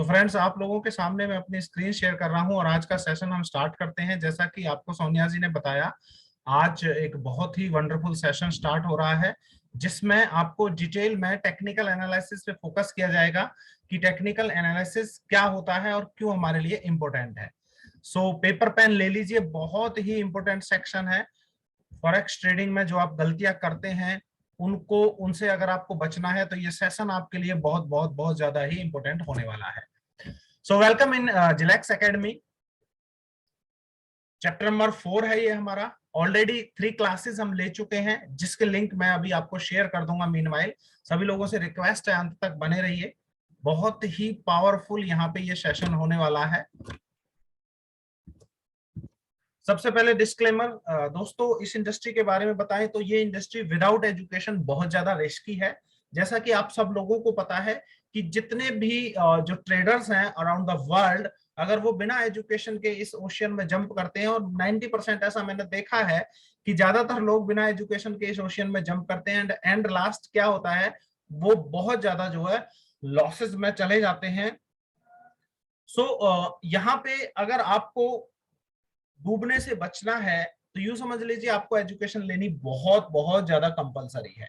So friends, आप लोगों के सामने मैं अपनी स्क्रीन शेयर कर रहा हूं और आज का सेशन हम स्टार्ट करते हैं। जैसा कि आपको सोनिया जी ने बताया, आज एक बहुत ही वंडरफुल सेशन स्टार्ट हो रहा है जिसमें आपको डिटेल में टेक्निकल एनालिसिस पे फोकस किया जाएगा कि टेक्निकल एनालिसिस क्या होता है और क्यों हमारे लिए इंपॉर्टेंट है। सो पेपर पेन ले लीजिए, बहुत ही इंपॉर्टेंट सेक्शन है। फॉरेक्स ट्रेडिंग में जो आप गलतियां करते हैं उनको उनसे अगर आपको बचना है तो ये सेशन आपके लिए बहुत बहुत बहुत ज्यादा ही इंपॉर्टेंट होने वाला है। So welcome in Zilex academy. Chapter number 4 है ये हमारा। ऑलरेडी 3 क्लासेस हम ले चुके हैं जिसके लिंक मैं अभी आपको शेयर कर दूंगा। मीनवाइल सभी लोगों से रिक्वेस्ट है, अंत तक बने रहिए। बहुत ही पावरफुल यहाँ पे ये सेशन होने वाला है। सबसे पहले डिस्क्लेमर, दोस्तों इस इंडस्ट्री के बारे में बताएं तो ये इंडस्ट्री विदाउट एजुकेशन बहुत ज्यादा रिस्की है। जैसा कि आप सब लोगों को पता है कि जितने भी जो ट्रेडर्स हैं अराउंड द वर्ल्ड, अगर वो बिना एजुकेशन के इस ओशियन में जंप करते हैं, और 90% ऐसा मैंने देखा है कि ज्यादातर लोग बिना एजुकेशन के इस ओशियन में जंप करते हैं एंड लास्ट क्या होता है, वो बहुत ज्यादा जो है लॉसेस में चले जाते हैं। यहाँ पे अगर आपको डूबने से बचना है तो यूं समझ लीजिए आपको एजुकेशन लेनी बहुत बहुत ज्यादा कंपलसरी है।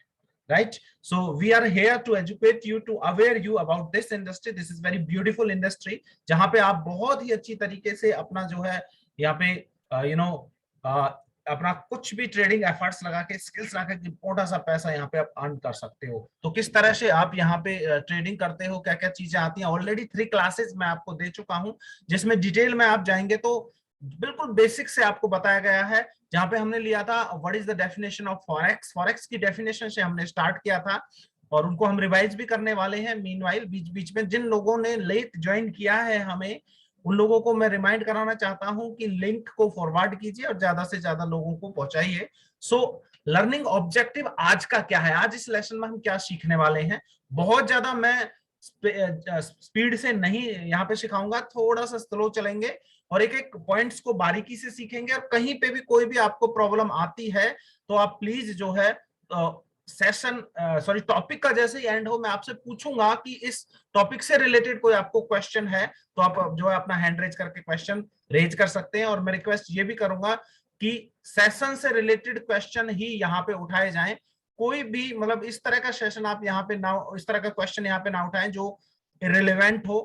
Right, so we are here to educate you, to aware you about this industry. This is very beautiful industry जहां पे आप बहुत ही अच्छी तरीके से अपना जो है यहाँ पे अपना कुछ भी ट्रेडिंग एफर्ट्स लगा के, स्किल्स लगा के मोटा सा पैसा यहाँ पे आप अर्न कर सकते हो। तो किस तरह से आप यहाँ पे ट्रेडिंग करते हो, क्या क्या चीजें आती हैं, ऑलरेडी 3 क्लासेस मैं आपको दे चुका हूँ जिसमें डिटेल में आप जाएंगे तो बिल्कुल बेसिक से आपको बताया गया है। जहां पे हमने लिया था what is the definition of forex, forex की डेफिनेशन से हमने स्टार्ट किया था और उनको हम रिवाइज भी करने वाले हैं। मीनवाइल बीच बीच में जिन लोगों ने लेट ज्वाइन किया है हमें, उन लोगों को मैं रिमाइंड कराना चाहता हूं कि लिंक को फॉरवर्ड कीजिए और ज्यादा से ज्यादा लोगों को पहुंचाइए। सो लर्निंग ऑब्जेक्टिव आज का क्या है, आज इस लेसन में हम क्या सीखने वाले हैं। बहुत ज्यादा मैं स्पीड से नहीं यहाँ पे सिखाऊंगा, थोड़ा सा स्लो चलेंगे और एक एक पॉइंट्स को बारीकी से सीखेंगे। और कहीं पे भी कोई भी आपको प्रॉब्लम आती है तो आप प्लीज जो है सेशन सॉरी टॉपिक का जैसे ही एंड हो मैं आपसे पूछूंगा कि इस टॉपिक से रिलेटेड कोई आपको क्वेश्चन है तो आप जो है अपना हैंड रेज करके क्वेश्चन रेज कर सकते हैं। और मैं रिक्वेस्ट ये भी करूंगा कि सेशन से रिलेटेड क्वेश्चन ही यहाँ पे उठाए जाएं। कोई भी मतलब इस तरह का सेशन आप यहाँ पे ना, इस तरह का क्वेश्चन यहाँ पे ना उठाएं जो इरेलीवेंट हो।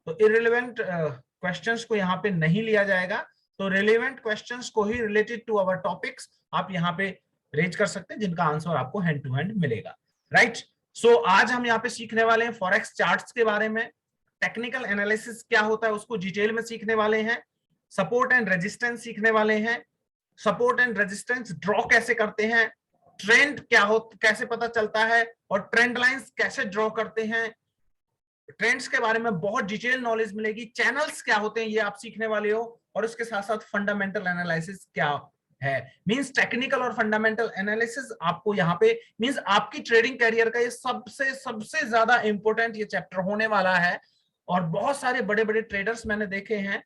तो इरेलीवेंट क्वेश्चंस को यहाँ पे नहीं लिया जाएगा, तो रिलेवेंट क्वेश्चंस को ही रिलेटेड टू अवर टॉपिक्स आप यहाँ पे रेज कर सकते हैं जिनका आंसर आपको हैंड टू हैंड मिलेगा। राइट, सो आज हम यहाँ पे सीखने वाले हैं फॉरेक्स चार्ट्स के बारे में, टेक्निकल एनालिसिस क्या होता है उसको डिटेल में सीखने वाले हैं, सपोर्ट एंड रेजिस्टेंस सीखने वाले हैं, सपोर्ट एंड रेजिस्टेंस ड्रॉ कैसे करते हैं, ट्रेंड क्या हो कैसे पता चलता है, और ट्रेंड लाइंस कैसे ड्रॉ करते हैं। ट्रेंड्स के बारे में बहुत डिटेल नॉलेज मिलेगी, चैनल्स क्या होते हैं ये आप सीखने वाले हो, और इसके साथ साथ फंडामेंटल एनालिसिस क्या है। मींस टेक्निकल और फंडामेंटल एनालिसिस आपको यहाँ पे मींस आपकी ट्रेडिंग कैरियर का ये सबसे सबसे ज्यादा इंपॉर्टेंट ये चैप्टर होने वाला है। और बहुत सारे बड़े बड़े ट्रेडर्स मैंने देखे हैं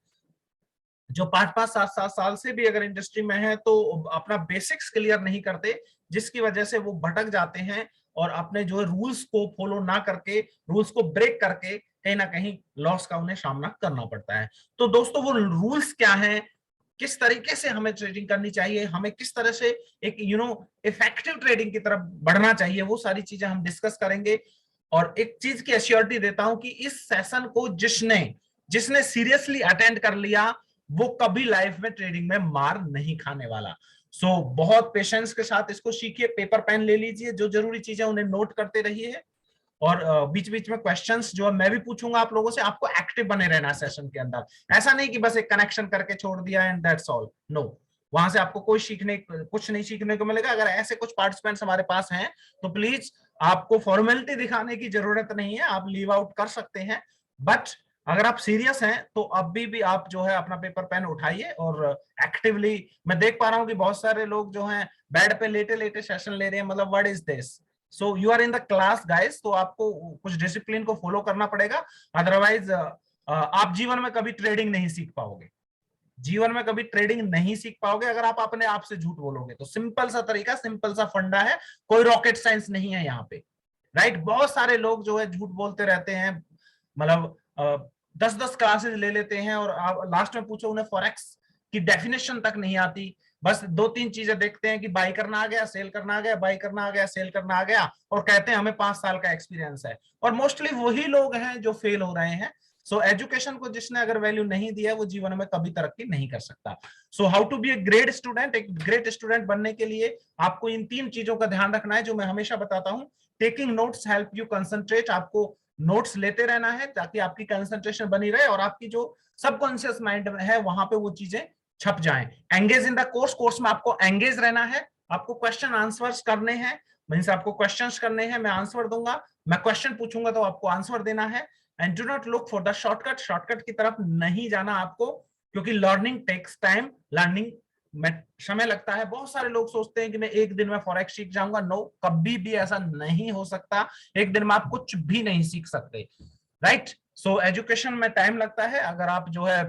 जो 5-5 7-7 साल से भी अगर इंडस्ट्री में है तो अपना बेसिक्स क्लियर नहीं करते, जिसकी वजह से वो भटक जाते हैं और अपने जो रूल्स को फॉलो ना करके, रूल्स को ब्रेक करके कहीं ना कहीं लॉस का उन्हें सामना करना पड़ता है। तो दोस्तों वो रूल्स क्या हैं, किस तरीके से हमें ट्रेडिंग करनी चाहिए, हमें किस तरह से एक इफेक्टिव ट्रेडिंग की तरफ बढ़ना चाहिए, वो सारी चीजें हम डिस्कस करेंगे। और एक चीज की एश्योरिटी देता हूं कि इस सेशन को जिसने जिसने सीरियसली अटेंड कर लिया वो कभी लाइफ में ट्रेडिंग में मार नहीं खाने वाला। सो बहुत पेशेंस के साथ इसको सीखिए, पेपर पेन ले लीजिए, जो जरूरी चीजें उन्हें नोट करते रहिए। और बीच बीच में क्वेश्चंस जो मैं भी पूछूंगा आप लोगों से, आपको एक्टिव बने रहना सेशन के अंदर। ऐसा नहीं कि बस एक कनेक्शन करके छोड़ दिया एंड दैट्स ऑल, नो। वहां से आपको कुछ नहीं सीखने को मिलेगा। अगर ऐसे कुछ पार्टिसिपेंट्स हमारे पास हैं तो प्लीज आपको फॉर्मेलिटी दिखाने की जरूरत नहीं है, आप लीव आउट कर सकते हैं। बट अगर आप सीरियस हैं तो अभी भी आप जो है अपना पेपर पेन उठाइए और एक्टिवली, मैं देख पा रहा हूँ कि बहुत सारे लोग जो हैं बेड पे लेटे लेटे सेशन ले रहे हैं, मतलब what is this. So you are in the class guys, तो आपको कुछ डिसिप्लिन को फॉलो करना पड़ेगा, अदरवाइज आप जीवन में कभी ट्रेडिंग नहीं सीख पाओगे। जीवन में कभी ट्रेडिंग नहीं सीख पाओगे अगर आप अपने आप से झूठ बोलोगे। तो सिंपल सा तरीका, सिंपल सा फंडा है, कोई रॉकेट साइंस नहीं है यहाँ पे। राइट, बहुत सारे लोग जो है झूठ बोलते रहते हैं, मतलब 10-10 क्लासेस ले लेते हैं और आप लास्ट में पूछो उन्हें फॉरेक्स की डेफिनेशन तक नहीं आती, बस 2-3 चीजें देखते हैं कि बाई करना आ गया, सेल करना आ गया, बाई करना आ गया, सेल करना आ गया, और कहते हैं हमें 5 साल का एक्सपीरियंस है। और मोस्टली वही लोग हैं जो फेल हो रहे हैं। सो एजुकेशन को जिसने अगर वैल्यू नहीं दिया वो जीवन में कभी तरक्की नहीं कर सकता। So how to be a great student, एक ग्रेट स्टूडेंट बनने के लिए आपको इन 3 चीजों का ध्यान रखना है जो मैं हमेशा बताता हूं। Taking notes help you concentrate, आपको नोट्स लेते रहना है ताकि आपकी कंसंट्रेशन बनी रहे और आपकी जो सबकॉन्शियस माइंड में है वहां पे वो चीजें छप जाएं। Engage in the course, course में आपको एंगेज रहना है, आपको क्वेश्चन आंसर्स करने हैं, मींस आपको क्वेश्चंस करने हैं, मैं आंसर दूंगा, मैं क्वेश्चन पूछूंगा तो आपको आंसर देना है। And do not look for the shortcut, shortcut की तरफ नहीं जाना आपको, क्योंकि लर्निंग टेक्स टाइम, लर्निंग में समय लगता है। बहुत सारे लोग सोचते हैं कि मैं एक दिन में फॉरेक्स सीख जाऊंगा, नो, कभी भी ऐसा नहीं हो सकता। एक दिन में आप कुछ भी नहीं सीख सकते, राइट। सो एजुकेशन में टाइम लगता है। अगर आप जो है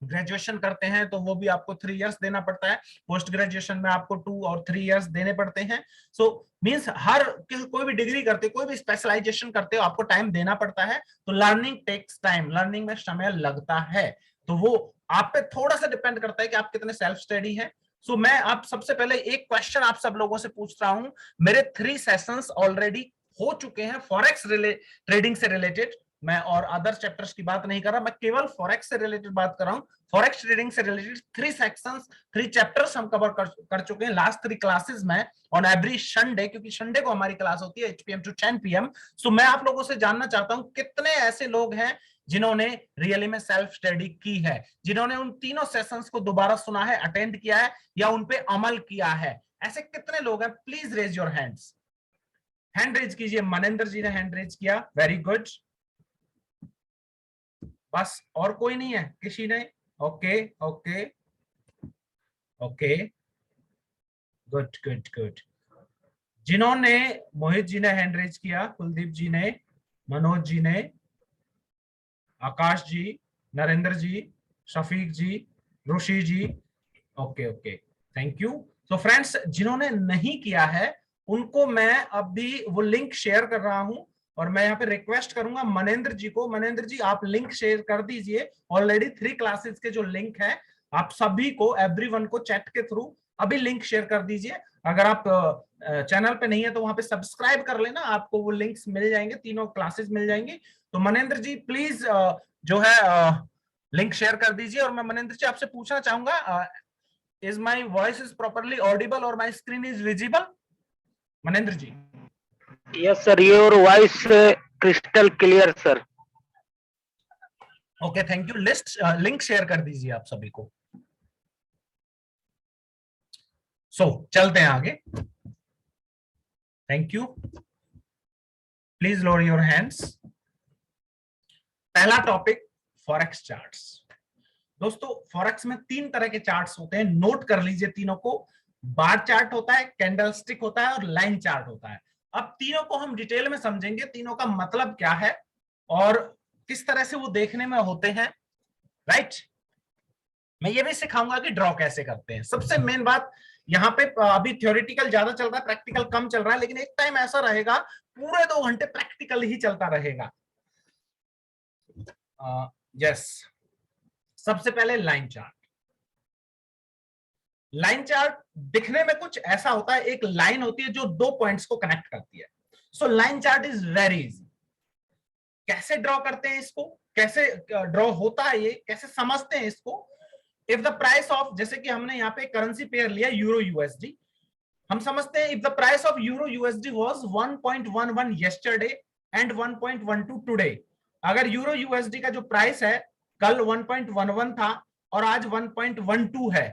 ग्रेजुएशन करते हैं तो वो भी आपको 3 इयर्स देना पड़ता है, पोस्ट ग्रेजुएशन में आपको 2 और 3 इयर्स देने पड़ते हैं। सो मींस हर कोई भी डिग्री करते, कोई भी स्पेशलाइजेशन करते हो, आपको टाइम देना पड़ता है। तो लर्निंग टेक्स टाइम, लर्निंग में समय लगता है। तो वो आप पे थोड़ा सा डिपेंड करता है कि आप कितने सेल्फ स्टडी हैं। सो मैं आप सबसे पहले एक क्वेश्चन आप सब लोगों से पूछ रहा हूं। मेरे 3 सेशंस ऑलरेडी हो चुके हैं फॉरेक्स ट्रेडिंग से रिलेटेड, मैं और अदर चैप्टर्स की बात नहीं कर रहा, मैं केवल फॉरेक्स से रिलेटेड बात कर रहा हूं। फॉरेक्स ट्रेडिंग से रिलेटेड 3 सेक्शंस, 3 चैप्टर्स हम कवर कर चुके हैं लास्ट 3 क्लासेस में ऑन एवरी संडे, क्योंकि संडे को हमारी क्लास होती है 8 PM to 10 PM। सो मैं आप लोगों से जानना चाहता हूं कितने ऐसे लोग हैं जिन्होंने रियली में सेल्फ स्टडी की है, जिन्होंने उन तीनों सेशंस को दोबारा सुना है, अटेंड किया है या उन पे अमल किया है। ऐसे कितने लोग हैं? Please raise your hands, hand raise कीजिए। मनेंद्र जी ने हैंड रेज किया, वेरी गुड। बस और कोई नहीं है किसी ने? Okay okay okay, good good good. जिन्होंने, मोहित जी ने हैंड रेज किया, कुलदीप जी ने, मनोज जी ने, आकाश जी, नरेंद्र जी, शफीक जी, ऋषि जी, ओके ओके, थैंक यू। तो फ्रेंड्स जिन्होंने नहीं किया है उनको मैं अभी वो लिंक शेयर कर रहा हूं और मैं यहाँ पे रिक्वेस्ट करूंगा मनेंद्र जी को, मनेंद्र जी आप लिंक शेयर कर दीजिए। ऑलरेडी 3 क्लासेस के जो लिंक है आप सभी को, एवरीवन को चैट के थ्रू अभी लिंक शेयर कर दीजिए। अगर आप चैनल पे नहीं है तो वहां पे सब्सक्राइब कर लेना, आपको वो लिंक्स मिल जाएंगे, तीनों क्लासेस मिल जाएंगी। तो मनेंद्र जी प्लीज जो है लिंक शेयर कर दीजिए। और मैं मनेंद्र जी आपसे पूछना चाहूंगा, is my voice is properly audible or my screen is visible? Manendra ji? Yes sir, your voice crystal clear sir. Okay, thank you. Link share कर दीजिए आप सभी को। चलते हैं आगे। Thank you, please lower your hands. पहला topic forex charts. दोस्तों फॉरेक्स में 3 तरह के चार्ट्स होते हैं, नोट कर लीजिए तीनों को। बार चार्ट होता है, कैंडल स्टिक होता है और लाइन चार्ट होता है। अब तीनों को हम डिटेल में समझेंगे, तीनों का मतलब क्या है और किस तरह से वो देखने में होते हैं, राइट। मैं ये भी सिखाऊंगा कि ड्रॉ कैसे करते हैं। सबसे मेन बात यहाँ पे, अभी थ्योरेटिकल ज्यादा चल रहा है, प्रैक्टिकल कम चल रहा है, लेकिन एक टाइम ऐसा रहेगा पूरे 2 घंटे प्रैक्टिकल ही चलता रहेगा। यस, सबसे पहले लाइन चार्ट। लाइन चार्ट दिखने में कुछ ऐसा होता है, एक लाइन होती है जो 2 पॉइंट्स को कनेक्ट करती है। So line chart is very easy. कैसे ड्रॉ करते हैं इसको, कैसे ड्रॉ होता है ये, कैसे समझते हैं इसको। इफ द प्राइस ऑफ, जैसे कि हमने यहाँ पे करेंसी पेयर लिया यूरो यूएसडी, हम समझते हैं if the price of euro USD was 1.11 yesterday and 1.12 today. अगर यूरो यूएसडी का जो प्राइस है कल 1.11 था और आज 1.12 है,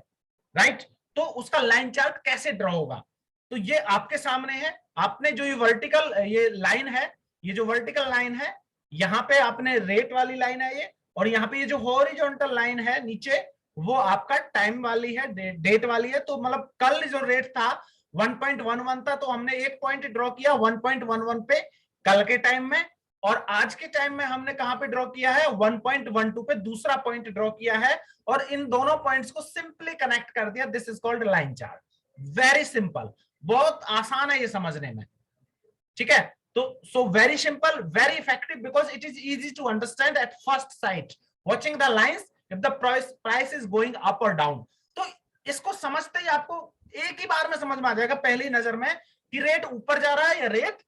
राइट, तो उसका लाइन चार्ट कैसे ड्रॉ होगा? तो ये आपके सामने है। आपने जो ये वर्टिकल ये लाइन है, ये जो वर्टिकल लाइन है, यहाँ पे आपने रेट वाली लाइन है ये, और यहाँ पे ये जो हॉरिजॉन्टल लाइन है नीचे, वो आपका टाइम वाली है, डेट वाली है। तो मतलब कल जो रेट था 1.11 था, तो हमने एक पॉइंट ड्रॉ किया 1.11 पे कल के टाइम में, और आज के टाइम में हमने कहां पे ड्रॉ किया है 1.12 पे दूसरा पॉइंट ड्रॉ किया है, और इन दोनों पॉइंट्स को सिंपली कनेक्ट कर दिया। This is called line chart. Very simple, बहुत आसान है ये समझने में, ठीक है। तो so very simple, very effective, because it is easy to understand at first sight watching the lines if the price is going up or down. तो इसको समझते ही आपको एक ही बार में समझ में आ जाएगा पहली नजर में कि रेट ऊपर जा रहा है या रेट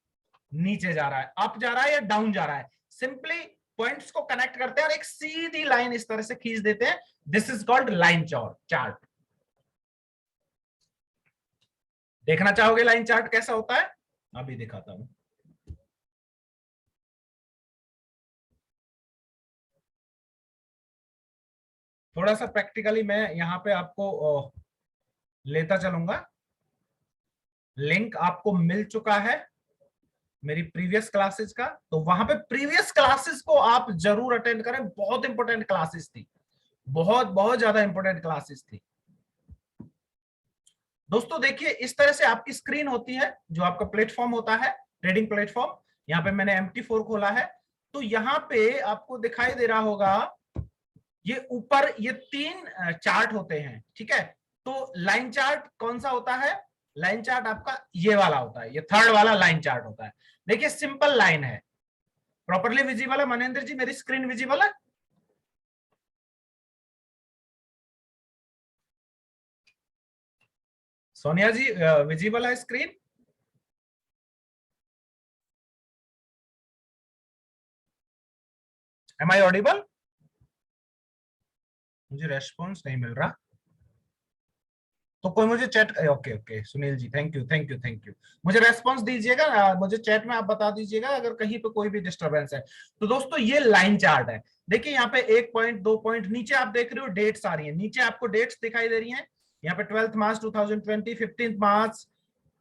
नीचे जा रहा है, अप जा रहा है या डाउन जा रहा है। सिंपली पॉइंट्स को कनेक्ट करते हैं और एक सीधी लाइन इस तरह से खींच देते हैं। This is called line chart. देखना चाहोगे लाइन चार्ट कैसा होता है? अभी दिखाता हूं। थोड़ा सा प्रैक्टिकली मैं यहां पे आपको लेता चलूंगा। लिंक आपको मिल चुका है मेरी प्रीवियस क्लासेस का, तो वहां पे प्रीवियस क्लासेस को आप जरूर अटेंड करें। बहुत इंपॉर्टेंट क्लासेस थी, बहुत बहुत ज्यादा इंपॉर्टेंट क्लासेस थी। दोस्तों देखिए इस तरह से आपकी स्क्रीन होती है, जो आपका प्लेटफॉर्म होता है, ट्रेडिंग प्लेटफॉर्म। यहाँ पे मैंने MT4 खोला है, तो यहाँ पे आपको दिखाई दे रहा होगा ये ऊपर ये 3 चार्ट होते हैं, ठीक है। तो लाइन चार्ट कौन सा होता है? लाइन चार्ट आपका ये वाला होता है, ये थर्ड वाला लाइन चार्ट होता है। देखिए सिंपल लाइन है, प्रॉपरली विजिबल है। मनेंद्र जी मेरी स्क्रीन विजिबल है? सोनिया जी विजिबल है स्क्रीन? Am I audible? मुझे रेस्पॉन्स नहीं मिल रहा, तो कोई मुझे chat, okay okay Sunil ji, thank you thank you thank you. मुझे रेस्पॉन्स दीजिएगा, मुझे चैट में आप बता दीजिएगा अगर कहीं पे कोई भी डिस्टरबेंस है। तो दोस्तों ये लाइन चार्ट है। देखिए यहाँ पे 1 पॉइंट 2 पॉइंट नीचे आप देख रहे हो डेट्स आ रही है, नीचे आपको डेट्स दिखाई दे रही हैं। यहाँ पे 12 मार्च 2020, 15 मार्च,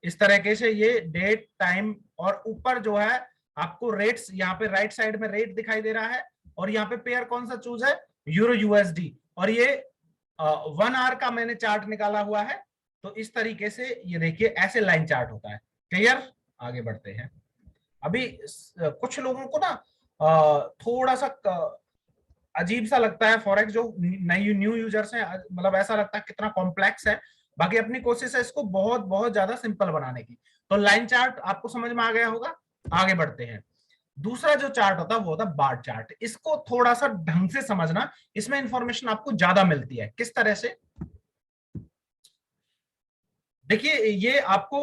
इस तरीके से ये डेट टाइम, और ऊपर जो है आपको रेट्स, यहाँ पे राइट साइड में रेट दिखाई दे रहा है। और यहाँ पे पेयर कौन सा चूज है? Euro USD. और ये 1 आवर का मैंने चार्ट निकाला हुआ है। तो इस तरीके से ये देखिए ऐसे लाइन चार्ट होता है। क्लियर? आगे बढ़ते हैं। अभी कुछ लोगों को ना थोड़ा सा अजीब सा लगता है फॉरेक्स, जो नई न्यू यूजर्स हैं, मतलब ऐसा लगता है कितना कॉम्प्लेक्स है। बाकी अपनी कोशिश है इसको बहुत बहुत ज्यादा सिंपल बनाने की। तो लाइन चार्ट आपको समझ में आ गया होगा। आगे बढ़ते हैं। दूसरा जो चार्ट होता है वो होता है बार चार्ट। इसको थोड़ा सा ढंग से समझना, इसमें इंफॉर्मेशन आपको ज्यादा मिलती है। किस तरह से? देखिए ये आपको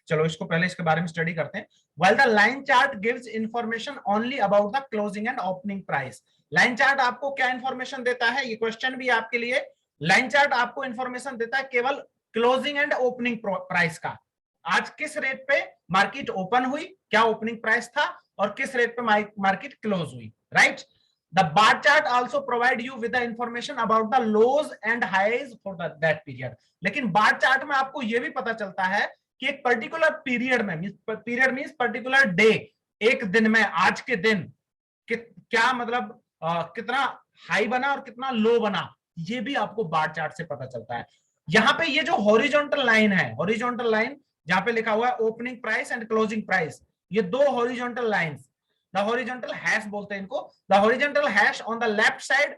चलो इसको पहले इसके बारे में स्टडी करते हैं। While the line chart gives information only about the closing and opening price, line chart आपको क्या इंफॉर्मेशन देता है? ये क्वेश्चन भी आपके लिए। लाइन चार्ट आपको इंफॉर्मेशन देता है केवल क्लोजिंग एंड ओपनिंग प्राइस का। आज किस रेट पे मार्केट ओपन हुई, क्या ओपनिंग प्राइस था, और किस रेट पे मार्केट क्लोज हुई, right. The bar chart also provide you with the information about the lows and highs for that period. लेकिन बार चार्ट में आपको यह भी पता चलता है कि एक पर्टिकुलर पीरियड में, पीरियड मींस पर्टिकुलर डे, एक दिन में, आज के दिन क्या मतलब कितना हाई बना और कितना लो बना, ये भी आपको बार चार्ट से पता चलता है। यहाँ पे ये जो हॉरिजॉन्टल लाइन है, हॉरिजॉन्टल लाइन जहां पे लिखा हुआ है opening price and closing price, ये 2 horizontal lines, the horizontal hash बोलते हैं इनको। The horizontal hash on the left side,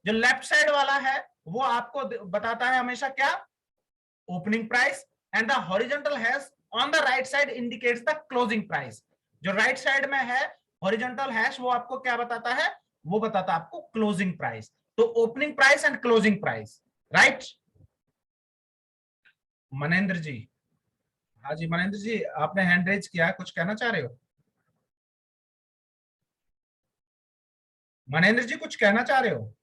जो लेफ्ट साइड वाला है वो आपको बताता है हमेशा क्या? Opening price. And the horizontal hash on the right side indicates the closing price. जो राइट साइड में है हॉरिजॉन्टल हैश, वो आपको क्या बताता है? वो बताता है आपको क्लोजिंग प्राइस। तो opening price and closing price, right. Manendra ji, हाँ जी मनेंद्र जी, आपने हैंड रेज किया है, कुछ कहना चाह रहे हो? मनेंद्र जी कुछ कहना चाह रहे हो?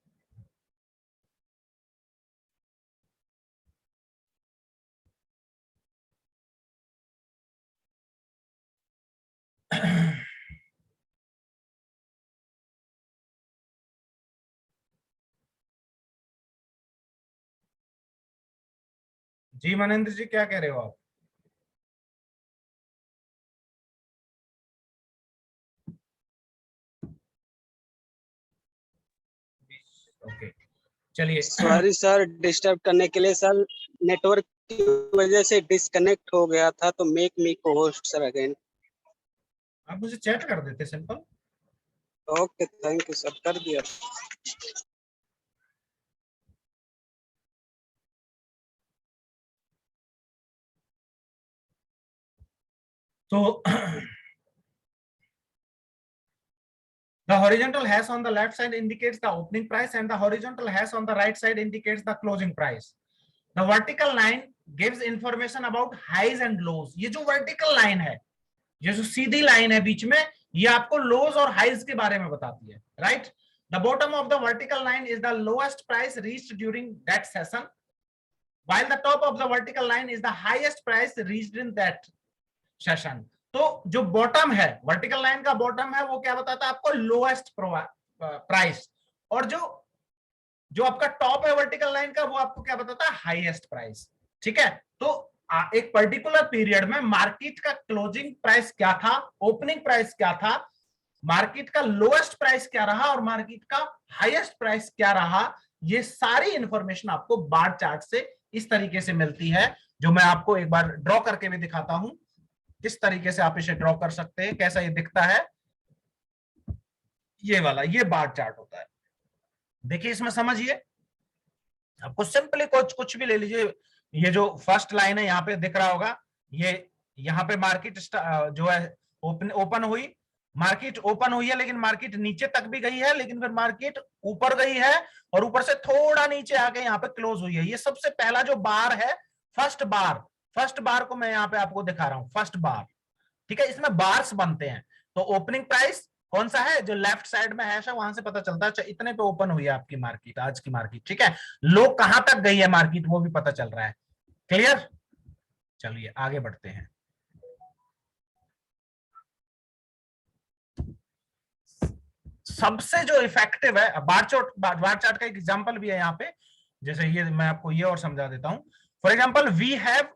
जी मनेंद्र जी क्या कह रहे हो आप? ओके चलिए। सॉरी सर डिस्टर्ब करने के लिए सर, नेटवर्क की वजह से डिस्कनेक्ट हो गया था, तो मेक मी को होस्ट सर अगेन। आप मुझे चैट कर देते simple. Okay thank you sir, कर दिया। तो the horizontal hash on the left side indicates the opening price and the horizontal hash on the right side indicates the closing price. The vertical line gives information about highs and lows. ये जो vertical line है, ये जो सीधी line है बीच में, ये आपको lows और highs के बारे में बताती है, right? The bottom of the vertical line is the lowest price reached during that session, while the top of the vertical line is the highest price reached in that session. तो जो bottom है, vertical line का bottom है, वो क्या बताता है आपको? लोएस्ट प्राइस, और जो आपका टॉप है वर्टिकल लाइन का, वो आपको क्या बताता है? Highest price. ठीक है, तो एक पर्टिकुलर पीरियड में मार्केट का क्लोजिंग प्राइस क्या था, ओपनिंग प्राइस क्या था, मार्केट का लोएस्ट प्राइस क्या रहा और मार्केट का हाईएस्ट प्राइस क्या रहा, ये सारी इंफॉर्मेशन आपको बार चार्ट से इस तरीके से मिलती है, जो मैं आपको एक बार ड्रॉ करके भी दिखाता हूं किस तरीके से आप इसे ड्रॉ कर सकते हैं, कैसा ये दिखता है। ये वाला, ये बार चार्ट होता है। देखिए इसमें समझिए, आपको सिंपली कुछ भी ले लीजिए। ये जो फर्स्ट लाइन है यहाँ पे दिख रहा होगा, ये यहाँ पे मार्केट जो है ओपन हुई, मार्केट ओपन हुई है, लेकिन मार्केट नीचे तक भी गई है, लेकिन फिर मार्केट ऊपर गई है और ऊपर से थोड़ा नीचे आके यहाँ पे क्लोज हुई है। ये सबसे पहला जो बार है, फर्स्ट बार को मैं यहाँ पे आपको दिखा रहा हूँ, फर्स्ट बार। ठीक है, इसमें बार्स बनते हैं। तो ओपनिंग प्राइस कौन सा है? जो लेफ्ट साइड में हैश है, वहां से पता चलता है अच्छा इतने पे ओपन हुई है आपकी मार्केट, आज की मार्केट। ठीक है, लो कहां तक गई है मार्केट, वो भी पता चल रहा है। क्लियर? चलिए आगे बढ़ते हैं। सबसे जो इफेक्टिव है, बार चार्ट का एक एग्जांपल भी है यहाँ पे, जैसे ये मैं आपको ये और समझा देता हूं। For example, we have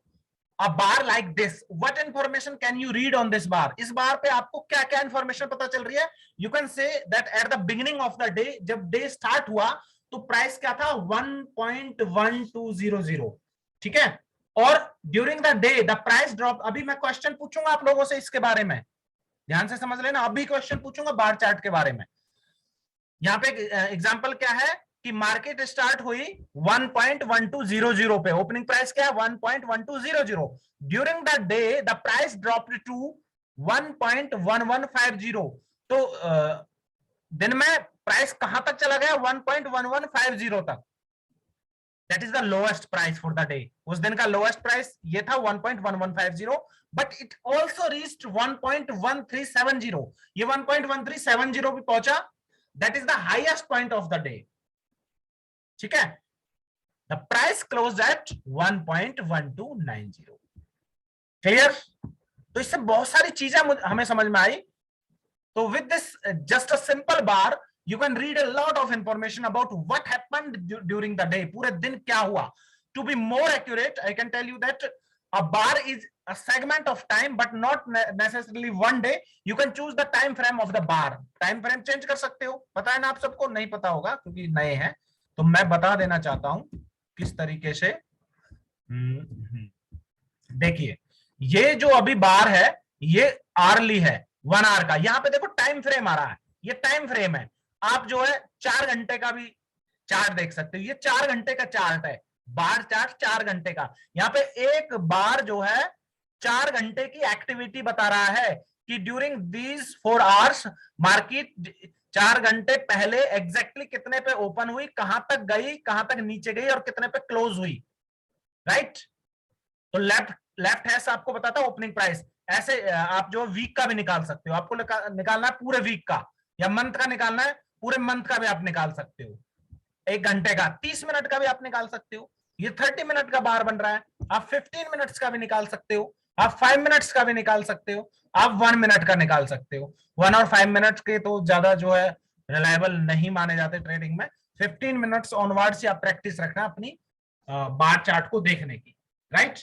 a bar like this, what information can you read on this bar? इस बार पे आपको क्या क्या इंफॉर्मेशन पता चल रही है? You can say that at the beginning of the day, जब डे स्टार्ट हुआ तो प्राइस क्या था? 1.1200। ठीक है, और during the day the price drop. अभी मैं क्वेश्चन पूछूंगा आप लोगों से इसके बारे में, ध्यान से समझ लेना। अभी क्वेश्चन पूछूंगा बार चार्ट के बारे में। यहाँ पे एग्जांपल क्या है कि मार्केट स्टार्ट हुई 1.1200 पे, ओपनिंग प्राइस क्या है? 1.1200। During the day the price dropped to 1.1150। तो दिन में प्राइस कहां तक चला गया? 1.1150 तक। That is the lowest price for the day. उस दिन का लोएस्ट प्राइस ये था 1.1150, बट इट ऑल्सो रीच्ड 1.1370। ये 1.1370 भी पहुंचा। That is the highest point of the day. ठीक है, the price closed at 1.1290. Clear? तो इससे बहुत सारी चीजें हमें समझ में आई। तो with this just a simple bar you can read a lot of information about what happened during the day. पूरे दिन क्या हुआ? To be more accurate, I can tell you that a bar is a segment of time but not necessarily one day. You can choose the time frame of the bar. Time frame change कर सकते हो। पता है ना आप सबको? नहीं पता होगा क्योंकि नए हैं, तो मैं बता देना चाहता हूं किस तरीके से। देखिए, ये जो अभी बार है ये आरली है, 1 आवर का। यहाँ पे देखो टाइम फ्रेम आ रहा है, ये टाइम फ्रेम है। आप जो है 4 घंटे का भी चार्ट देख सकते हो, ये 4 घंटे का चार्ट है, बार चार्ट 4 घंटे का। यहाँ पे एक बार जो है 4 घंटे की एक्टिविटी बता रहा है कि ड्यूरिंग दीज 4 आवर्स मार्केट 4 घंटे पहले एग्जैक्टली कितने पे ओपन हुई, कहां तक गई, कहां तक नीचे गई और कितने पे क्लोज हुई। राइट? तो लेफ्ट हैश आपको बताता है ओपनिंग प्राइस। ऐसे आप जो वीक का भी निकाल सकते हो, आपको निकालना है पूरे वीक का, या मंथ का निकालना है, पूरे मंथ का भी आप निकाल सकते हो। 1 घंटे का 30 मिनट का भी आप निकाल सकते हो। ये 30 मिनट का बार बन रहा है। आप 15 मिनट्स का भी निकाल सकते हो, आप 5 मिनट्स का भी निकाल सकते हो, आप 1 मिनट का निकाल सकते हो। 1 और 5 मिनट्स के तो ज्यादा जो है रिलायबल नहीं माने जाते ट्रेडिंग में। 15 मिनट्स ऑनवर्ड से आप प्रैक्टिस रखना अपनी बार चार्ट को देखने की। राइट?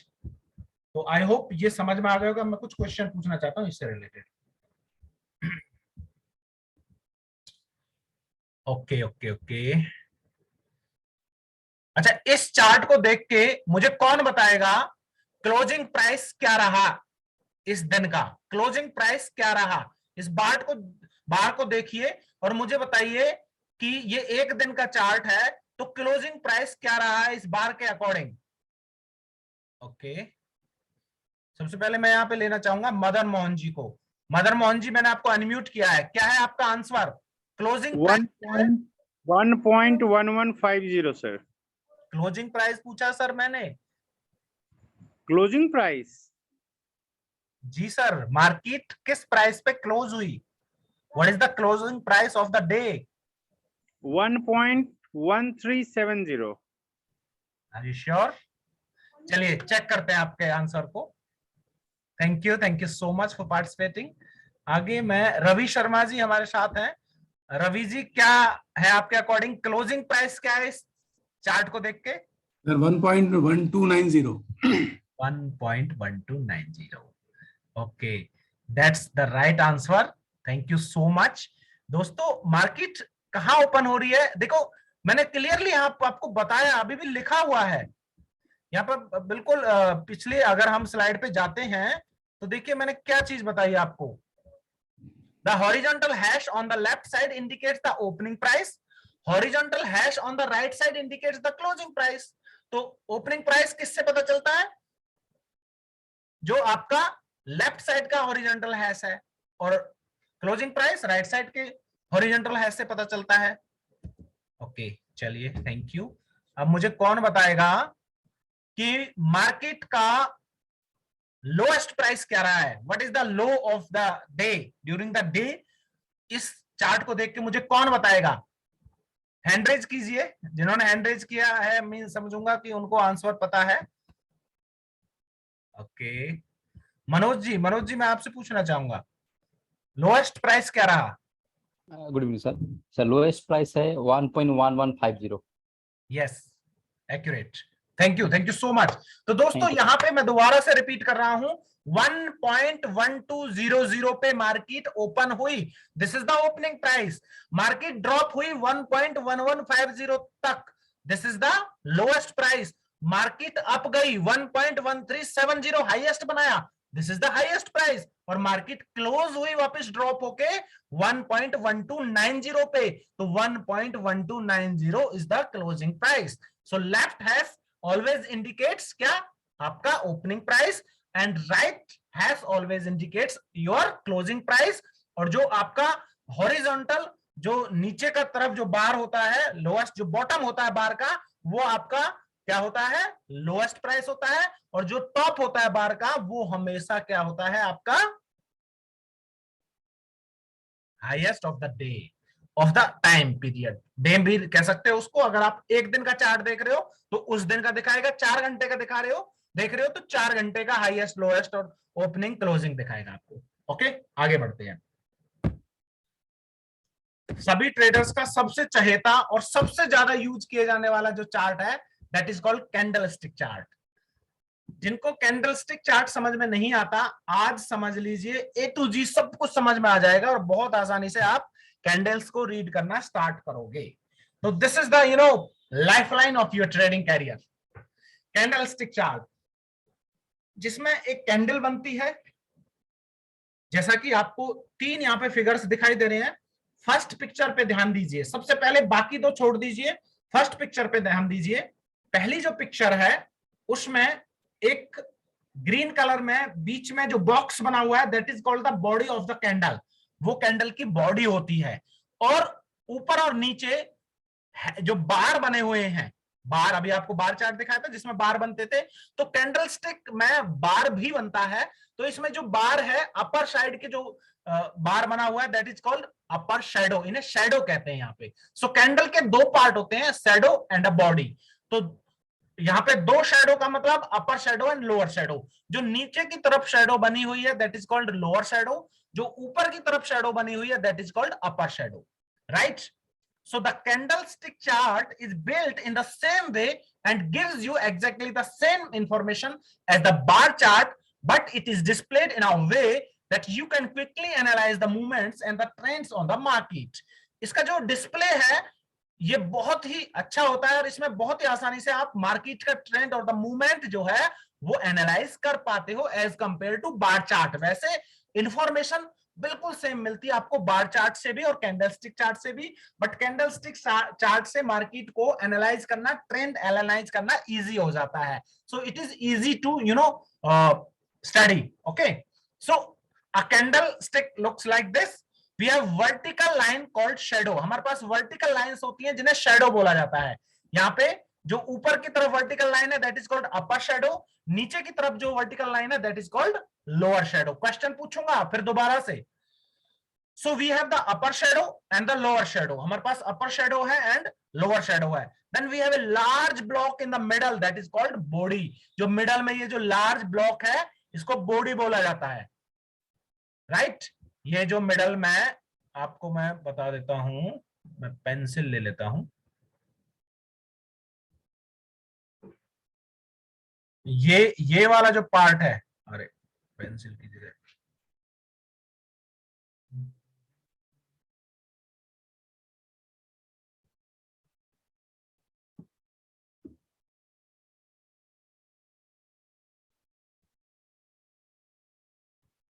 तो आई होप ये समझ में आ गया होगा। मैं कुछ क्वेश्चन पूछना चाहता हूं इससे रिलेटेड। Okay okay okay. अच्छा, इस चार्ट को देख के मुझे कौन बताएगा क्लोजिंग प्राइस क्या रहा इस दिन का? क्लोजिंग प्राइस क्या रहा? इस बार को देखिए और मुझे बताइए कि ये 1 दिन का चार्ट है, तो क्लोजिंग प्राइस क्या रहा है इस बार के अकॉर्डिंग? ओके, सबसे पहले मैं यहाँ पे लेना चाहूंगा मदन मोहन जी को। मदन मोहन जी, मैंने आपको अनम्यूट किया है, क्या है आपका answer? Closing 1.1150 sir. Closing price पूछा सर मैंने। क्लोजिंग प्राइस जी सर, मार्केट किस प्राइस पे क्लोज हुई? What is the closing price of the day? 1.1370। Are you sure? चलिए चेक करते हैं आपके आंसर को। Thank you so much for participating. आगे मैं रवि शर्मा जी हमारे साथ हैं। रवि जी, क्या है आपके अकॉर्डिंग क्लोजिंग प्राइस क्या है इस चार्ट को देख के? 1.1290। 1.1290। Okay, that's the right answer. Thank you so much. दोस्तों, मार्केट कहाँ ओपन हो रही है? देखो, मैंने क्लियरली आपको बताया, अभी भी लिखा हुआ है यहाँ पर बिल्कुल। पिछले अगर हम स्लाइड पे जाते हैं तो देखिए मैंने क्या चीज बताई आपको। The horizontal hash on the left side indicates the opening price, horizontal hash on the right side indicates the closing price. तो ओपनिंग प्राइस किससे पता चलता है? जो आपका लेफ्ट साइड का हॉरिजॉन्टल हैश है, और क्लोजिंग प्राइस राइट साइड के हॉरिजॉन्टल हैश से पता चलता है। ओके, चलिए थैंक यू। अब मुझे कौन बताएगा कि मार्केट का लोएस्ट प्राइस क्या रहा है? What is the low of the day during the day? इस चार्ट को देख के मुझे कौन बताएगा? हैंड रेज कीजिए। जिन्होंने हैंड रेज किया है, मैं समझूंगा कि उनको आंसर पता है। ओके, मनोज जी मैं आपसे पूछना चाहूंगा, लोएस्ट प्राइस क्या रहा? Good evening sir. Sir lowest price है 1.1150। Yes, accurate. Thank you so much. तो दोस्तों, यहाँ पे मैं दोबारा से रिपीट कर रहा हूं, 1.1200 पे मार्केट ओपन हुई। This is the opening price. Market drop हुई 1.1150 तक। This is the lowest price. Market up गई 1.1370, हाईएस्ट बनाया, this is the highest price. और मार्केट क्लोज हुई वापस ड्रॉप होके 1.1290 पे। तो 1.1290 is the closing price. So left hash always indicates क्या? आपका opening price, and right hash always indicates your closing price. और जो आपका हॉरिजॉन्टल, जो नीचे का तरफ जो बार होता है, लोएस्ट जो बॉटम होता है बार का, वो आपका क्या होता है? लोएस्ट प्राइस होता है। और जो टॉप होता है बार का, वो हमेशा क्या होता है? आपका highest of the day, of the time period. Day भी कह सकते हो उसको। अगर आप एक दिन का चार्ट देख रहे हो तो उस दिन का दिखाएगा, 4 घंटे का दिखा रहे हो देख रहे हो तो 4 घंटे का हाईएस्ट, लोएस्ट और ओपनिंग क्लोजिंग दिखाएगा आपको। ओके, आगे बढ़ते हैं। सभी ट्रेडर्स का सबसे चहेता और सबसे ज्यादा यूज किए जाने वाला जो चार्ट है, that is called candlestick chart. जिनको कैंडलस्टिक चार्ट समझ में नहीं आता, आज समझ लीजिए, ए टू जी सब कुछ समझ में आ जाएगा और बहुत आसानी से आप कैंडल्स को रीड करना स्टार्ट करोगे। तो this is the lifeline of your trading career, candlestick chart, जिसमें एक कैंडल बनती है। जैसा कि आपको 3 यहाँ पे फिगर्स दिखाई दे रहे हैं। फर्स्ट पिक्चर पे ध्यान दीजिए, सबसे पहले, बाकी दो छोड़ दीजिए, फर्स्ट पिक्चर पे ध्यान दीजिए। पहली जो पिक्चर है उसमें एक ग्रीन कलर में बीच में जो बॉक्स बना हुआ है, that is called the body of the candle. वो कैंडल की बॉडी होती है। और ऊपर और नीचे जो बार बने हुए हैं, बार, अभी आपको बार चार्ट दिखाया था जिसमें बार बनते थे, तो कैंडल स्टिक में बार भी बनता है। तो इसमें जो बार है, अपर साइड के जो बार बना हुआ है, that is called upper shadow. इन्हें शैडो कहते हैं यहाँ पे। सो कैंडल के 2 पार्ट होते हैं, शैडो एंड अ बॉडी। तो यहाँ पे 2 शैडो का मतलब अपर शैडो एंड लोअर शैडो। जो नीचे की तरफ शैडो बनी हुई है, that is called lower shadow. जो ऊपर की तरफ शैडो बनी हुई है, that is called upper shadow, right? So the candlestick chart is built in the same way and gives you exactly the same information as the bar chart, but it is displayed in a way that you can quickly analyze the movements and the trends on the market. इसका जो display है ये बहुत ही अच्छा होता है और इसमें बहुत ही आसानी से आप मार्केट का ट्रेंड और द मूवमेंट जो है वो एनालाइज कर पाते हो as compare to bar chart. वैसे इंफॉर्मेशन बिल्कुल सेम मिलती है आपको बार चार्ट से भी और कैंडलस्टिक चार्ट से भी, बट कैंडलस्टिक चार्ट से मार्केट को एनालाइज करना, ट्रेंड एनालाइज करना इजी हो जाता है। So it is easy to steady. Okay, so a candlestick looks like this. We have vertical line called shadow. हमारे पास vertical lines होती हैं जिन्हें shadow बोला जाता है. यहाँ पे जो ऊपर की तरफ vertical line है that is called upper shadow, नीचे की तरफ जो vertical line है that is called lower shadow. Question पूछूंगा फिर दोबारा से. So we have the upper shadow and the lower shadow. हमारे पास upper shadow है and lower shadow है. Then we have a large block in the middle that is called body. जो middle में ये जो large block है इसको body बोला जाता है. Right? ये जो middle में आपको मैं बता देता हूं, मैं पेंसिल ले लेता हूं. ये वाला जो पार्ट है, अरे पेंसिल की जगह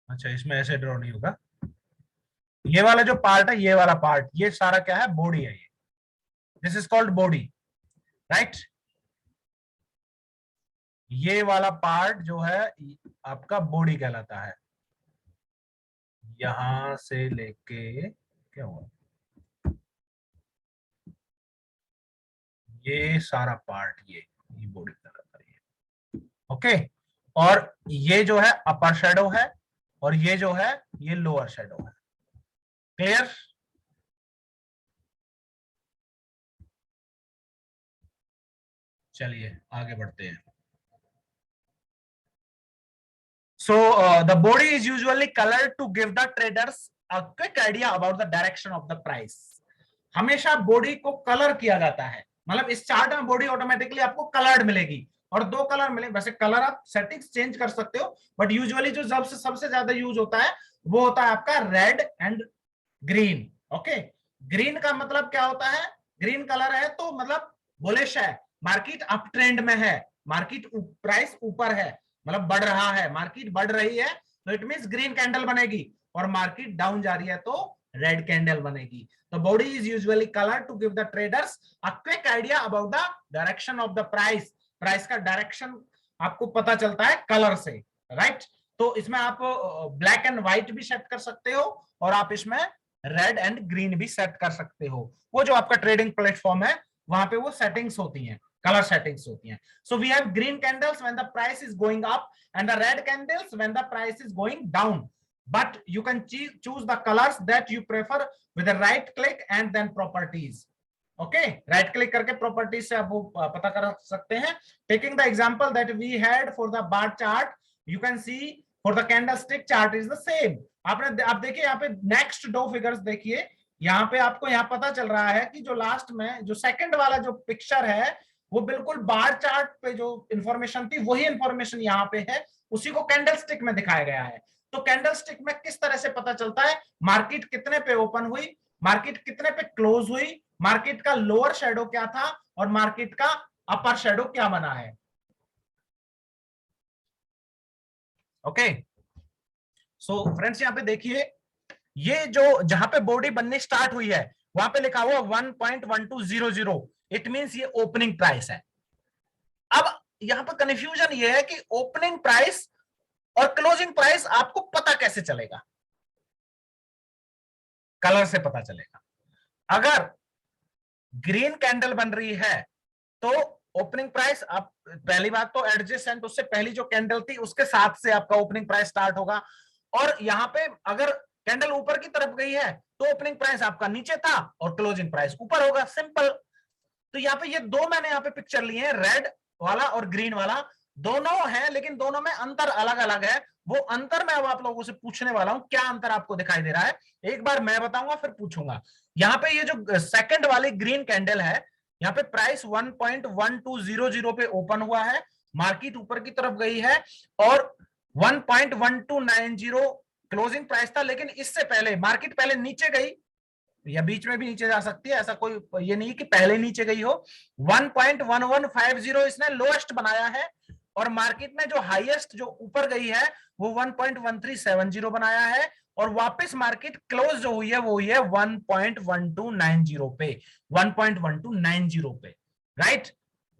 अच्छा इसमें ऐसे ड्रॉ नहीं होगा. ये वाला जो पार्ट है, ये वाला पार्ट, ये सारा क्या है? बॉडी है. ये this is called body, right. ये वाला पार्ट जो है आपका बॉडी कहलाता है. यहां से लेके क्या हुआ, ये सारा पार्ट ये बॉडी कहलाता है. ओके, और ये जो है अपर शेडो है और ये जो है ये लोअर शेडो है. क्लियर? चलिए आगे बढ़ते हैं. So the body is usually colored to give the traders a quick idea about the direction of the price. हमेशा बॉडी को कलर किया जाता है. मतलब इस चार्ट में बॉडी ऑटोमेटिकली आपको कलर्ड मिलेगी और दो कलर मिले. वैसे कलर आप सेटिंग्स चेंज कर सकते हो, बट यूजुअली जो सबसे ज्यादा यूज होता है वो होता है आपका red and green. Okay, green का मतलब क्या होता है? ग्रीन कलर है तो मतलब बुलिश है, मार्केट अप ट्रेंड में है, मार्केट प्राइस ऊपर है, मतलब बढ़ रहा है, मार्केट बढ़ रही है तो इट मींस ग्रीन कैंडल बनेगी. और मार्केट डाउन जा रही है तो रेड कैंडल बनेगी. तो body is usually colour to give the traders a quick idea about the direction of the price. Price का डायरेक्शन आपको पता चलता है कलर से, राइट. तो इसमें आप ब्लैक एंड व्हाइट भी सेट कर सकते हो और आप इसमें रेड एंड ग्रीन भी सेट कर सकते हो. वो जो आपका ट्रेडिंग प्लेटफॉर्म है वहां पे वो सेटिंग्स होती हैं, कलर सेटिंग्स होती हैं. So we have green candles when the price is going up and the red candles when the price is going down. But you can choose the colors that you prefer with a right click and then properties. Okay, right click करके properties से आप वो पता कर सकते हैं. Taking the example that we had for the bar chart, you can see for the candlestick chart is the same. आप देखिए यहाँ पे next दो फिगर्स देखिए. यहाँ पे आपको यहाँ पता चल रहा है कि जो लास्ट में जो सेकंड वाला जो पिक्चर है वो बिल्कुल बार चार्ट पे जो इंफॉर्मेशन थी वही इंफॉर्मेशन यहाँ पे है, उसी को कैंडलस्टिक में दिखाया गया है. तो कैंडलस्टिक में किस तरह से पता चलता है मार्केट कितने पे ओपन हुई, मार्केट कितने पे क्लोज हुई, मार्केट का लोअर शेडो क्या था और मार्केट का अपर शेडो क्या बना है. ओके, सो फ्रेंड्स यहाँ पे देखिए, ये जो जहां पे बॉडी बननी स्टार्ट हुई है वहां पे लिखा हुआ 1.1200. इट मींस ये ओपनिंग प्राइस है. अब यहां पर कंफ्यूजन ये है कि ओपनिंग प्राइस और क्लोजिंग प्राइस आपको पता कैसे चलेगा? कलर से पता चलेगा. अगर ग्रीन कैंडल बन रही है तो ओपनिंग प्राइस, आप पहली बात तो एडजेसेंट उससे पहली जो कैंडल थी उसके साथ से आपका ओपनिंग प्राइस स्टार्ट होगा. और यहां पे अगर कैंडल ऊपर की तरफ गई है तो ओपनिंग प्राइस आपका नीचे था और क्लोजिंग प्राइस ऊपर होगा. सिंपल. तो यहाँ पे ये दो मैंने यहाँ पे पिक्चर लिए हैं, रेड वाला और ग्रीन वाला. दोनों हैं लेकिन दोनों में अंतर अलग अलग है. वो अंतर मैं अब आप लोगों से पूछने वाला हूं. क्या अंतर आपको दिखाई दे रहा है एक बार मैं बताऊंगा फिर पूछूंगा. यहाँ पे ये जो सेकंड वाली ग्रीन कैंडल है, यहाँ पे प्राइस 1.1200 पे ओपन हुआ है, मार्केट ऊपर की तरफ गई है और 1.1290 क्लोजिंग प्राइस था. लेकिन इससे पहले मार्केट पहले नीचे गई या बीच में भी नीचे जा सकती है, ऐसा कोई ये नहीं कि पहले नीचे गई हो. 1.1150 इसने लोएस्ट बनाया है और मार्केट में जो हाईएस्ट जो ऊपर गई है वो 1.1370 बनाया है और वापस मार्केट क्लोज जो हुई है वो हुई है 1.1290 पे, 1.1290 पे, राइट.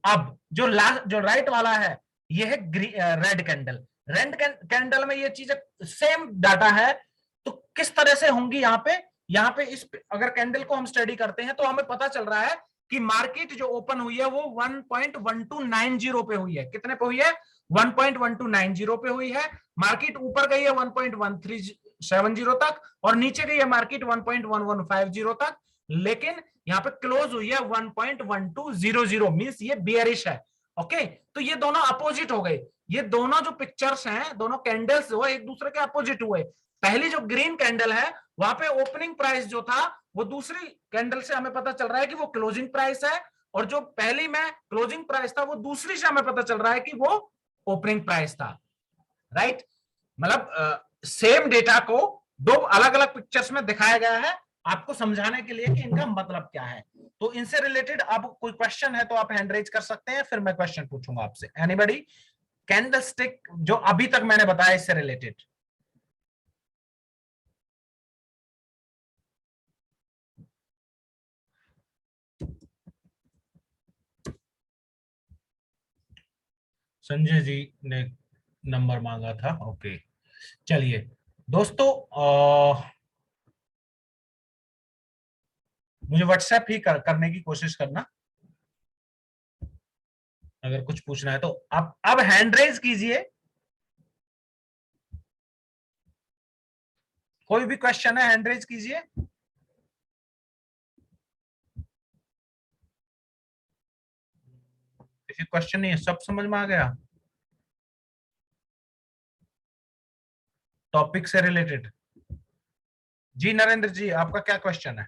अब जो राइट वाला है ये है रेड कैंडल. रेंट कैंडल में ये चीजें सेम डाटा है, तो किस तरह से होंगी यहाँ पे इस अगर कैंडल को हम स्टडी करते हैं तो हमें पता चल रहा है कि मार्केट जो ओपन हुई है वो 1.1290 पे हुई है। कितने पे हुई है? 1.1290 पे हुई है। मार्केट ऊपर गई है 1.1370 तक और नीचे गई है मार्केट 1.1150 तक, लेकिन यहाँ पे क्लोज हुई है 1.1200, मींस ये बियरिश है। ओके, तो ये दोनों अपोजिट हो गए। ये दोनों जो पिक्चर्स हैं, दोनों कैंडल्स जो एक दूसरे के अपोजिट हुए। पहली जो ग्रीन कैंडल है वहां पे ओपनिंग प्राइस जो था वो दूसरी कैंडल से हमें पता चल रहा है कि वो क्लोजिंग प्राइस है, और जो पहली में क्लोजिंग प्राइस था वो दूसरी से हमें पता चल रहा है कि वो ओपनिंग प्राइस था। राइट, मतलब सेम डेटा को दो अलग अलग पिक्चर्स में दिखाया गया है आपको समझाने के लिए कि इनका मतलब क्या है। तो इनसे रिलेटेड अब कोई क्वेश्चन है तो आप हैंड रेज कर सकते हैं, फिर मैं क्वेश्चन पूछूंगा आपसे। एनीबॉडी? कैंडलस्टिक जो अभी तक मैंने बताया इससे रिलेटेड। संजय जी ने नंबर मांगा था। ओके, चलिए दोस्तों, मुझे व्हाट्सएप ही करने की कोशिश करना अगर कुछ पूछना है तो। आप अब हैंड रेज कीजिए, कोई भी क्वेश्चन है हैंड रेज कीजिए। किसी क्वेश्चन नहीं है, सब समझ में आ गया टॉपिक से रिलेटेड? जी नरेंद्र जी, आपका क्या क्वेश्चन है?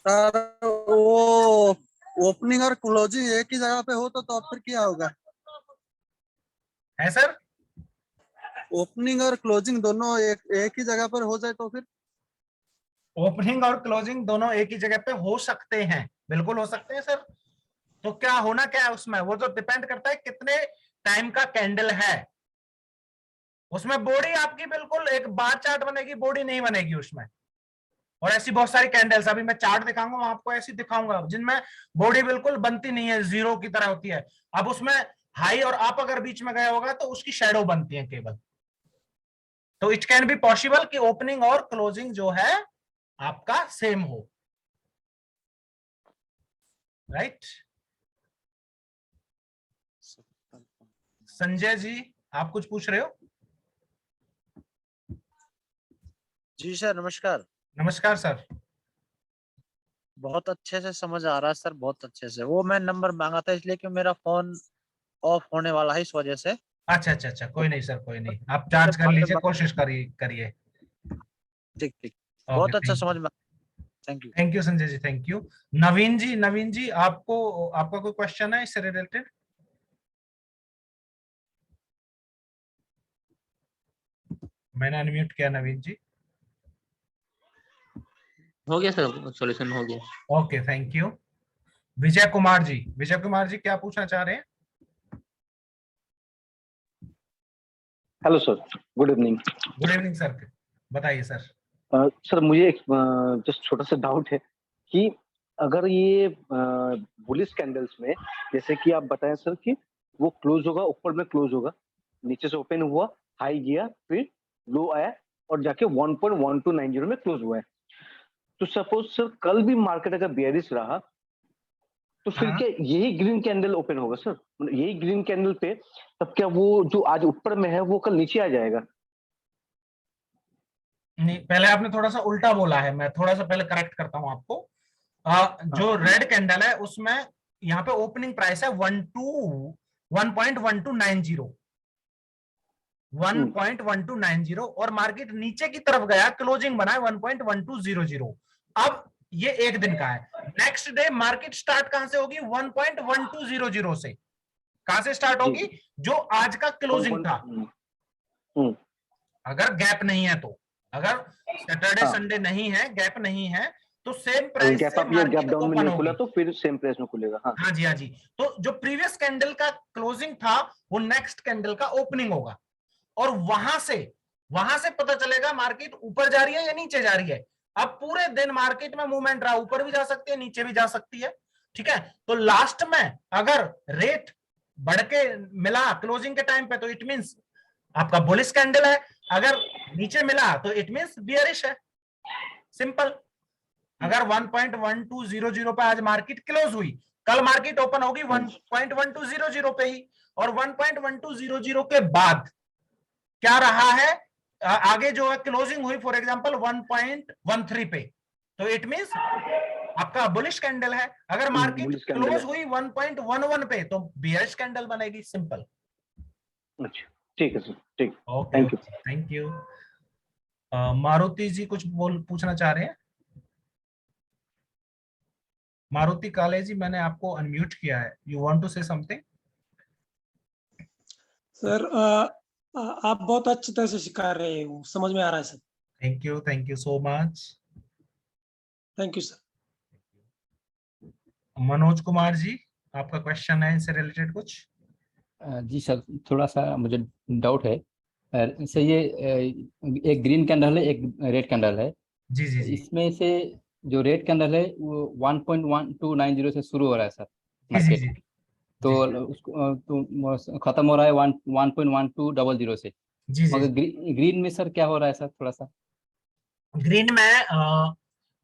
सर वो ओपनिंग और क्लोजिंग एक ही जगह पे हो तो फिर क्या होगा? है सर? ओपनिंग और क्लोजिंग दोनों एक ही जगह पर हो जाए तो फिर? ओपनिंग और क्लोजिंग दोनों एक ही जगह पे हो सकते हैं, बिल्कुल हो सकते हैं सर। तो क्या होना क्या है उसमें, वो तो डिपेंड करता है कितने टाइम का कैंडल है। उसमें बॉडी आपकी बिल्कुल एक बार चार्ट बनेगी, बॉडी नहीं बनेगी उसमें। और ऐसी बहुत सारी कैंडल्स, अभी मैं चार्ट दिखाऊंगा, मैं आपको ऐसी दिखाऊंगा जिनमें बॉडी बिल्कुल बनती नहीं है, जीरो की तरह होती है। अब उसमें हाई और अप अगर बीच में गया होगा तो उसकी शेडो बनती है केवल। तो इट कैन बी पॉसिबल कि ओपनिंग और क्लोजिंग जो है आपका सेम हो। राइट? संजय जी, आप कुछ पूछ रहे हो? जी सर, नमस्कार। नमस्कार सर। बहुत अच्छे से समझ आ रहा है सर, बहुत अच्छे से। वो मैं नंबर मांगा था इसलिए कि मेरा फोन ऑफ होने वाला है, इस वजह से। अच्छा अच्छा अच्छा, कोई नहीं सर, कोई नहीं, आप चार्ज कर लीजिए, कोशिश करिए करिए। ठीक ठीक, ओके, बहुत अच्छा समझ में। Thank you. Thank you Sanjay ji, thank you. Naveen ji, Naveen ji आपको आपका कोई क्वेश्चन है इससे रिलेटेड? मैंने अनम्यूट किया नवीन जी। हो गया सर, सॉल्यूशन हो गया। Okay, thank you. Vijay Kumar ji, Vijay Kumar ji क्या पूछना चाह रहे हैं? Hello sir, good evening. Good evening sir, बताइए सर। सर मुझे एक जस्ट छोटा सा डाउट है कि अगर ये बुलिश कैंडल्स में, जैसे कि आप बताएं सर कि वो क्लोज होगा, ऊपर में क्लोज होगा, नीचे से ओपन हुआ, हाई गया, फिर लो आया और जाके 1.1290 में क्लोज हुआ है। तो सपोज सर कल भी मार्केट अगर बेयरिश रहा तो फिर क्या यही ग्रीन कैंडल ओपन होगा सर? यही ग्रीन कैंडल पे तब क्या वो जो आज ऊपर में है वो कल नीचे आ जाएगा? नहीं, पहले आपने थोड़ा सा उल्टा बोला है, मैं थोड़ा सा पहले करेक्ट करता हूं आपको। जो रेड कैंडल है उसमें यहाँ पे ओपनिंग प्राइस है 1.1290 और मार्केट नीचे की तरफ गया, क्लोजिंग बना है 1.1200। अब ये एक दिन का है। नेक्स्ट डे मार्केट स्टार्ट कहां से होगी? 1.1200 से। कहां से स्टार्ट होगी? जो आज का क्लोजिंग था, अगर गैप नहीं है तो। अगर सैटरडे संडे नहीं है, गैप नहीं है, तो सेम प्राइस से मार्केट ओपन होगी, तो फिर सेम प्राइस में खुलेगा। हाँ जी, हाँ जी। तो जो प्रीवियस कैंडल का क्लोजिंग था वो नेक्स्ट कैंडल का ओपनिंग होगा, और वहां से पता चलेगा मार्केट ऊपर जा रही है या नीचे जा रही है। अब पूरे दिन मार्केट में मूवमेंट रहा, ऊपर भी जा सकती है, नीचे भी जा सकती है। ठीक है, तो लास्ट में अगर रेट बढ़ के मिला क्लोजिंग के टाइम पे तो इट मींस आपका बुलिश कैंडल है, अगर नीचे मिला तो इट मींस बियरिश है, सिंपल। अगर 1.1200 पे आज मार्केट क्लोज हुई, कल मार्केट ओपन होगी 1.1200 पे ही, और 1.1200 के बाद क्या रहा है आगे जो है क्लोजिंग हुई फॉर एग्जांपल 1.13 पे, तो इट मींस आपका बुलिश कैंडल है। अगर मार्केट bullish candle क्लोज है। हुई 1.11 पे तो बियरिश कैंडल बनेगी, सिंपल। अच्छा ठीक है सर, ठीक। Okay, Thank you. Thank you. Maruti ji कुछ पूछना चाह रहे हैं? मारुति काले जी, मैंने आपको अनम्यूट किया है, you want to say something? Sir आप बहुत अच्छी तरह से सिखा रहे हो, समझ में आ रहा है sir. Thank you so much. Thank you sir. Manoj Kumar ji, आपका क्वेश्चन है इससे रिलेटेड कुछ? जी सर, थोड़ा सा मुझे डाउट है सर। ये एक ग्रीन कैंडल है, एक रेड कैंडल है। जी जी जी इसमें से जो रेड कैंडल है वो 1.1290 से शुरू हो रहा है सर जी मार्केट, जी तो उसको तो खत्म हो रहा है 1.1200 से। जी जी मगर ग्रीन में सर क्या हो रहा है सर, थोड़ा सा? ग्रीन में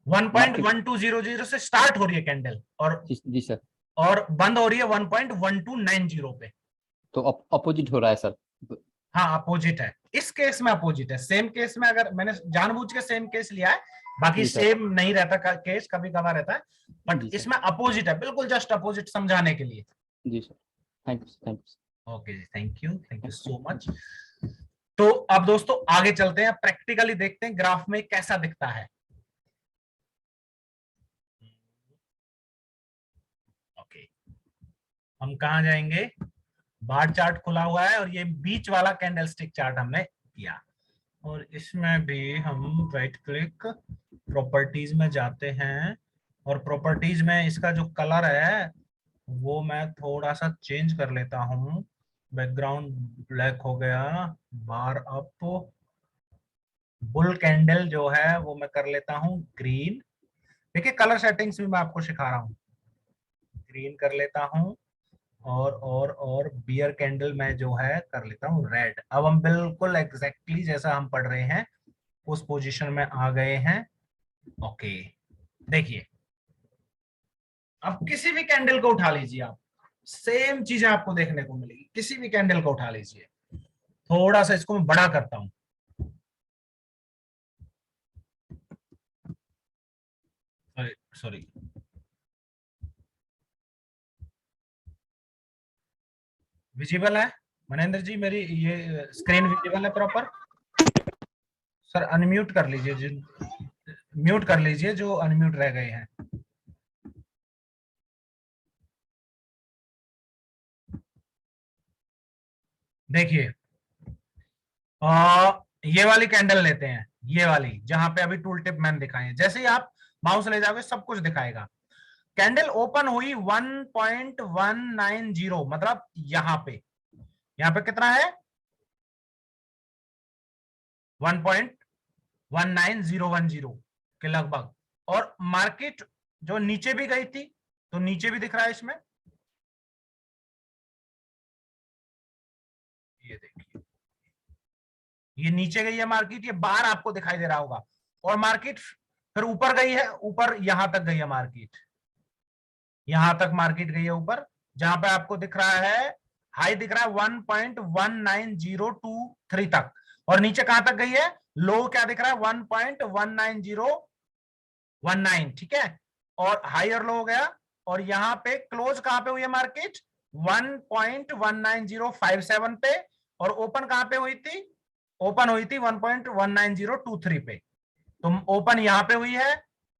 1.1200 से स्टार्ट हो रही है कैंडल और जी सर, और बंद हो रही है 1.1290 पे। तो अपोजिट हो रहा है सर। हाँ, अपोजिट है, इस केस में अपोजिट है। सेम केस में अगर मैंने जानबूझ के सेम केस लिया है, बाकी जी सर। सेम नहीं रहता केस, कभी कभार रहता है, जी बट सर। इसमें अपोजिट है, बिल्कुल जस्ट अपोजिट समझाने के लिए। जी सर, थैंक यू। ओके जी, थैंक यू सो मच। तो अब दोस्तों आगे चलते हैं, प्रैक्टिकली देखते हैं ग्राफ में कैसा दिखता है। ओके, हम कहा जाएंगे? बार चार्ट खुला हुआ है और ये बीच वाला कैंडलस्टिक चार्ट हमने किया, और इसमें भी हम राइट क्लिक प्रॉपर्टीज में जाते हैं, और प्रॉपर्टीज में इसका जो कलर है वो मैं थोड़ा सा चेंज कर लेता हूं। बैकग्राउंड ब्लैक हो गया, बार अप, बुल कैंडल जो है वो मैं कर लेता हूं ग्रीन। देखिए कलर सेटिंग्स भी मैं आपको सिखा रहा हूं, ग्रीन कर लेता हूं, और बियर कैंडल में जो है कर लेता हूं रेड। अब हम बिल्कुल एग्जैक्टली जैसा हम पढ़ रहे हैं उस पोजीशन में आ गए हैं। ओके, देखिए अब किसी भी कैंडल को उठा लीजिए आप, सेम चीजें आपको देखने को मिलेगी। किसी भी कैंडल को उठा लीजिए, थोड़ा सा इसको मैं बड़ा करता हूं, सॉरी, विजिबल है मनेंद्र जी? मेरी ये स्क्रीन विजिबल है प्रॉपर? सर अनम्यूट कर लीजिए, म्यूट कर लीजिए जो अनम्यूट रह गए हैं। देखिए ये वाली कैंडल लेते हैं, ये वाली जहां पे अभी टूल टिप मैंने दिखाए हैं। जैसे ही आप माउस ले जाओगे सब कुछ दिखाएगा। कैंडल ओपन हुई 1.190, मतलब यहाँ पे कितना है 1.19010 के लगभग, और मार्केट जो नीचे भी गई थी, तो नीचे भी दिख रहा है इसमें, ये देखिए ये नीचे गई है मार्केट, ये बार आपको दिखाई दे रहा होगा, और मार्केट फिर ऊपर गई है, ऊपर यहां तक गई है मार्केट, यहां तक मार्केट गई है ऊपर, जहां पे आपको दिख रहा है हाई दिख रहा है 1.19023 तक, और नीचे कहां तक गई है, लो क्या दिख रहा है 1.19019, ठीक है, और हाई और लो हो गया, और यहां पे क्लोज कहां पे हुई है मार्केट 1.19057 पे, और ओपन कहां पे हुई थी, ओपन हुई थी 1.19023 पे, तो ओपन यहां पे हुई है,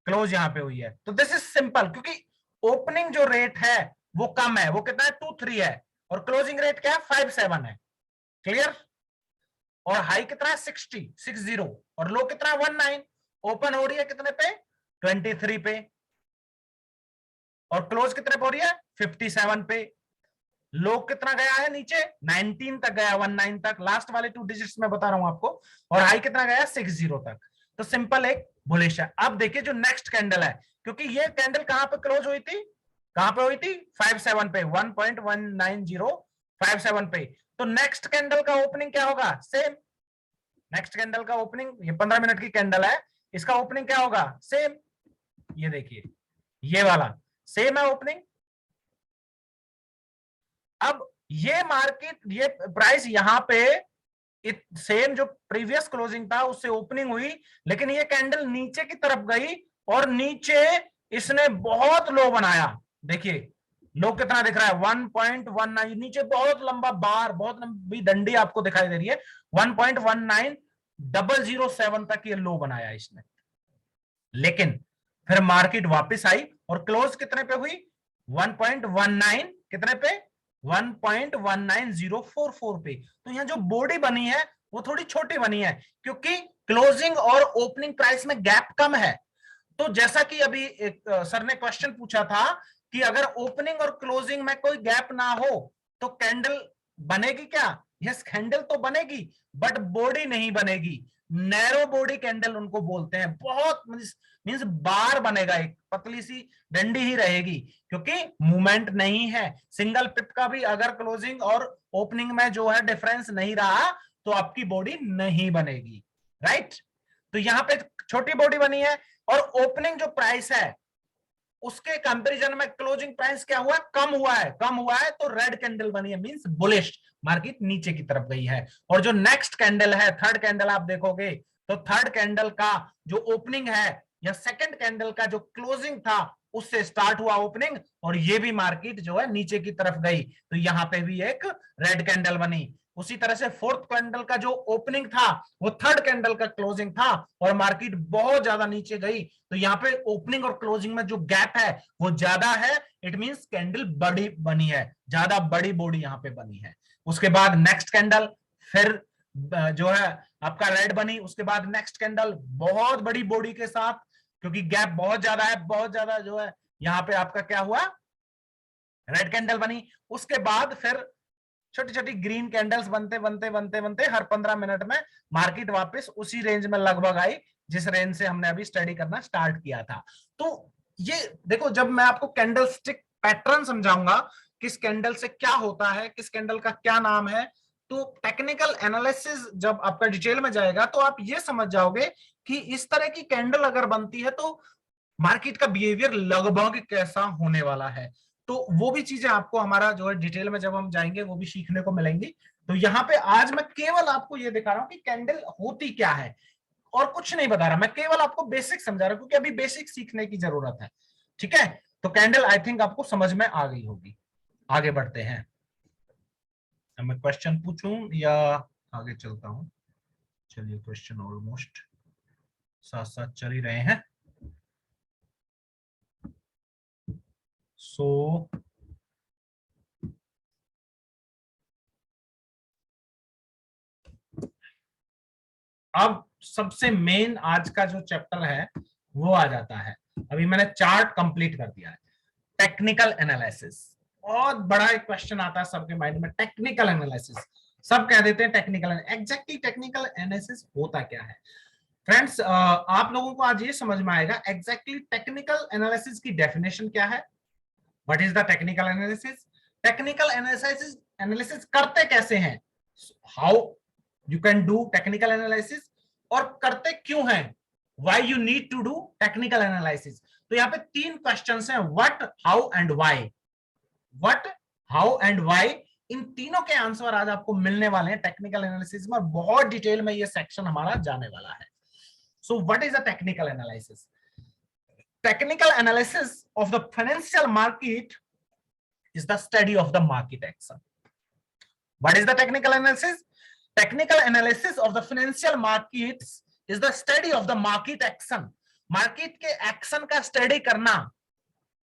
क्लोज यहां पे हुई है। तो दिस इज सिंपल, क्योंकि ओपनिंग जो रेट है वो कम है, वो कितना है 23 है, और क्लोजिंग रेट क्या है 57 है, क्लियर। और हाई कितना है 60, और लो कितना है 19, ओपन हो रही है कितने पे 23 पे, और क्लोज कितने पे हो रही है 57 पे, लो कितना गया है नीचे 19 तक गया, 19 तक, लास्ट वाले 2 डिजिट्स में बता रहा हूं आपको, और हाई कितना गया 60 तक। तो सिंपल एक बुलिश है। अब देखिए जो नेक्स्ट कैंडल है, क्योंकि ये कैंडल कहां पे क्लोज हुई थी, कहां पे हुई थी 57 पे, 1.19057 पे। तो नेक्स्ट कैंडल का ओपनिंग क्या होगा, सेम। नेक्स्ट कैंडल का ओपनिंग, ये 15 मिनट की कैंडल है, इसका ओपनिंग क्या होगा, सेम। ये देखिए ये वाला सेम है ओपनिंग। अब ये मार्केट, ये प्राइस यहां पे सेम जो प्रीवियस क्लोजिंग था उससे ओपनिंग हुई, लेकिन ये कैंडल नीचे की तरफ गई और नीचे इसने बहुत लो बनाया। देखिए लो कितना दिख रहा है, 1.19, नीचे बहुत लंबा बार, बहुत लंबी डंडी आपको दिखाई दे रही है, 1.19007 तक ये लो बनाया इसने। लेकिन फिर मार्केट वापस आई और क्लोज कितने पे हुई, 1.19 कितने पे, 1.19044 पे। तो यहां जो बॉडी बनी है वो थोड़ी छोटी बनी है, क्योंकि क्लोजिंग और ओपनिंग प्राइस में गैप कम है। तो जैसा कि अभी एक सर ने क्वेश्चन पूछा था कि अगर ओपनिंग और क्लोजिंग में कोई गैप ना हो तो कैंडल बनेगी क्या, यस कैंडल तो बनेगी, बट बॉडी नहीं बनेगी। नैरो बॉडी कैंडल उनको बोलते हैं, बहुत मींस बार बनेगा, एक पतली सी डंडी ही रहेगी, क्योंकि मूवमेंट नहीं है। सिंगल पिप का भी अगर क्लोजिंग और ओपनिंग में जो है डिफरेंस नहीं रहा तो आपकी बॉडी नहीं बनेगी, राइट। तो यहां पे छोटी बॉडी बनी है और ओपनिंग जो प्राइस है उसके कंपैरिजन में क्लोजिंग प्राइस क्या हुआ, कम हुआ है, कम हुआ है, तो रेड कैंडल बनी है, मींस बुलिश, मार्केट नीचे की तरफ गई है। और जो नेक्स्ट कैंडल है, थर्ड कैंडल आप देखोगे तो थर्ड कैंडल का जो ओपनिंग है या सेकंड कैंडल का जो क्लोजिंग था उससे स्टार्ट हुआ ओपनिंग और ये भी मार्केट जो है नीचे की तरफ गई, तो यहां पे भी एक रेड कैंडल बनी। उसी तरह से फोर्थ कैंडल का जो ओपनिंग था वो थर्ड कैंडल का क्लोजिंग था और मार्केट बहुत ज्यादा नीचे गई, तो यहाँ पे ओपनिंग और क्लोजिंग में जो गैप है वो ज्यादा है, इट मींस कैंडल बड़ी बनी है, ज्यादा बड़ी बॉडी यहाँ पे बनी है। उसके बाद नेक्स्ट कैंडल फिर जो है आपका रेड बनी, उसके बाद नेक्स्ट कैंडल बहुत बड़ी बॉडी के साथ, क्योंकि गैप बहुत ज्यादा है, बहुत ज्यादा जो है यहाँ पे आपका क्या हुआ, रेड कैंडल बनी। उसके बाद फिर छोटी छोटी ग्रीन कैंडल्स बनते बनते बनते बनते हर 15 मिनट में मार्केट वापस उसी रेंज में लगभग आई जिस रेंज से हमने अभी स्टडी करना स्टार्ट किया था। तो ये देखो, जब मैं आपको कैंडल स्टिक पैटर्न समझाऊंगा, किस कैंडल से क्या होता है, किस कैंडल का क्या नाम है, तो टेक्निकल एनालिसिस जब आपका डिटेल में जाएगा तो आप ये समझ जाओगे कि इस तरह की कैंडल अगर बनती है तो मार्केट का बिहेवियर लगभग कैसा होने वाला है। तो वो भी चीजें आपको हमारा जो है डिटेल में जब हम जाएंगे वो भी सीखने को मिलेंगी। तो यहाँ पे आज मैं केवल आपको ये दिखा रहा हूं कि कैंडल होती क्या है और कुछ नहीं बता रहा, मैं केवल आपको बेसिक समझा रहा हूं क्योंकि अभी बेसिक सीखने की जरूरत है, ठीक है। तो कैंडल आई थिंक आपको समझ में आ गई होगी। आगे बढ़ते हैं, मैं क्वेश्चन पूछूं या आगे चलता हूं, चलिए क्वेश्चन ऑलमोस्ट साथ साथ चल ही रहे हैं। सो अब सबसे मेन आज का जो चैप्टर है वो आ जाता है। अभी मैंने चार्ट कंप्लीट कर दिया है, टेक्निकल एनालिसिस। बहुत बड़ा एक क्वेश्चन आता है सबके माइंड में, टेक्निकल एनालिसिस। सब कह देते हैं टेक्निकल, एग्जैक्टली टेक्निकल एनालिसिस होता क्या है। फ्रेंड्स, आप लोगों को आज ये समझ में आएगा एग्जैक्टली टेक्निकल एनालिसिस की डेफिनेशन क्या है। What is the technical analysis, technical analysis करते कैसे हैं, how you can do technical analysis, और करते क्यों हैं, why you need to do technical analysis. तो यहाँ पे 3 क्वेश्चंस हैं, what, how and why. What, how and why, इन तीनों के आंसर आज आपको मिलने वाले हैं टेक्निकल एनालिसिस में, बहुत डिटेल में ये सेक्शन हमारा जाने वाला है। So what is the technical analysis, technical analysis of the financial market is the study of the market action. What is the technical analysis? Technical analysis of the financial markets is the study of the market action. Market के action का study करना,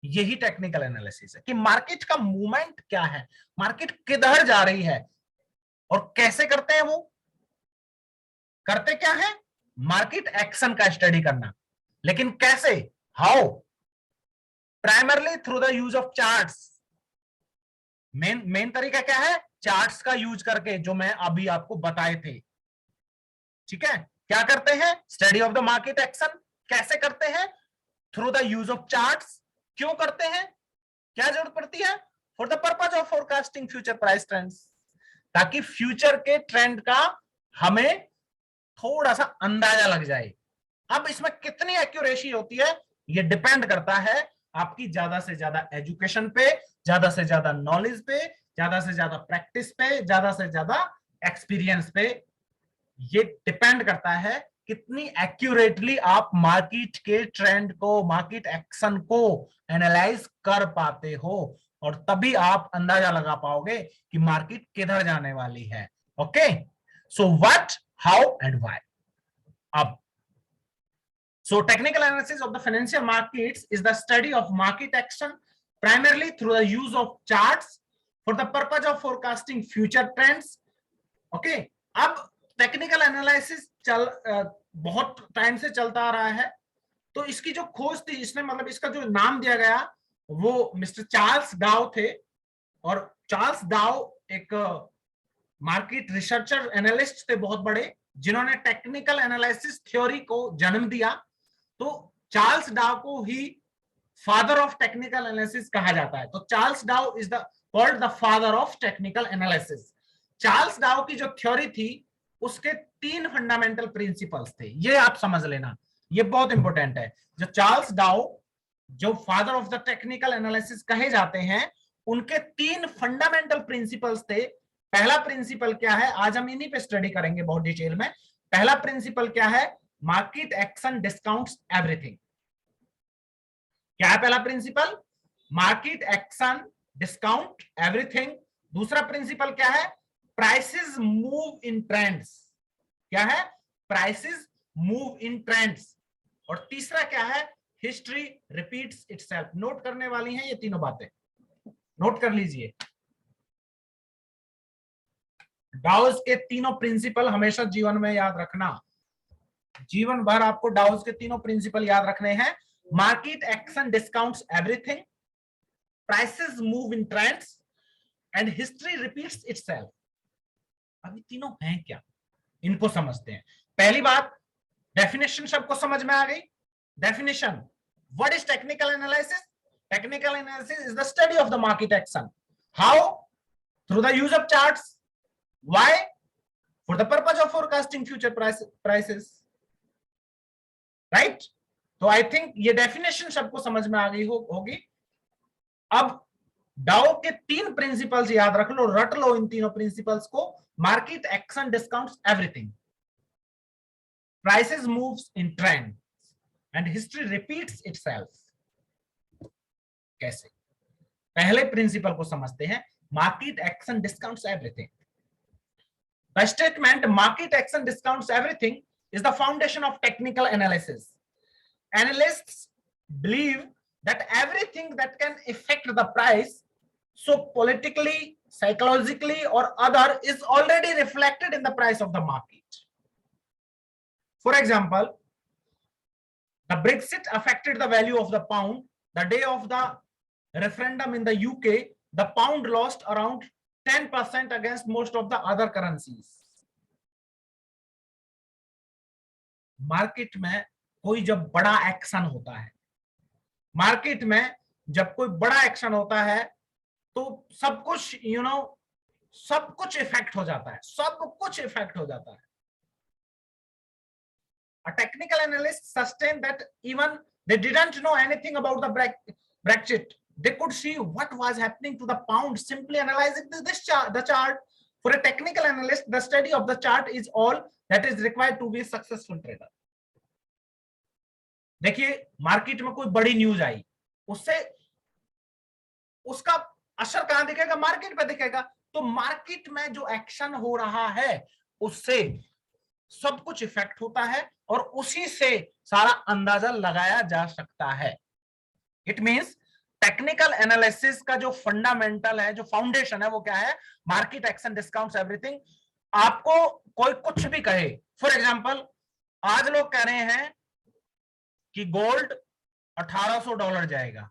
यही technical analysis है कि market का movement क्या है, market किधर जा रही है और कैसे करते हैं, वो करते क्या है, मार्केट एक्शन का स्टडी करना। लेकिन कैसे, how, primarily through the use of charts. Main तरीका क्या है, चार्ट्स का यूज करके, जो मैं अभी आपको बताए थे, ठीक है। क्या करते हैं, study of the market action. कैसे करते हैं, through the use of charts. क्यों करते हैं, क्या जरूरत पड़ती है? For the purpose of forecasting future price trends, ताकि फ्यूचर के ट्रेंड का हमें थोड़ा सा अंदाजा लग जाए। अब इसमें कितनी एक्यूरेसी होती है ये डिपेंड करता है आपकी ज्यादा से ज्यादा एजुकेशन पे, ज्यादा से ज्यादा नॉलेज पे, ज्यादा से ज्यादा प्रैक्टिस पे, ज्यादा से ज्यादा एक्सपीरियंस पे। ये डिपेंड करता है कितनी एक्यूरेटली आप मार्केट के ट्रेंड को, मार्केट एक्शन को एनालाइज कर पाते हो, और तभी आप अंदाजा लगा पाओगे कि मार्केट किधर जाने वाली है। Okay, so what, how and why. अब so technical analysis of the financial markets is the study of market action primarily through the use of charts for the purpose of forecasting future trends. Okay, अब technical analysis बहुत time से चलता आ रहा है। तो इसकी जो खोज थी, इसने मतलब इसका जो नाम दिया गया वो मिस्टर चार्ल्स डाउ थे, और चार्ल्स डाउ एक मार्केट रिसर्चर एनालिस्ट थे बहुत बड़े, जिन्होंने टेक्निकल एनालिसिस थ्योरी को जन्म दिया। तो चार्ल्स डाउ को ही फादर ऑफ टेक्निकल एनालिसिस कहा जाता है। तो चार्ल्स डाउ is the called the father of technical analysis. Charles डाउ की जो थ्योरी थी उसके 3 फंडामेंटल प्रिंसिपल्स थे, ये आप समझ लेना, ये बहुत इंपॉर्टेंट है। जो चार्ल्स डाउ, जो father of the technical analysis कहे जाते हैं, उनके 3 फंडामेंटल प्रिंसिपल्स थे। पहला प्रिंसिपल क्या है, आज हम इन्हीं पे स्टडी करेंगे बहुत डिटेल में। पहला प्रिंसिपल क्या है, मार्केट एक्शन डिस्काउंट्स एवरीथिंग। क्या है पहला principle? Market action discount everything. दूसरा प्रिंसिपल क्या है? Prices move in trends. क्या है? Prices move in trends. और तीसरा क्या है? History repeats itself. नोट करने वाली हैं ये तीनों बातें, नोट कर लीजिए। डाउस के तीनों प्रिंसिपल हमेशा जीवन में याद रखना, जीवन भर आपको डाउस के तीनों प्रिंसिपल याद रखने हैं। Market action discounts everything, prices move in trends and history repeats itself. अभी तीनों हैं क्या, इनको समझते हैं। पहली बात, डेफिनेशन सबको समझ में आ गई। Definition, what is technical analysis? Technical analysis is the study of the market action. How? Through the use of charts. Why? For the purpose of forecasting future prices. Right? तो आई थिंक ये definition सबको समझ में आ गई होगी। अब डाउ के 3 प्रिंसिपल्स याद रख लो, रट लो इन तीनों प्रिंसिपल्स को। Market action discounts everything, prices moves in trend and history repeats itself. कैसे? पहले प्रिंसिपल को समझते हैं, market action discounts everything. The statement market action discounts everything is the foundation of technical analysis. Analysts believe that everything that can affect the price, so politically, psychologically or other, is already reflected in the price of the market. For example, the Brexit affected the value of the pound. The day of the referendum in the UK, the pound lost around 10% against most of the other currencies. Market में कोई जब बड़ा action होता है, market में जब कोई बड़ा एक्शन होता है तो सब कुछ सब कुछ इफेक्ट हो जाता है, सब कुछ इफेक्ट हो जाता है। A technical analyst sustained that even they didn't know anything about the Brexit, they could see what was happening to the pound simply analyzing the chart. For a technical analyst, the study of the chart is all that is required to be a successful trader. देखिए, market में कोई बड़ी news आई, उससे उसका असर कहां दिखेगा? Market पे दिखेगा। तो मार्केट में जो एक्शन हो रहा है उससे सब कुछ इफेक्ट होता है और उसी से सारा अंदाजा लगाया जा सकता है। इट मींस टेक्निकल एनालिसिस का जो फंडामेंटल है, जो फाउंडेशन है, वो क्या है? Market action discounts everything. आपको कोई कुछ भी कहे, फॉर एग्जांपल आज लोग कह रहे हैं कि गोल्ड $1800 जाएगा।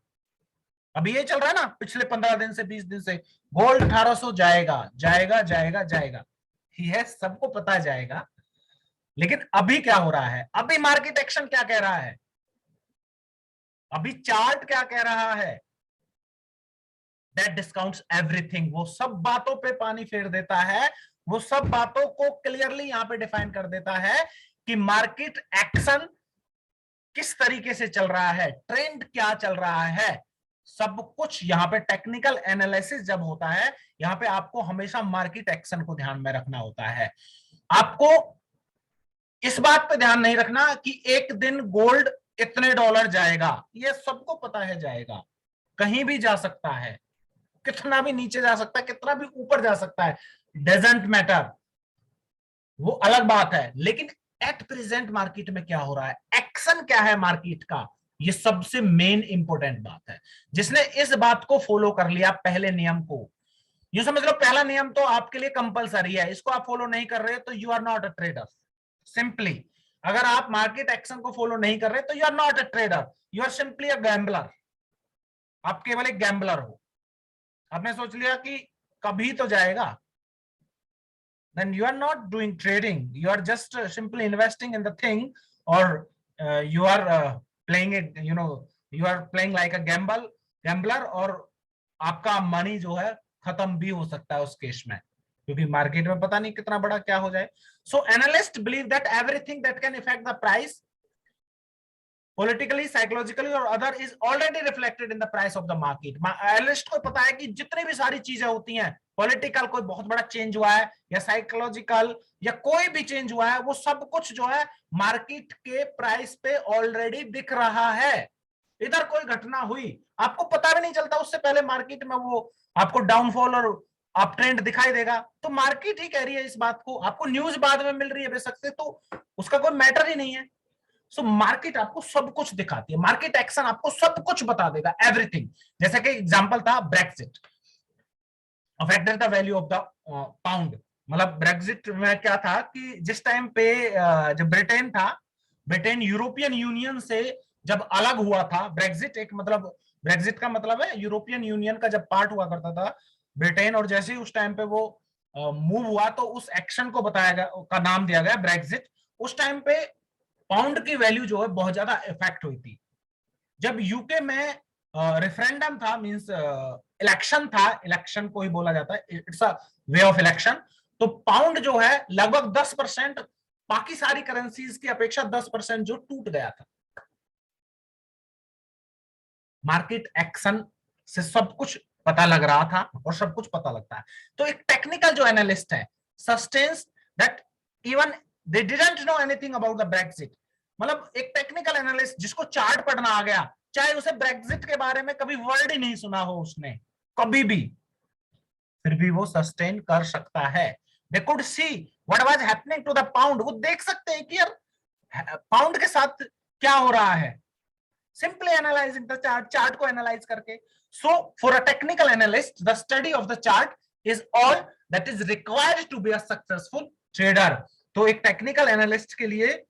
अभी ये चल रहा है ना, पिछले 15 दिन से 20 दिन से गोल्ड 1800 जाएगा जाएगा जाएगा जाएगा। ये सबको पता जाएगा, लेकिन अभी क्या हो रहा है? अभी मार्केट एक्शन क्या कह रहा है? अभी चार्ट क्या कह रहा है? दैट डिस्काउंट्स एवरीथिंग, वो सब बातों पे पानी फेर देता है, वो सब बातों को क्लियरली यहां पे डिफाइन कर देता है कि मार्केट एक्शन किस तरीके से चल रहा है, ट्रेंड क्या चल रहा है, सब कुछ यहाँ पे टेक्निकल एनालिसिस जब होता है, यहाँ पे आपको हमेशा मार्केट एक्शन को ध्यान में रखना होता है। आपको इस बात पे ध्यान नहीं रखना कि एक दिन गोल्ड इतने डॉलर जाएगा, ये सबको पता है जाएगा, कहीं भी जा सकता है, कितना भी नीचे जा सकता है, कितना भी ऊपर जा सकता है, डजंट मैटर, वो अलग बात है। लेकिन एट प्रेजेंट मार्केट में क्या हो रहा है, एक्शन क्या है मार्केट का, ये सबसे मेन इंपॉर्टेंट बात है। जिसने इस बात को फॉलो कर लिया, पहले नियम को, ये समझ लो पहला नियम तो आपके लिए कंपलसरी है, इसको आप फॉलो नहीं कर रहे तो you are not a trader. Simply अगर आप मार्केट एक्शन को फॉलो नहीं कर रहे तो you are not a trader, you are simply a gambler. आप केवल एक गैम्बलर हो। आपने सोच लिया कि कभी तो जाएगा, then you are not doing trading, you are just simply investing in the thing, or you are playing it, you are playing like a gambler, और आपका मनी जो है खत्म भी हो सकता है उस केस में, क्योंकि मार्केट में पता नहीं कितना बड़ा क्या हो जाए। So analyst believe that everything that can affect the price politically, psychologically or other is already reflected in the price of the market। Analyst को पता है कि जितनी भी सारी चीजें होती हैं, पॉलिटिकल कोई बहुत बड़ा चेंज हुआ है या साइकोलॉजिकल या कोई भी चेंज हुआ है, वो सब कुछ जो है मार्केट के प्राइस पे ऑलरेडी दिख रहा है। इधर कोई घटना हुई, आपको पता भी नहीं चलता, उससे पहले मार्केट में वो आपको डाउनफॉल और अप ट्रेंड दिखाई देगा, तो मार्केट ही कह रही है इस बात को। आपको न्यूज बाद में मिल रही है बेशक से, तो उसका कोई मैटर ही नहीं है। सो मार्केट आपको सब कुछ दिखाती है, मार्केट एक्शन आपको सब कुछ बता देगा, एवरीथिंग। जैसे कि एग्जांपल था Brexit affected the value of the pound. मतलब ब्रेक्सिट में क्या था कि जिस टाइम पे जब ब्रिटेन था, ब्रिटेन यूरोपियन यूनियन से जब अलग हुआ था, ब्रेक्सिट एक मतलब, ब्रेक्सिट का मतलब है यूरोपियन यूनियन का जब पार्ट हुआ करता था ब्रिटेन, और जैसे ही उस टाइम पे वो मूव हुआ तो उस एक्शन को बताया गया, का नाम दिया गया ब्रेक्सिट। उस टाइम पे पाउंड की वैल्यू जो है बहुत ज्यादा इफेक्ट हुई थी। जब यूके में रेफरेंडम था, मींस इलेक्शन था, इलेक्शन को ही बोला जाता है, it's a way of election, तो पाउंड जो है लगभग 10% बाकी सारी करेंसीज की अपेक्षा 10% जो टूट गया था। मार्केट एक्शन से सब कुछ पता लग रहा था और सब कुछ पता लगता है। तो एक टेक्निकल जो एनालिस्ट है sustains that even they didn't know anything about the Brexit. मतलब एक टेक्निकल एनालिस्ट जिसको चार्ट पढ़ना आ गया, चाहे उसे ब्रेक्सिट के बारे में कभी वर्ड ही नहीं सुना हो उसने कभी भी, फिर भी वो सस्टेन कर सकता है। They could see what was happening to the pound. वो देख सकते हैं कि यार पाउंड के साथ क्या हो रहा है, simply analysing the chart, chart को एनालाइज करके। So for a technical analyst the study of the chart is all that is required to be a successful trader. तो एक टेक्निकल एनालिस्ट के लिए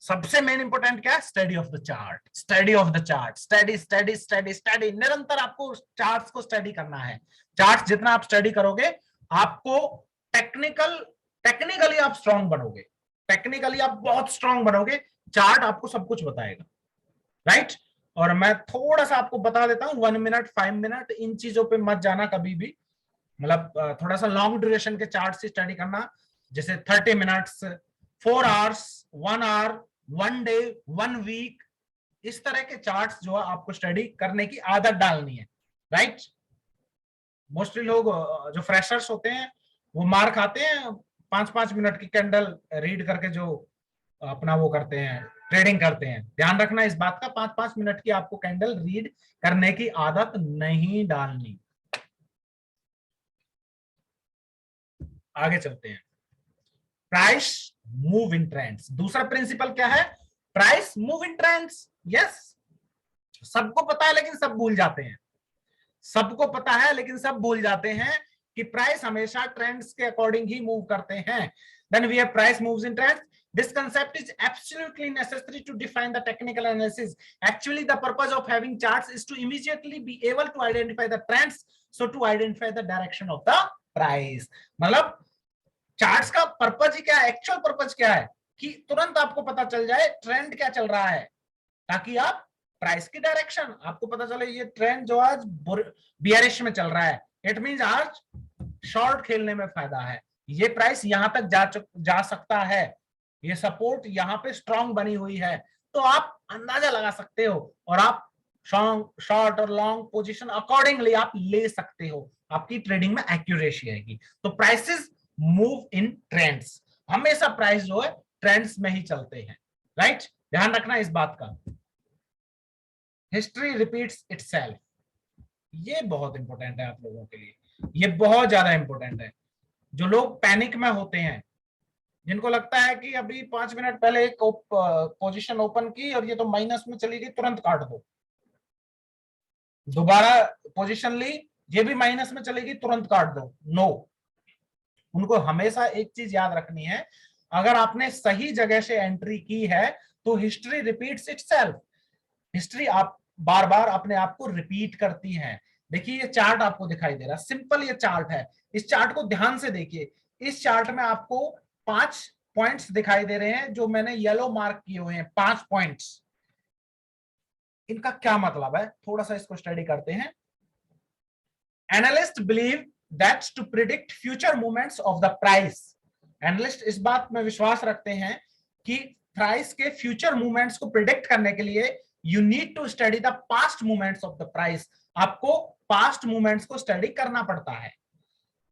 सबसे मेन इंपॉर्टेंट क्या है, study of the chart, study of the chart, study study study study, निरंतर आपको charts को स्टडी करना है। चार्ट्स जितना आप स्टडी करोगे आपको टेक्निकली आप स्ट्रांग बनोगे, टेक्निकली आप बहुत स्ट्रांग बनोगे, चार्ट आपको सब कुछ बताएगा, राइट। और मैं थोड़ा सा आपको बता देता हूं, 1 मिनट 5 मिनट इन चीजों पे मत जाना कभी भी, मतलब थोड़ा सा लॉन्ग ड्यूरेशन के चार्ट से स्टडी करना, जैसे 30 minutes, 4 hours, 1 hour, 1 day, 1 week, इस तरह के चार्ट्स जो है आपको स्टडी करने की आदत डालनी है, राइट। मोस्टली लोग जो फ्रेशर्स होते हैं वो मार खाते हैं 5-5 मिनट की कैंडल रीड करके, जो अपना वो करते हैं, ट्रेडिंग करते हैं। ध्यान रखना इस बात का, 5-5 मिनट की आपको कैंडल रीड करने की आदत नहीं डालनी। आगे चलते हैं, प्राइस मूव इन ट्रेंड्स। दूसरा प्रिंसिपल क्या है, price move in trends. Yes, सबको पता है लेकिन सब भूल जाते हैं, सबको पता है लेकिन सब भूल जाते हैं कि प्राइस हमेशा ट्रेंड्स के अकॉर्डिंग ही मूव करते हैं। Then we have price moves in trends. This concept is absolutely necessary to define the technical analysis. Actually, the purpose of having charts is to immediately be able to identify the trends, so to identify the direction of the price. मतलब charts का purpose ही क्या है, actual purpose क्या है कि तुरंत आपको पता चल जाए ट्रेंड क्या चल रहा है, ताकि आप प्राइस की डायरेक्शन, आपको पता चले ये ट्रेंड जो आज बियरिश में चल रहा है, इट मींस आज शॉर्ट खेलने में फायदा है, ये प्राइस यहां तक जा सकता है, ये सपोर्ट यहां पे स्ट्रांग बनी हुई है, तो आप अंदाजा लगा सकते हो और आप शॉर्ट और लॉन्ग पोजीशन अकॉर्डिंगली आप ले सकते हो, आपकी ट्रेडिंग में एक्यूरेसी आएगी। तो प्राइसेस मूव इन ट्रेंड्स, हमेशा प्राइस जो है ट्रेंड्स में ही चलते हैं, राइट, ध्यान रखना इस बात का। हिस्ट्री रिपीट्स इटसेल्फ, ये बहुत इंपॉर्टेंट है आप लोगों के लिए, ये बहुत ज्यादा इंपॉर्टेंट है। जो लोग पैनिक में होते हैं, जिनको लगता है कि अभी 5 मिनट पहले एक पोजीशन ओपन की और ये तो माइनस में चली गई, तुरंत काट दो, दोबारा पोजीशन ली, ये भी माइनस में चलेगी, तुरंत काट दो, नो। उनको हमेशा एक चीज याद रखनी है, अगर आपने सही जगह से एंट्री की है तो हिस्ट्री रिपीट्स इटसेल्फ, हिस्ट्री आप बार बार अपने आप को रिपीट करती है। देखिए ये चार्ट आपको दिखाई दे रहा है, सिंपल ये चार्ट है, इस चार्ट को ध्यान से देखिए, इस चार्ट में आपको 5 पॉइंट्स दिखाई दे रहे हैं जो मैंने येलो मार्क किए हुए हैं, 5 पॉइंट्स, इनका क्या मतलब है, थोड़ा सा इसको स्टडी करते हैं। Analyst believe that to predict future movements of the price, analyst इस बात में विश्वास रखते हैं कि प्राइस के फ्यूचर मूवमेंट्स को प्रिडिक्ट करने के लिए you need to study the past movements of the price, आपको पास्ट मूवमेंट्स को स्टडी करना पड़ता है।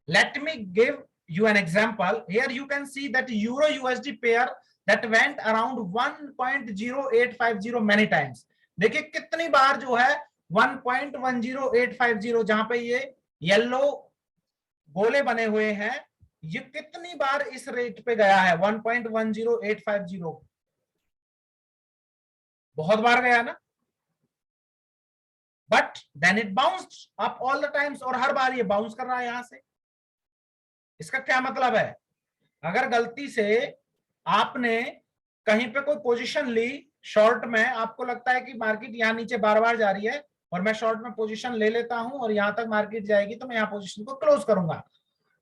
Let me give you an example, here you can see that euro USD pair that went around 1.0850 many times, देखिए कितनी बार जो है 1.10850 जहां पे ये येलो गोले बने हुए हैं, ये कितनी बार इस रेट पे गया है 1.10850, बहुत बार गया ना, but then it bounced up all the times, और हर बार ये बाउंस कर रहा है यहां से। इसका क्या मतलब है, अगर गलती से आपने कहीं पे कोई पोजीशन ली शॉर्ट में, आपको लगता है कि मार्केट यहां नीचे बार बार जा रही है और मैं शॉर्ट में पोजीशन ले लेता हूं और यहां तक मार्केट जाएगी तो मैं यहां पोजीशन को क्लोज करूंगा,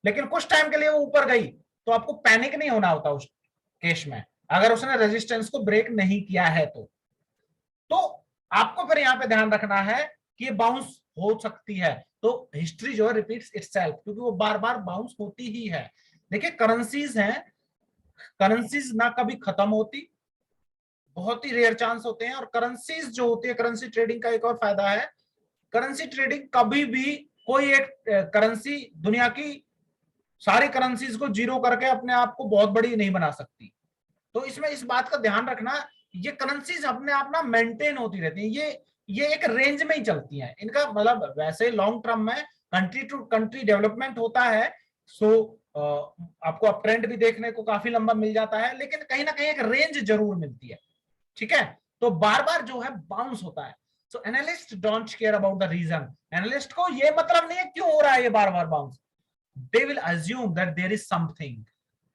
लेकिन कुछ टाइम के लिए वो ऊपर गई तो आपको पैनिक नहीं होना होता उस केस में, अगर उसने रेजिस्टेंस को ब्रेक नहीं किया है तो आपको फिर यहां पे ध्यान रखना है कि ये बाउंस हो सकती है, तो हिस्ट्री जो है रिपीट्स इटसेल्फ, क्योंकि वो बार बार बाउंस होती ही है। देखिए करेंसीज हैं, करेंसीज ना कभी खत्म होती, बहुत ही रेयर चांस होते हैं, और करेंसीज जो होती है, करेंसी ट्रेडिंग का एक और फायदा है, करेंसी ट्रेडिंग कभी भी कोई एक करेंसी दुनिया की सारी करेंसीज को जीरो करके अपने आप को बहुत बड़ी नहीं बना सकती, तो इसमें इस बात का ध्यान रखना, ये करेंसीज अपने आप ना मेंटेन होती रहती है, ये एक रेंज में ही चलती हैं, इनका मतलब वैसे लॉन्ग टर्म में कंट्री टू कंट्री डेवलपमेंट होता है, सो आपको अप ट्रेंड भी देखने को काफी लंबा मिल जाता है, लेकिन कहीं ना कहीं एक रेंज जरूर मिलती है, ठीक है, तो बार बार जो है बाउंस होता है। So analyst don't care about the reason, analyst को ये मतलब नहीं है क्यों हो रहा है ये बार बार bounce, they will assume that there is something,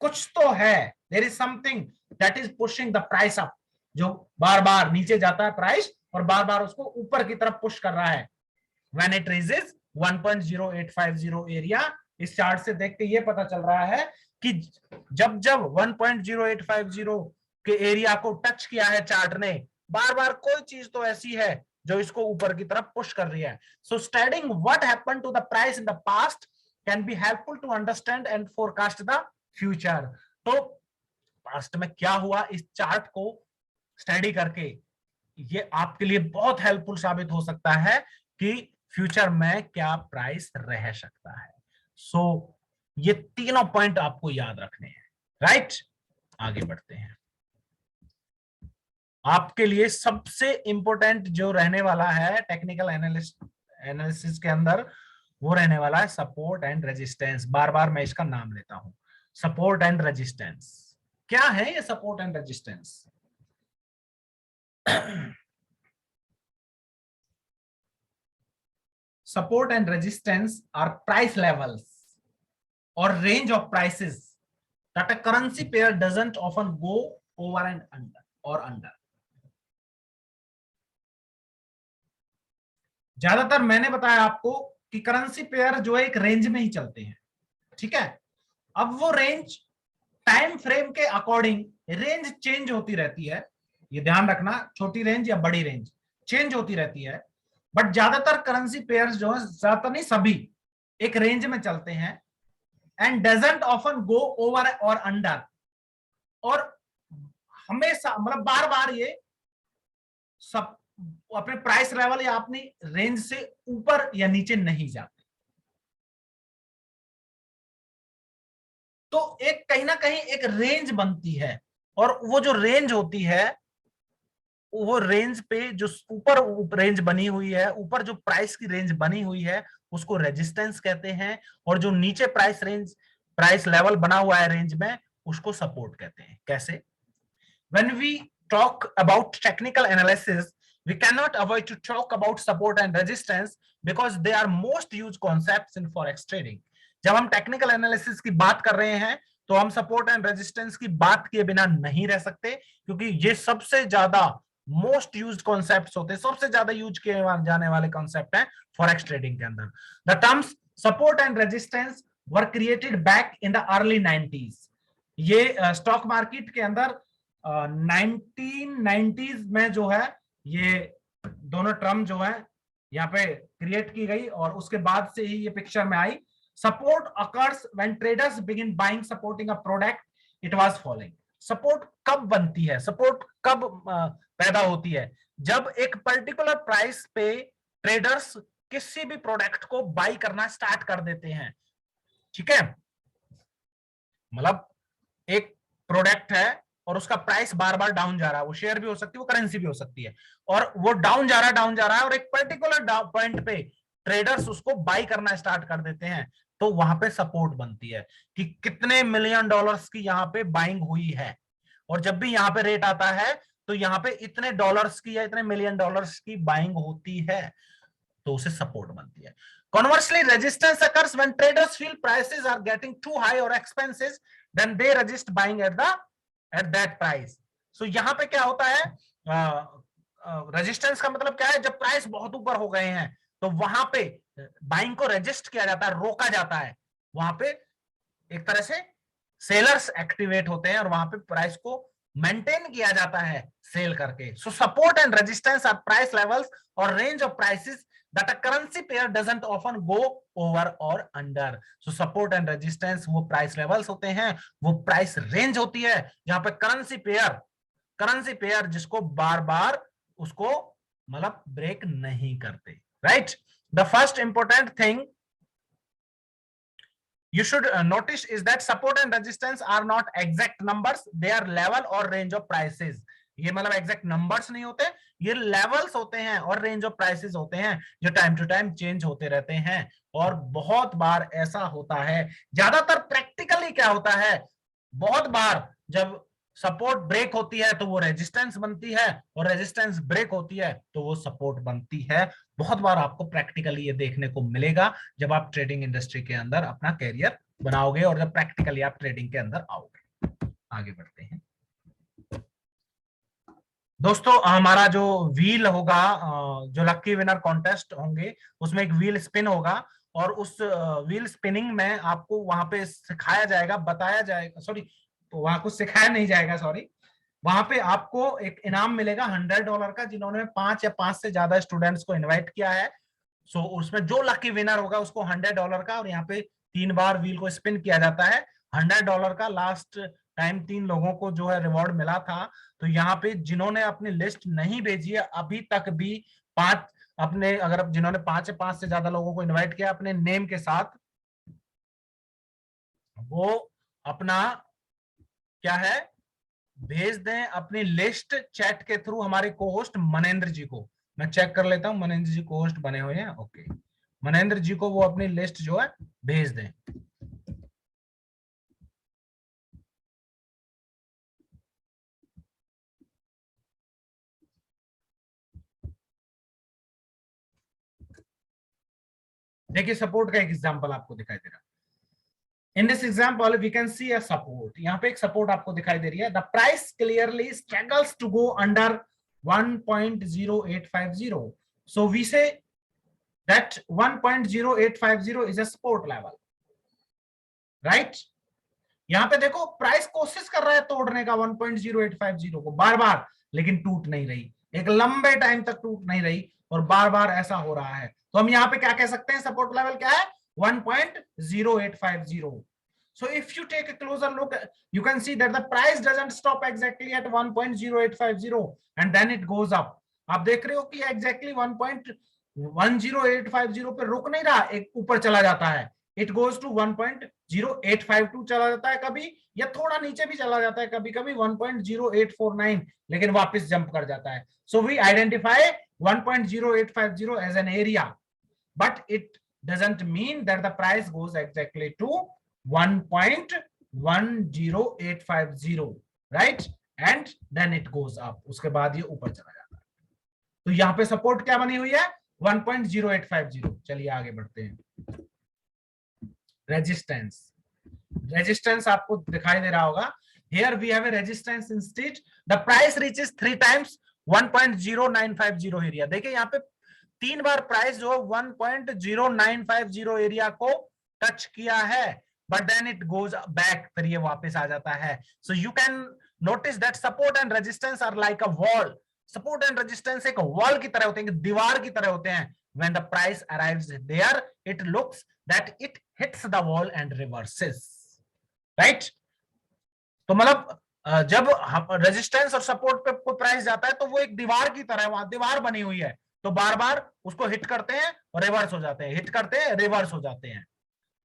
कुछ तो है, there is something that is pushing the price up, जो बार बार नीचे जाता है प्राइस और बार बार उसको ऊपर की तरफ पुश कर रहा है। When it raises 1.0850 एरिया, इस चार्ट से देख के ये पता चल रहा है कि जब 1.0850 के एरिया को टच किया है चार्ट ने, बार बार कोई चीज तो ऐसी है जो इसको ऊपर की तरफ पुश कर रही है। So studying what happened to the price in the past can be helpful to understand and forecast the future. तो पास्ट में क्या हुआ, इस चार्ट को स्टडी करके ये आपके लिए बहुत हेल्पफुल साबित हो सकता है कि फ्यूचर में क्या प्राइस रह सकता है। सो ये तीनों पॉइंट आपको याद रखने हैं, राइट। आगे बढ़ते हैं, आपके लिए सबसे इंपॉर्टेंट जो रहने वाला है टेक्निकल एनालिसिस के अंदर, वो रहने वाला है सपोर्ट एंड रेजिस्टेंस। बार बार मैं इसका नाम लेता हूं, सपोर्ट एंड रेजिस्टेंस। क्या है ये support and resistance? Support and resistance are price levels or range of prices that a currency pair doesn't often go over and under or under. ज्यादातर मैंने बताया आपको कि करेंसी पेयर जो है एक रेंज में ही चलते हैं, ठीक है। अब वो रेंज टाइम फ्रेम के अकॉर्डिंग रेंज चेंज होती रहती है, ये ध्यान रखना, छोटी रेंज या बड़ी रेंज चेंज होती रहती है, बट ज्यादातर करेंसी पेयर्स जो है, ज्यादातर नहीं सभी, एक रेंज में चलते हैं and doesn't often go over और अंडर, और हमेशा मतलब बार बार ये सब अपने प्राइस लेवल या अपनी रेंज से ऊपर या नीचे नहीं जाते। तो एक कहीं ना कहीं एक रेंज बनती है, और वो जो रेंज होती है, वो रेंज पे जो ऊपर रेंज बनी हुई है, ऊपर जो प्राइस की रेंज बनी हुई है उसको रेजिस्टेंस कहते हैं, और जो नीचे प्राइस लेवल बना हुआ है रेंज में उसको सपोर्ट कहते हैं। कैसे? When we talk about technical analysis, we cannot avoid to talk about support and resistance because they are most used concepts in forex trading. जब हम टेक्निकल एनालिसिस की बात कर रहे हैं तो हम सपोर्ट एंड रेजिस्टेंस की बात किए बिना नहीं रह सकते, क्योंकि ये सबसे ज्यादा मोस्ट यूज्ड कॉन्सेप्ट्स होते हैं, सबसे ज्यादा यूज किए जाने वाले कॉन्सेप्ट हैं फॉरेक्स ट्रेडिंग के अंदर। The terms support and resistance were created back in the early 90s। ये स्टॉक मार्केट के अंदर 1990s में जो है ये दोनों टर्म जो है यहाँ पे क्रिएट की गई, और उसके बाद से ही ये पिक्चर में आई। Support occurs when traders begin buying supporting a product it was following. Support कब बनती है, सपोर्ट कब पैदा होती है? जब एक पर्टिकुलर प्राइस पे ट्रेडर्स किसी भी प्रोडक्ट को बाई करना स्टार्ट कर देते हैं। ठीक है, मतलब एक प्रोडक्ट है और उसका प्राइस बार बार डाउन जा रहा है, वो शेयर भी हो सकती है, वो करेंसी भी हो सकती है, और वो डाउन जा रहा है और एक पर्टिकुलर पॉइंट पे ट्रेडर्स उसको बाई करना स्टार्ट कर देते हैं, तो वहां पे सपोर्ट बनती है कि कितने मिलियन डॉलर्स की यहाँ पे बाइंग हुई है, और जब भी यहाँ पे रेट आता है तो यहाँ पे इतने डॉलर्स की या इतने मिलियन डॉलर्स की बाइंग होती है, तो उसे सपोर्ट बनती है। Conversely, resistance occurs when traders feel prices are getting too high or expensive, then they resist buying at that price. So यहाँ पे क्या होता है, रेजिस्टेंस का मतलब क्या है? जब प्राइस बहुत ऊपर हो गए हैं तो वहां पे बाइंग को रेजिस्ट किया जाता है, रोका जाता है, वहां पे एक तरह से सेलर्स एक्टिवेट होते हैं और वहां पे प्राइस को मेंटेन किया जाता है सेल करके। So support and resistance are price levels और range of prices that a currency pair doesn't often go over or under. So support and resistance वो प्राइस लेवल्स होते हैं, वो प्राइस रेंज होती है जहां पे करेंसी पेयर जिसको बार बार उसको मतलब ब्रेक नहीं करते। Right, the first important thing you should notice is that support and resistance are not exact numbers, they are level or range of prices. ये मतलब एग्जैक्ट नंबर्स नहीं होते, ये लेवल्स होते हैं और रेंज ऑफ प्राइसेस होते हैं जो टाइम टू टाइम चेंज होते रहते हैं। और बहुत बार ऐसा होता है, ज्यादातर प्रैक्टिकली क्या होता है, बहुत बार जब सपोर्ट ब्रेक होती है तो वो रेजिस्टेंस बनती है, और रेजिस्टेंस ब्रेक होती है तो वो सपोर्ट बनती है। बहुत बार आपको प्रैक्टिकली ये देखने को मिलेगा जब आप ट्रेडिंग इंडस्ट्री के अंदर अपना कैरियर बनाओगे और जब प्रैक्टिकली आप ट्रेडिंग के अंदर आओगे। आगे बढ़ते हैं दोस्तों, हमारा जो व्हील होगा, जो लक्की विनर कॉन्टेस्ट होंगे उसमें एक व्हील स्पिन होगा, और उस व्हील स्पिनिंग में आपको वहां पे सिखाया जाएगा, बताया जाएगा, सॉरी तो वहां कुछ सिखाया नहीं जाएगा, सॉरी, वहां पे आपको एक इनाम मिलेगा $100 का, जिन्होंने 5 या 5 से ज्यादा स्टूडेंट्स को इनवाइट किया है। सो उसमें जो लकी विनर होगा उसको $100 का, और यहाँ पे 3 बार व्हील को स्पिन किया जाता है। $100 का लास्ट टाइम 3 लोगों को जो है रिवॉर्ड मिला था। तो यहाँ पे जिन्होंने अपनी लिस्ट नहीं भेजी है अभी तक भी 5 अपने, अगर जिन्होंने 5 या 5 से ज्यादा लोगों को इनवाइट किया अपने नेम के साथ, वो अपना क्या है भेज दें अपनी लिस्ट चैट के थ्रू हमारे को-होस्ट मनेंद्र जी को। मैं चेक कर लेता हूं, मनेंद्र जी को-होस्ट बने हुए हैं, ओके, मनेंद्र जी को वो अपनी लिस्ट जो है भेज दें। देखिए सपोर्ट का एक एग्जांपल आपको दिखाई दे रहा है। In this example we can see a support, यहाँ पे एक सपोर्ट आपको दिखाई दे रही है। The price clearly struggles to go under 1.0850, so we say that 1.0850 is a support level, right. यहाँ पे देखो प्राइस कोशिश कर रहा है तोड़ने का 1.0850 को बार बार, लेकिन टूट नहीं रही। एक लंबे टाइम तक टूट नहीं रही और बार बार ऐसा हो रहा है, तो हम यहाँ पे क्या कह सकते हैं, सपोर्ट लेवल क्या है 1.0850. So if you take a closer look, you can see that the price doesn't stop exactly at 1.0850 and then it goes up. आप देख रहे हो कि exactly 1.10850 पे रुक नहीं रहा, एक ऊपर चला जाता है, it goes to 1.0852 चला जाता है कभी, या थोड़ा नीचे भी चला जाता है कभी कभी 1.0849, लेकिन वापस जंप कर जाता है. So we identify 1.0850 as an area, but it doesn't mean that the price goes exactly to 1.10850, right? And then it goes up. उसके बाद ये ऊपर चला जाता है. तो यहाँ पे सपोर्ट क्या बनी हुई है 1.0850. चलिए आगे बढ़ते हैं. रेजिस्टेंस आपको दिखाई दे रहा होगा. Here we have a resistance instead. The price reaches 3 times 1.0950 area. देखिए यहाँ पे 3 बार प्राइस जो 1.0950 एरिया को टच किया है, but then it goes back, फिर ये वापस आ जाता है. So you can notice that support and resistance are like a wall. Support and resistance एक wall की तरह होते हैं, दीवार की तरह होते हैं. When the price arrives there, it looks that it hits the wall and reverses, right? तो मतलब जब रेजिस्टेंस और सपोर्ट पे कोई प्राइस जाता है तो वो एक दीवार की तरह, वहां दीवार बनी हुई है, तो बार बार उसको हिट करते हैं और रिवर्स हो जाते हैं, हिट करते हैं रिवर्स हो जाते हैं,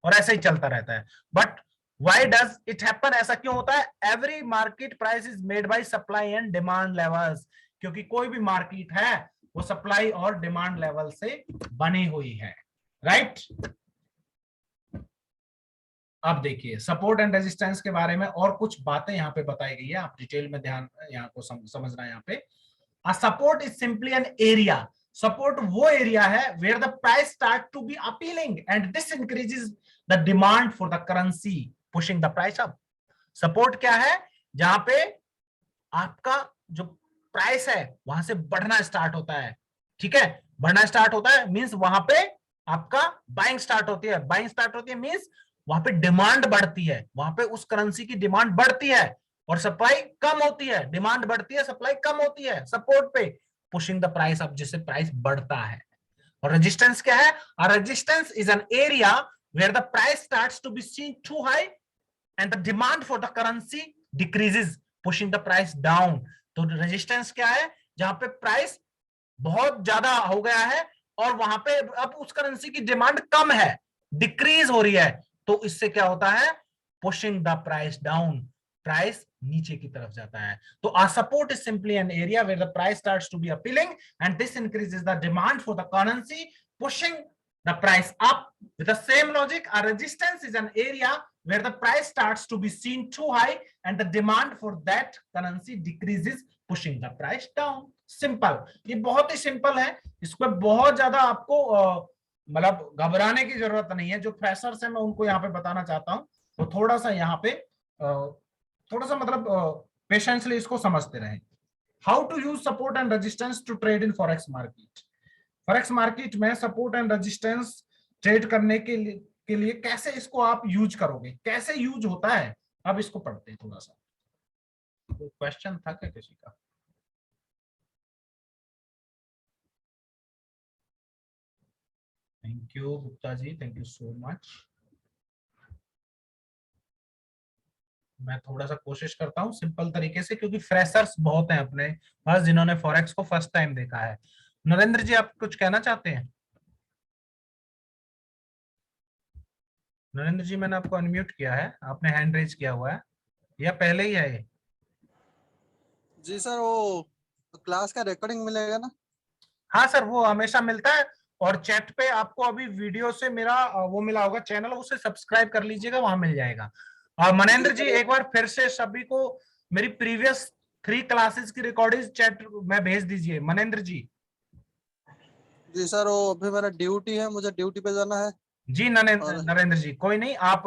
और ऐसे ही चलता रहता है. But why does it happen, ऐसा क्यों होता है? Every market price is made by supply and demand levels, क्योंकि कोई भी मार्केट है वो सप्लाई और डिमांड लेवल से बनी हुई है, राइट? अब देखिए सपोर्ट एंड रेजिस्टेंस के बारे में और कुछ बातें यहाँ पे बताई गई है, आप डिटेल में ध्यान यहाँ को समझना. यहाँ पे support is simply an area. Support वो एरिया है where the price start to be appealing and this increases the demand for the currency pushing the price up. Support क्या है? जहां पे आपका जो प्राइस है वहां से बढ़ना स्टार्ट होता है, ठीक है? बढ़ना स्टार्ट होता है मींस वहां पे आपका बाइंग स्टार्ट होती है. बाइंग स्टार्ट होती है मींस वहां पे डिमांड बढ़ती है, वहां पे उस करेंसी की डिमांड बढ़ती है और सप्लाई कम होती है. डिमांड बढ़ती है, सप्लाई कम होती है सपोर्ट पे, पुशिंग द प्राइस अप, जिससे प्राइस बढ़ता है. और रेजिस्टेंस क्या है? Resistance is an area where the price starts to be seen to high and the demand for the currency decreases pushing the price down. तो resistance क्या है? जहां पे प्राइस बहुत ज्यादा हो गया है और वहां पे अब उस करेंसी की डिमांड कम है, डिक्रीज हो रही है, तो इससे क्या होता है? Pushing the price down, price नीचे की तरफ जाता है. तो a support is simply an area where the price starts to be appealing and this increases the demand for the currency, pushing the price up. With the same logic, a resistance is an area where the price starts to be seen too high and the demand for that currency decreases, pushing the price down. Simple. ये बहुत ही simple है, इसको बहुत ज्यादा आपको मतलब घबराने की जरूरत नहीं है. जो फ्रेशर्स हैं मैं उनको यहाँ पे बताना चाहता हूँ, तो थोड़ा सा यहाँ पे थोड़ा सा मतलब पेशेंसली इसको समझते रहें. How to use support and resistance to trade in forex market. Forex market में सपोर्ट एंड रेजिस्टेंस ट्रेड करने के लिए कैसे इसको आप यूज करोगे, कैसे यूज होता है, अब इसको पढ़ते हैं थोड़ा सा. कोई क्वेश्चन था क्या किसी का? Thank you Gupta ji, thank you so much. मैं थोड़ा सा कोशिश करता हूँ सिंपल तरीके से, क्योंकि फ्रेशर्स बहुत हैं अपने पास जिन्होंने फॉरेक्स को फर्स्ट टाइम देखा है. नरेंद्र जी आप कुछ कहना चाहते हैं? नरेंद्र जी मैंने आपको अनम्यूट किया है, आपने हैंड रेज किया हुआ है या पहले ही है ये? जी सर, वो क्लास का रिकॉर्डिंग मिलेगा ना? हाँ सर, वो हमेशा मिलता है और चैट पे आपको अभी वीडियो से मेरा वो मिला होगा चैनल, उसे सब्सक्राइब कर लीजिएगा, वहां मिल जाएगा. और मनेंद्र जी एक बार फिर से सभी को मेरी प्रीवियस 3 क्लासेस की रिकॉर्डिंग चैट में भेज दीजिए मनेंद्र जी. जी सर, वो अभी मेरा ड्यूटी है, मुझे ड्यूटी पे जाना है. जी नरेंद्र जी कोई नहीं, आप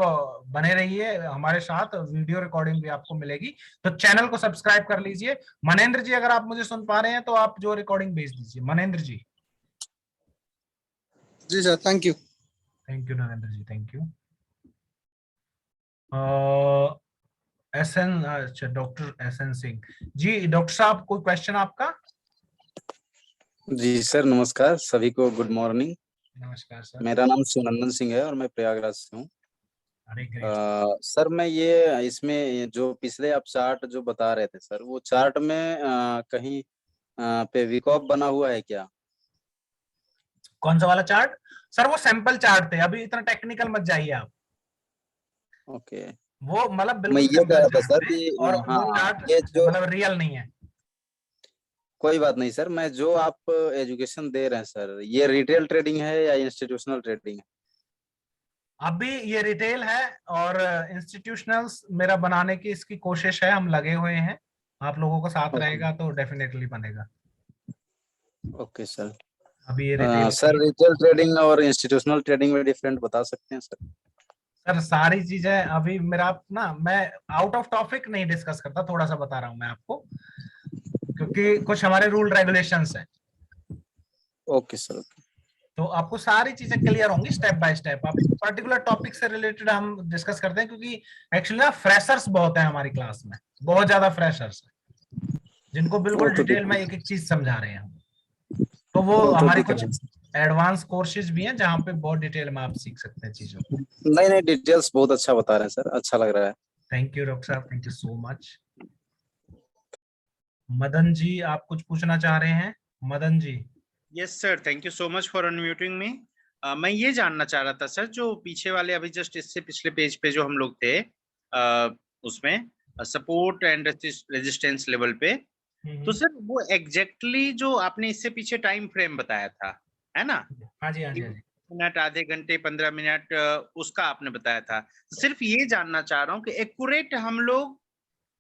बने रहिए हमारे साथ, वीडियो रिकॉर्डिंग भी आपको मिलेगी, तो चैनल को सब्सक्राइब कर लीजिए. मनेंद्र जी अगर आप मुझे सुन पा रहे हैं तो आप जो रिकॉर्डिंग भेज दीजिए मनेंद्र जी. जी sir, thank you. Thank you Narendra ji, thank you. अच्छा doctor SN Singh ji. Doctor साहब कोई क्वेश्चन आपका? जी सर, नमस्कार सभी को, गुड मॉर्निंग। नमस्कार सर। मेरा नाम सुनंदन सिंह है और मैं प्रयागराज से हूँ। अरे ग्रेट। सर मैं ये इसमें जो पिछले आप चार्ट जो बता रहे थे सर, वो चार्ट में कहीं पे वीक ऑफ बना हुआ है क्या? कौन सा वाला चार्ट? सर वो सैंपल चार्ट थे, अभी इतना टेक्निकल मत जाइए आप। ओके, वो मतलब मैं बिल्कुल ये कह रहा सैंपल था चार्ट सर थे कि और हाँ, वो चार्ट ये जो मतलब रियल नहीं है। कोई बात नहीं सर, मैं जो आप एजुकेशन दे रहे हैं सर, ये रिटेल ट्रेडिंग है या इंस्टीट्यूशनल ट्रेडिंग है? अभी ये रिटेल है और इंस्टीट्यूशनल्स मेरा बनाने की इसकी कोशिश है, हम लगे हुए हैं। आप लोगों को साथ ओके, रहेगा तो डेफिनेटली बनेगा। Okay sir. अभी ये रिटेल सर रिटेल ट्रेडिंग और इंस्टीट्यूशनल ट्रेडिंग में डिफरेंट बता सकते हैं सर? सर सारी चीजें अभी मेरा ना, मैं आउट ऑफ टॉपिक नहीं डिस्कस करता, थोड़ा सा बता रहा हूं मैं आपको, क्योंकि कुछ हमारे रूल रेगुलेशंस हैं। Okay sir. तो आपको सारी चीजें क्लियर होंगी स्टेप बाय स्टेप। आप पर्टिकुलर टॉपिक से रिलेटेड हम डिस्कस करते हैं, क्योंकि एक्चुअली ना फ्रेशर्स बहुत है हमारी क्लास में, बहुत ज्यादा फ्रेशर्स है जिनको बिल्कुल डिटेल में एक एक चीज समझा रहे हैं हम। तो वो हमारी कुछ एडवांस कोर्सेज भी हैं जहाँ पे बहुत डिटेल में आप सीख सकते हैं चीजों को। नहीं नहीं, डिटेल्स बहुत अच्छा बता रहे हैं सर, अच्छा लग रहा है। थैंक यू डॉक्टर साहब, thank you so much. Madan ji आप कुछ पूछना चाह रहे हैं? Madan ji. Yes sir, thank you so much for unmuting me. मैं ये जानना चाह रहा था सर, जो पीछे वाले अभी जस्ट इससे पिछले पेज पे जो हम लोग थे उसमें सपोर्ट एंड रेजिस्टेंस लेवल पे, तो सर वो एग्जैक्टली जो आपने इससे पीछे टाइम फ्रेम बताया था, है ना? हाँ जी, हाँ जी, हाँ जी। मिनट, आधे घंटे, 15 मिनट, उसका आपने बताया था। सिर्फ ये जानना चाह रहा हूँ कि एक्यूरेट हम लोग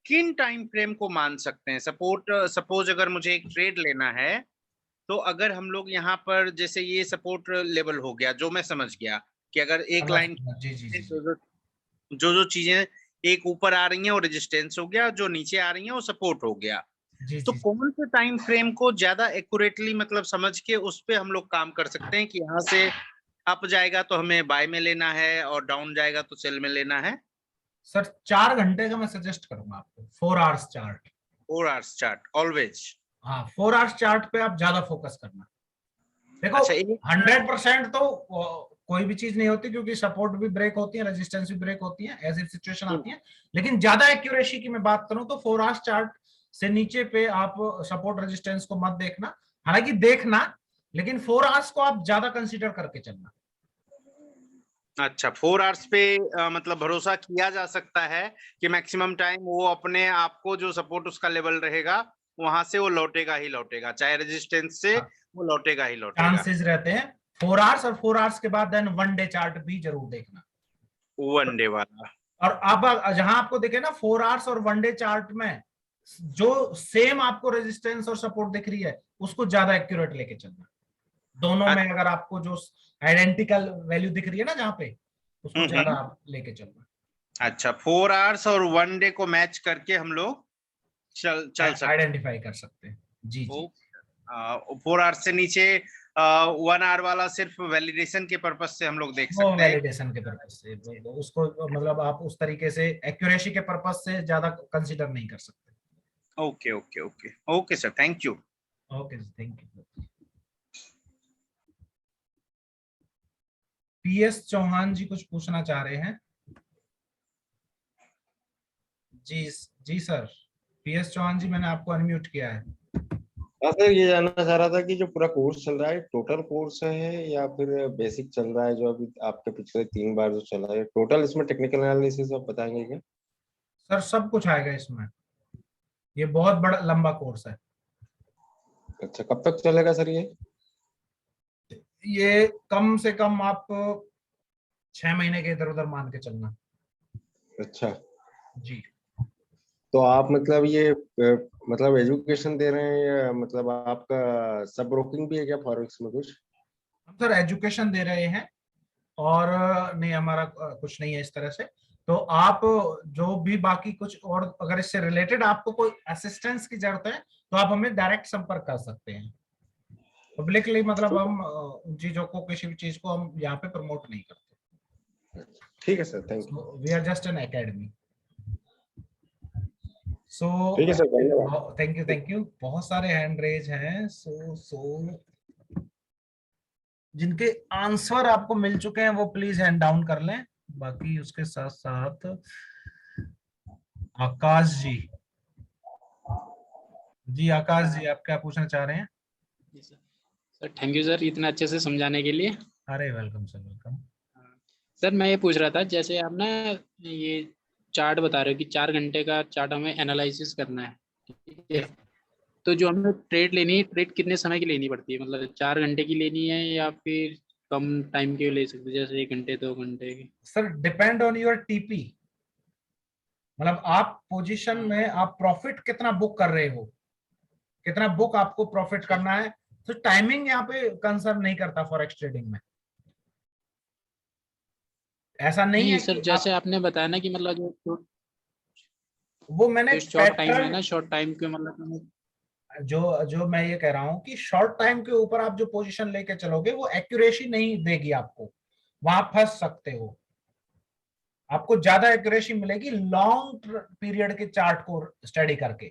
किन टाइम फ्रेम को मान सकते हैं? सपोज अगर मुझे एक ट्रेड लेना है, तो अगर हम लोग यहाँ पर जैसे ये सपोर्ट लेवल हो गया, जो मैं समझ गया कि अगर एक लाइन जी जी जी, जो चीजें एक ऊपर आ रही हैं वो रेजिस्टेंस हो गया, जो नीचे आ रही हैं वो सपोर्ट हो गया। जी, तो जी, कौन से टाइम फ्रेम को ज्यादा एक्यूरेटली मतलब समझ के उस पे हम लोग काम कर सकते हैं कि यहाँ से अप जाएगा तो हमें बाय में लेना है और डाउन जाएगा तो सेल में लेना है? सर 4 घंटे का मैं सजेस्ट करूंगा आपको, 4 hours chart. 4 hours chart always? हाँ, 4 आवर्स चार्ट पे आप ज्यादा फोकस करना। देखो अच्छा, 100% तो कोई भी चीज नहीं होती, क्योंकि सपोर्ट भी ब्रेक होती है, रेजिस्टेंस भी ब्रेक होती है, ऐसी सिचुएशन आती है। लेकिन ज्यादा एक्यूरेसी की मैं बात करूं तो 4 आवर्स चार्ट से नीचे पे आप सपोर्ट रेजिस्टेंस को मत देखना। हालांकि देखना, लेकिन 4 आवर्स को आप ज्यादा कंसीडर करके चलना। अच्छा, 4 आवर्स पे मतलब भरोसा किया जा सकता है कि मैक्सिमम टाइम वो अपने आप को जो सपोर्ट उसका लेवल रहेगा वहां से वो लौटेगा ही लौटेगा, चाहे रेजिस्टेंस से वो लौटेगा ही लौटेगा। चांसेस रहते हैं 4 आवर्स, और 4 आवर्स के बाद देन 1 डे चार्ट भी जरूर देखना, 1 डे वाला। और अब जहां आपको दिखे ना 4 आवर्स और 1 डे चार्ट में जो सेम आपको रेजिस्टेंस और सपोर्ट दिख रही है, उसको ज्यादा एक्यूरेट लेके चलना। दोनों में अगर आपको जो आइडेंटिकल वैल्यू दिख रही है ना जहां पे, उसको ज्यादा आप लेके चलना। अच्छा, 4 आवर्स और 1 डे को मैच करके हम लोग चल सकते, आइडेंटिफाई कर सकते हैं। जी जी। 4 आवर्स से नीचे 1 आवर वाला सिर्फ वैलिडेशन के पर्पस से हम लोग देख सकते हैं। वैलिडेशन के पर्पस से उसको मतलब आप उस तरीके से एक्यूरेसी के पर्पस से ज्यादा कंसीडर नहीं कर सकते। Okay okay okay okay sir, thank you. Okay, thank you. PS Chauhan ji कुछ पूछना चाह रहे हैं? जी जी सर, पीएस चौहान जी मैंने आपको अनम्यूट किया है। हाँ सर, ये जानना चाह रहा था कि जो पूरा कोर्स चल रहा है टोटल कोर्स है या फिर बेसिक चल रहा है, जो अभी आपके पिछले 3 बार जो चला है टोटल, इसमें टेक्निकल एनालिसिस आप बताएंगे क्या? सर सब कुछ आएगा इसमें, ये बहुत बड़ा लंबा कोर्स है। अच्छा, कब तक चलेगा सर ये कम से कम आप 6 महीने के इधर उधर मान के चलना। अच्छा जी। तो आप मतलब ये मतलब एजुकेशन दे रहे हैं या मतलब आपका सब ब्रोकिंग भी है क्या फॉरेक्स में कुछ? हम सर एजुकेशन दे रहे हैं, और नहीं हमारा कुछ नहीं है इस तरह से। तो आप जो भी बाकी कुछ और अगर इससे रिलेटेड आपको कोई असिस्टेंस की जरूरत है तो आप हमें डायरेक्ट संपर्क कर सकते हैं। पब्लिकली मतलब हम उन चीजों को, किसी भी चीज को हम यहाँ पे प्रमोट नहीं करते। ठीक है sir, thank you. We are just an academy. So ठीक है सर, धन्यवाद। Thank you. बहुत सारे हैंड रेज हैं। सो जिनके आंसर आपको मिल चुके हैं वो प्लीज हैंड डाउन कर लें। बाकी उसके साथ साथ आकाश जी आकाश जी, आप क्या पूछना चाह रहे हैं? सर थैंक यू सर इतना अच्छे से समझाने के लिए। अरे वेलकम सर, वेलकम। सर मैं ये पूछ रहा था, जैसे आप ना ये चार्ट बता रहे हो कि 4 घंटे का चार्ट हमें एनालिसिस करना है, ठीक है? तो जो हमें ट्रेड लेनी है, ट्रेड कितने समय की लेनी पड़ती है? मतलब 4 घंटे की लेनी है या फिर कम टाइम की ले सकते हैं, जैसे 1 घंटे 2 घंटे की? Sir depend on your TP, मतलब आप पोजीशन में आप प्रॉफिट कितना बुक कर रहे हो, कितना बुक आपको प्रॉफिट करना है। तो टाइमिंग यहाँ पे कंसर्न नहीं करता फॉरेक्स ट्रेडिंग में। ऐसा नहीं है सर कि जैसे आपने बताया ना कि मतलब जो वो मैंने शॉर्ट टाइम है पैटर्न, ना, शॉर्ट टाइम के मतलब जो मैं ये कह रहा हूं कि शॉर्ट टाइम के ऊपर आप जो पोजीशन लेके चलोगे वो एक्यूरेसी नहीं देगी आपको, वहां फंस सकते हो। आपको ज्यादा एक्यूरेसी मिलेगी लॉन्ग पीरियड के चार्ट को स्टडी करके।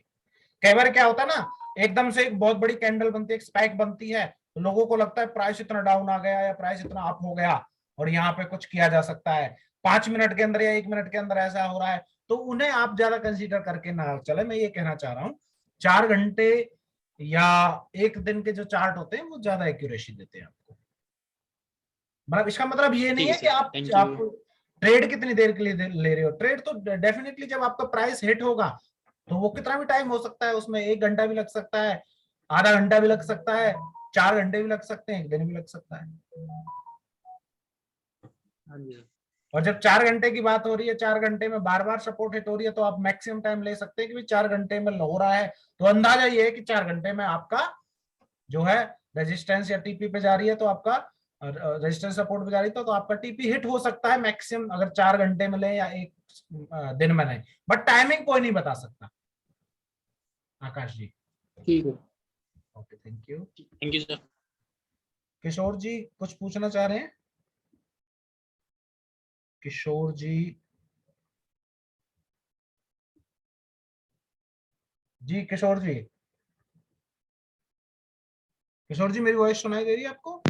कई बार क्या होता है ना, एकदम से एक बहुत बड़ी कैंडल बनती है, एक स्पाइक बनती है, तो लोगों को लगता है प्राइस इतना डाउन आ गया या प्राइस इतना अप हो गया और यहाँ पे कुछ किया जा सकता है। 5 मिनट के अंदर या 1 मिनट के अंदर ऐसा हो रहा है, तो उन्हें आप ज्यादा कंसीडर करके ना चले। मैं ये कहना चाह रहा हूँ 4 घंटे या 1 दिन के जो चार्ट होते हैं वो ज्यादा एक्यूरेसी देते हैं आपको। मतलब इसका मतलब ये नहीं है कि आप ट्रेड कितनी देर के लिए ले रहे हो। ट्रेड तो डेफिनेटली जब आपका प्राइस हिट होगा तो वो कितना भी टाइम हो सकता है, उसमें 1 घंटा भी लग सकता है, आधा घंटा भी लग सकता है, 4 घंटे भी लग सकते हैं, 1 दिन भी लग सकता है। और जब 4 घंटे की बात हो रही है, 4 घंटे में बार बार सपोर्ट हिट हो रही है, तो आप मैक्सिमम टाइम ले सकते हैं कि 4 घंटे में हो रहा है, तो अंदाजा ये है कि 4 घंटे में आपका जो है रेजिस्टेंस या टीपी पे जा रही है, तो आपका रेजिस्टेंस सपोर्ट पे जा रही है, तो आपका टीपी हिट हो सकता है मैक्सिमम, अगर 4 घंटे में ले या 1 दिन में नहीं। बट टाइमिंग कोई नहीं बता सकता। आकाश जी ठीक है, ओके, थैंक यू सर। किशोर जी कुछ पूछना चाह रहे हैं? किशोर जी, किशोर जी, किशोर जी मेरी वॉइस सुनाई दे रही है आपको?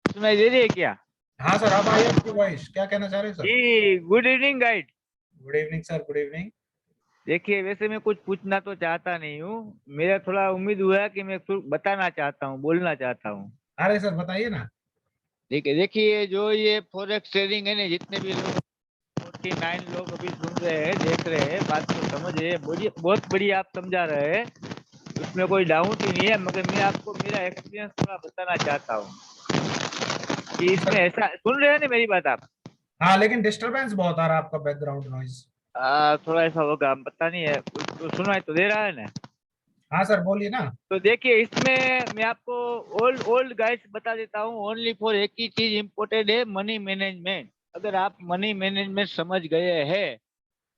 सुनाई दे रही है क्या? हाँ सर, अब आई आपकी वॉइस। क्या कहना चाह रहे हैं सर? जी good evening guide. Good evening sir, good evening. देखिए वैसे मैं कुछ पूछना तो चाहता नहीं हूँ, मेरा थोड़ा उम्मीद हुआ कि मैं कुछ बताना चाहता हूँ, बोलना चाहता हूँ। अरे सर बताइए ना। ठीक है, देखिए जो ये फॉरेक्स ट्रेडिंग है ना, जितने भी लोग 49 लोग अभी सुन रहे हैं, देख रहे हैं, बात को समझे, बहुत बढ़िया आप समझा रहे हैं, उसमें कोई डाउट ही नहीं है। मगर मैं आपको मेरा एक्सपीरियंस थोड़ा बताना चाहता हूँ कि इसमें ऐसा, सुन रहे हैं ना मेरी बात आप? हाँ, लेकिन डिस्टरबेंस बहुत आ रहा है आपका, बैकग्राउंड नॉइज। थोड़ा ऐसा होगा, पता नहीं है, तो सुनाई तो दे रहा है ना? हाँ सर बोलिए ना। तो देखिए इसमें मैं आपको ओल्ड गाइड्स बता देता हूँ। ओनली फॉर एक ही चीज इम्पोर्टेंट है, मनी मैनेजमेंट। अगर आप मनी मैनेजमेंट समझ गए हैं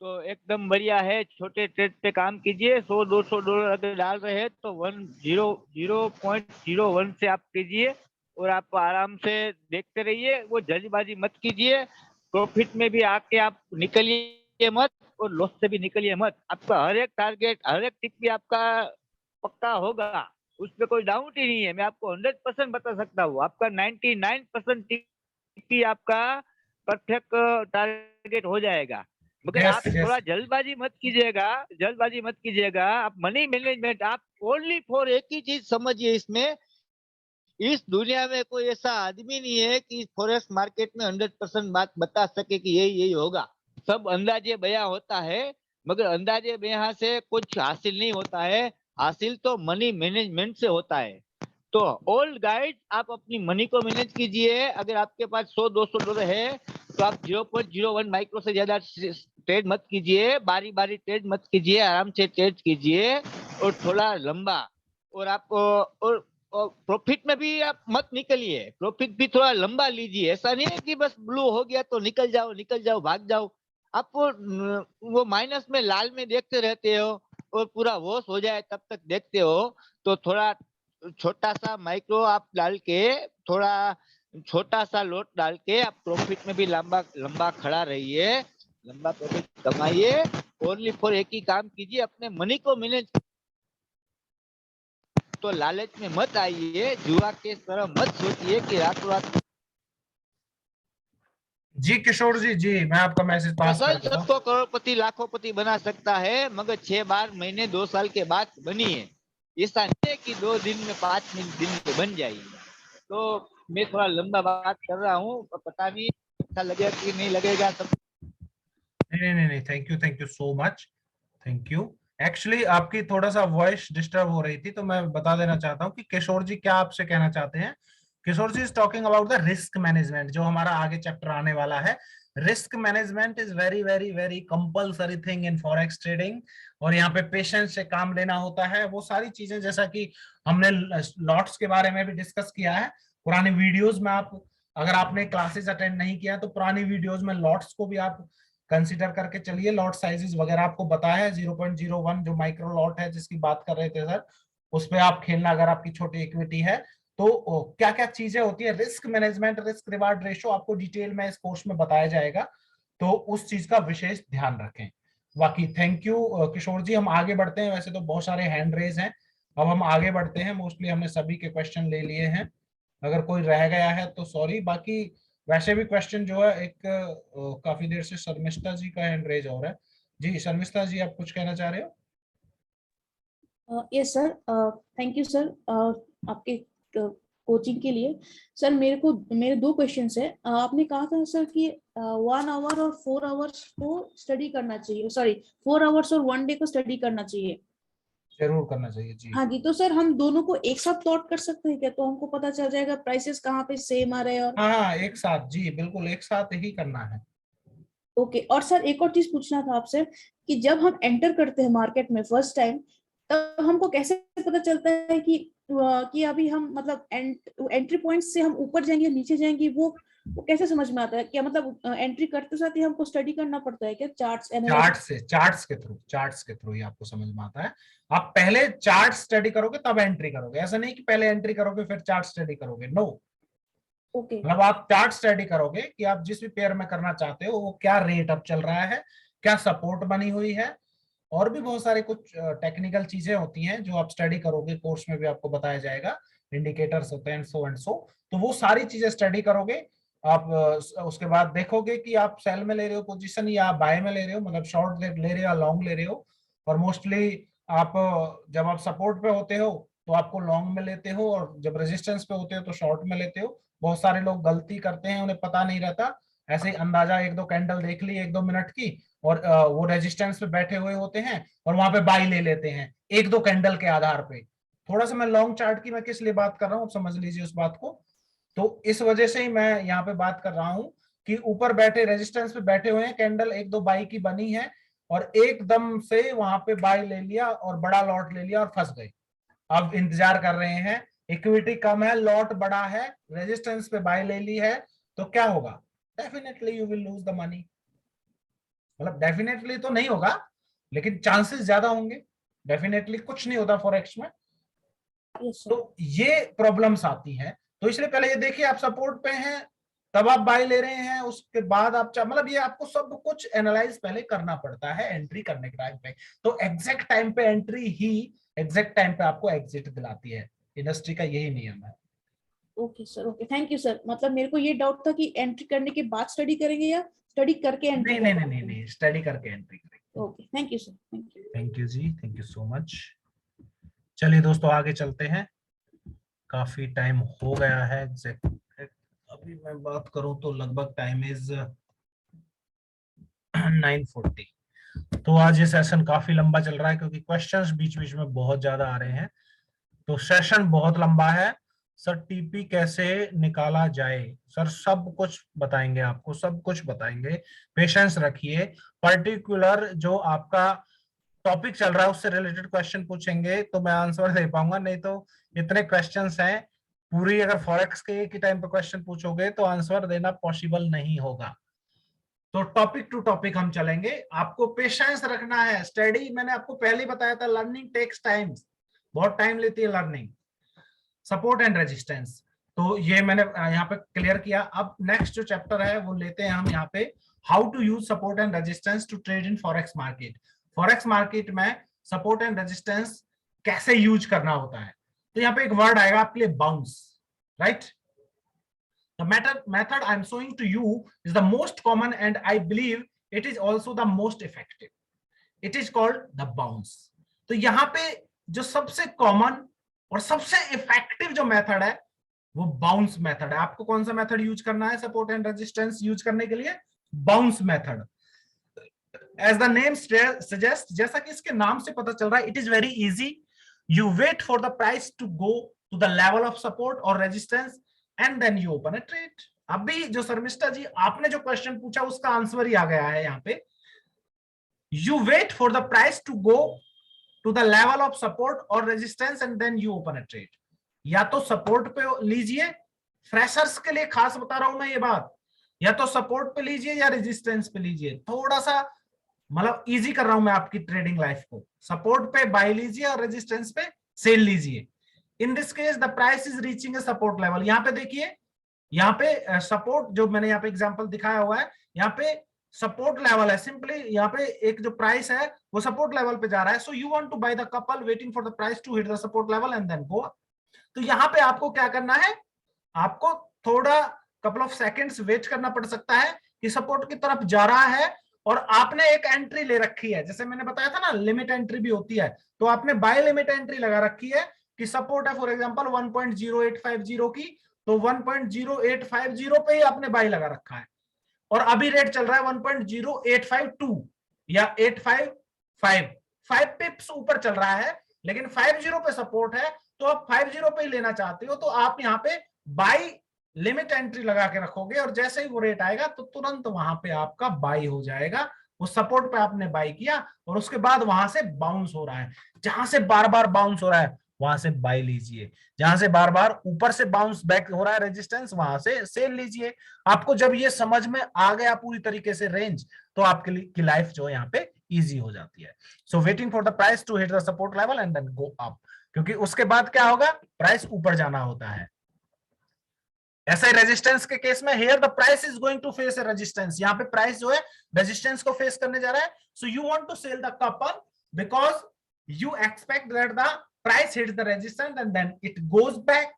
तो एकदम बढ़िया है। छोटे ट्रेड पे काम कीजिए। $100-200 अगर डाल रहे हैं तो 0.01 से आप कीजिए और आप आराम से देखते रहिए। वो जल्दबाजी मत कीजिए। प्रॉफिट में भी आके आप निकलिए मत और लॉस से भी निकलिए मत। आपका हर एक टारगेट, हर एक टिक भी आपका पक्का होगा, उसमें कोई डाउट ही नहीं है। मैं आपको 100% बता सकता हूँ। आपका 99% टिक आपका परफेक्ट टारगेट हो जाएगा। मगर आप थोड़ा जल्दबाजी मत कीजिएगा, जल्दबाजी मत कीजिएगा। आप मनी मैनेजमेंट, आप ओनली फॉर एक ही चीज समझिए इसमें, इस दुनिया में कोई ऐसा आदमी नहीं है कि फॉरेक्स मार्केट में 100% बात बता सके कि यही होगा। सब अंदाजे बयां होता है, मगर अंदाजे बयां से कुछ हासिल नहीं होता है। हासिल तो मनी मैनेजमेंट से होता है। तो ओल्ड गाइड, आप अपनी मनी को मैनेज कीजिए। अगर आपके पास $100-200 है तो आप 0.01 माइक्रो से ज्यादा ट्रेड मत कीजिए। बारी बारी ट्रेड मत कीजिए, आराम से ट्रेड कीजिए और थोड़ा लंबा। और आप और प्रॉफिट में भी आप मत निकलिए, प्रॉफिट भी थोड़ा लंबा लीजिए। ऐसा नहीं है कि बस ब्लू हो गया तो निकल जाओ भाग जाओ। आप वो माइनस में, लाल में देखते रहते हो और पूरा वॉश हो जाए तब तक देखते हो। तो थोड़ा छोटा सा माइक्रो आप डाल के, थोड़ा छोटा सा लोट डाल के आप प्रॉफिट में भी लंबा खड़ा रहिए। लंबा प्रॉफिट कमाइए, ओनली फॉर एक ही काम कीजिए, अपने मनी को मैनेज। तो लालच में मत आइए, जुआ के तरह मत सोचिए कि रातों रात। जी किशोर जी, जी मैं आपका मैसेज पास कर देता हूं। सबको करोड़पति लाखोंपति बना सकता है, मगर 6 बार महीने 2 साल के बाद बनिए। ऐसा नहीं है कि 2 दिन में 5 दिन में बन जाएगी। तो मैं थोड़ा लंबा बात कर रहा हूँ, पता नहीं अच्छा लगेगा कि नहीं लगेगा। सब नहीं, thank you so much, thank you. Actually आपकी थोड़ा सा वॉइस डिस्टर्ब हो रही थी, तो मैं बता देना चाहता हूँ कि किशोर जी क्या आपसे कहना चाहते हैं। Kishore ji is talking about the risk management, जो हमारा आगे चैप्टर आने वाला है। Risk management is very very very compulsory thing in forex trading, और यहाँ पे पेशेंस से काम लेना होता है। वो सारी चीजें जैसा कि हमने लॉट्स के बारे में भी डिस्कस किया है पुरानी वीडियोस में। आप अगर आपने क्लासेस अटेंड नहीं किया तो पुरानी वीडियोस में लॉट्स को भी आप कंसीडर करके चलिए। लॉट साइजेस वगैरह आपको बताया है, 0.01 जो माइक्रो लॉट है जिसकी बात कर रहे थे सर, उस पे आप खेलना अगर आपकी छोटी इक्विटी है तो। क्या क्या चीजें होती है, risk management, risk reward ratio आपको डिटेल में इस कोर्स में बताया जाएगा, तो उस चीज का विशेष ध्यान रखें। बाकी थैंक यू किशोर जी। हम आगे बढ़ते हैं, वैसे तो बहुत सारे हैंड रेज हैं, अब हम आगे बढ़ते हैं। मोस्टली हमने सभी के क्वेश्चन ले लिए हैं, अगर कोई रह गया है तो सॉरी। बाकी वैसे भी क्वेश्चन जो है एक काफी देर से शर्मिष्ठा जी का हैंड रेज हो रहा है। जी शर्मिष्ठा जी, आप कुछ कहना चाह रहे हो? Yes sir, thank you sir आपके कोचिंग के लिए। सर मेरे 2 क्वेश्चंस है। आपने कहा था सर कि 1 आवर और 4 आवर्स को स्टडी करना चाहिए, सॉरी 4 आवर्स और 1 डे को स्टडी करना चाहिए। जरूर करना चाहिए जी। हाँ जी, तो सर हम दोनों को एक साथ प्लॉट कर सकते हैं क्या? तो हमको पता चल जाएगा प्राइसेस कहाँ पे सेम आ रहे हैं। और हाँ एक साथ, जी बिल्कुल एक साथ ही करना है। ओके। और सर एक और चीज पूछना था आपसे कि जब हम एंटर करते हैं मार्केट में फर्स्ट टाइम, तब हमको कैसे पता चलता है कि अभी हम मतलब एंट्री पॉइंट से हम ऊपर जाएंगे नीचे जाएंगे, वो कैसे समझ में आता है? क्या मतलब एंट्री करते साथ ही हमको स्टडी करना पड़ता है क्या? चार्ट्स के थ्रू ही आपको समझ में आता है। आप पहले चार्ट स्टडी करोगे तब एंट्री करोगे, ऐसा नहीं कि पहले एंट्री करोगे फिर चार्ट स्टडी करोगे, नो। ओके। मतलब आप चार्ट स्टडी करोगे कि आप जिस भी पेयर में करना चाहते हो वो क्या रेट अब चल रहा है, क्या सपोर्ट बनी हुई है, और भी बहुत सारे कुछ टेक्निकल चीजें होती हैं जो आप स्टडी करोगे, कोर्स में भी आपको बताया जाएगा, इंडिकेटर्स होते हैं सो एंड सो। तो वो सारी चीजें स्टडी करोगे आप। उसके बाद देखोगे कि आप सेल में ले रहे हो पोजीशन या बाय में ले रहे हो, मतलब शॉर्ट ले रहे हो या लॉन्ग ले रहे हो। और मोस्टली आप जब आप सपोर्ट पे होते हो तो आपको लॉन्ग में लेते हो, और जब रेजिस्टेंस पे होते हो तो शॉर्ट में लेते हो। बहुत सारे लोग गलती करते हैं, उन्हें पता नहीं रहता, ऐसे ही अंदाजा 1-2 कैंडल देख ली 1-2 मिनट की, और वो रेजिस्टेंस पे बैठे हुए होते हैं और वहां पे बाई ले लेते हैं 1-2 कैंडल के आधार पे। थोड़ा सा मैं लॉन्ग चार्ट की मैं किस लिए बात कर रहा हूँ, समझ लीजिए उस बात को। तो इस वजह से ही मैं यहाँ पे बात कर रहा हूँ कि ऊपर बैठे रेजिस्टेंस पे बैठे हुए हैं, कैंडल 1-2 बाई की बनी है और एकदम से वहां पे बाई ले लिया और बड़ा लॉट ले लिया और फंस गए। अब इंतजार कर रहे हैं, इक्विटी कम है, लॉट बड़ा है, रेजिस्टेंस पे बाय ले ली है, तो क्या होगा? Definitely you will lose the money. मतलब डेफिनेटली तो नहीं होगा, लेकिन चांसेस ज्यादा होंगे। डेफिनेटली कुछ नहीं होता फॉरेक्स में। तो ये प्रॉब्लम्स आती हैं, तो इसलिए पहले ये देखिए आप सपोर्ट पे हैं तब आप बाय ले रहे हैं, उसके बाद आप मतलब ये आपको सब कुछ एनालाइज पहले करना पड़ता है एंट्री करने के टाइम पे। तो एग्जैक्ट टाइम पे एंट्री ही एग्जैक्ट टाइम पे आपको एग्जिट दिलाती है, इंडस्ट्री का यही नियम है। Okay sir, okay, thank you sir. मतलब मेरे को ये डाउट था कि एंट्री करने के बाद स्टडी करेंगे या स्टडी करके एंट्री? नहीं, स्टडी करके एंट्री करेंगे। Okay, thank you sir, thank you. Thank you जी, थैंक यू सो मच। चलिए दोस्तों आगे चलते हैं, काफी टाइम हो गया है। एग्जैक्ट अभी मैं बात करूं तो लगभग टाइम इज 9:40। तो आज ये सेशन काफी लंबा चल रहा है क्योंकि क्वेश्चंस बीच बीच में बहुत ज्यादा आ रहे हैं, तो सेशन बहुत लंबा है। सर टीपी कैसे निकाला जाए? सर सब कुछ बताएंगे आपको, सब कुछ बताएंगे, पेशेंस रखिए। पर्टिकुलर जो आपका टॉपिक चल रहा है उससे रिलेटेड क्वेश्चन पूछेंगे तो मैं आंसर दे पाऊंगा, नहीं तो इतने क्वेश्चंस हैं पूरी, अगर फॉरेक्स के एक ही टाइम पे क्वेश्चन पूछोगे तो आंसर देना पॉसिबल नहीं होगा। तो टॉपिक टू टॉपिक हम चलेंगे, आपको पेशेंस रखना है। स्टडी मैंने आपको पहले ही बताया था, लर्निंग टेक्स टाइम, बहुत टाइम लेती है लर्निंग। सपोर्ट एंड रेजिस्टेंस, तो ये मैंने यहाँ पे क्लियर किया। अब नेक्स्ट जो चैप्टर है वो लेते हैं हम यहाँ पे how to use support and resistance to trade in forex market. Forex market में सपोर्ट एंड रेजिस्टेंस कैसे यूज करना होता है। तो यहाँ पे एक वर्ड आएगा आपके लिए, bounce, right. The method I'm showing to you is the most common and I believe it is also the most effective. It is called the bounce. तो यहाँ पे जो सबसे कॉमन और सबसे इफेक्टिव जो मेथड है वो बाउंस मेथड है। आपको कौन सा मेथड यूज करना है सपोर्ट एंड रेजिस्टेंस यूज करने के लिए? Bounce method. As the name suggest, जैसा कि इसके नाम से पता चल रहा है, it is very easy. You wait for the price to go to the level of support और resistance and then you open a trade. अभी जो शर्मिष्ठा जी आपने जो क्वेश्चन पूछा उसका आंसर ही आ गया है यहाँ पे। You wait for the price to go to the level of support और resistance and then you open a trade. या तो सपोर्ट पे लीजिए, फ्रेशर्स के लिए खास बता रहा हूं मैं ये बात, या तो सपोर्ट पे लीजिए या रेजिस्टेंस पे लीजिए। थोड़ा सा मतलब इजी कर रहा हूं मैं आपकी ट्रेडिंग लाइफ को। सपोर्ट पे बाय लीजिए और रेजिस्टेंस पे सेल लीजिए। In this case the price is reaching a support level. यहाँ पे देखिए, यहाँ पे सपोर्ट जो मैंने यहाँ पे एग्जांपल दिखाया हुआ है, यहाँ पे सपोर्ट लेवल है। सिंपली यहाँ पे एक जो प्राइस है वो सपोर्ट लेवल पे जा रहा है। So you want to buy the couple waiting for the price to hit the support level and then go up. तो यहाँ पे आपको क्या करना है, आपको थोड़ा कपल ऑफ सेकंड्स वेट करना पड़ सकता है कि सपोर्ट की तरफ जा रहा है और आपने एक एंट्री ले रखी है। जैसे मैंने बताया था ना, लिमिट एंट्री भी होती है, तो आपने बाय लिमिट एंट्री लगा रखी है कि सपोर्ट है फॉर एग्जांपल 1.0850 की, तो 1.0850 पे ही आपने बाय लगा रखा है और अभी रेट चल रहा है 1.0852 या 855, 5 पिप्स ऊपर चल रहा है, लेकिन 50 पे सपोर्ट है, तो आप 50 पे ही लेना चाहते हो, तो आप यहाँ पे बाय लिमिट एंट्री लगा के रखोगे और जैसे ही वो रेट आएगा तो तुरंत वहां पे आपका बाय हो जाएगा। वो सपोर्ट पे आपने बाय किया और उसके बाद वहां से बाउंस हो रहा है, जहां से बार बार बाउंस हो रहा है वहां से बाय लीजिए, जहां से बार बार ऊपर से बाउंस बैक हो रहा है रेजिस्टेंस, वहां से सेल लीजिए। आपको जब ये समझ में आ गया पूरी तरीके से रेंज, तो आपके लिए की लाइफ जो है यहाँ पे इजी हो जाती है। So waiting for the price to hit the support level and then go up, क्योंकि उसके बाद क्या होगा, प्राइस ऊपर जाना होता है। ऐसा ही रेजिस्टेंस के केस में, here the price is going to face a resistance, यहाँ पे प्राइस जो है रेजिस्टेंस को फेस करने जा रहा है। So you want to sell the couple because you expect that the price hits the resistance and then it goes back.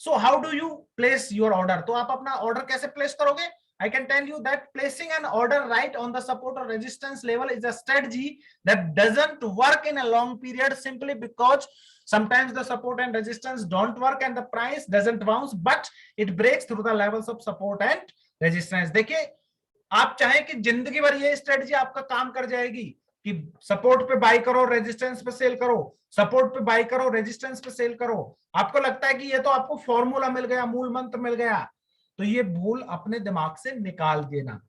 So how do you place your order? तो आप अपना ऑर्डर कैसे place करोगे? I can tell you that placing an order right on the support or resistance level is a strategy that doesn't work in a long period, simply because sometimes the support and resistance don't work and the price doesn't bounce, but it breaks through the levels of support and resistance. देखिए, आप चाहें कि जिंदगी भर ये strategy आपका काम कर जाएगी कि सपोर्ट पे बाय करो, रेजिस्टेंस पे सेल करो, सपोर्ट पे बाय करो, रेजिस्टेंस पे सेल करो। आपको लगता है कि ये तो आपको फॉर्मूला मिल गया, मूल मंत्र मिल गया, तो ये भूल अपने दिमाग से निकाल देना।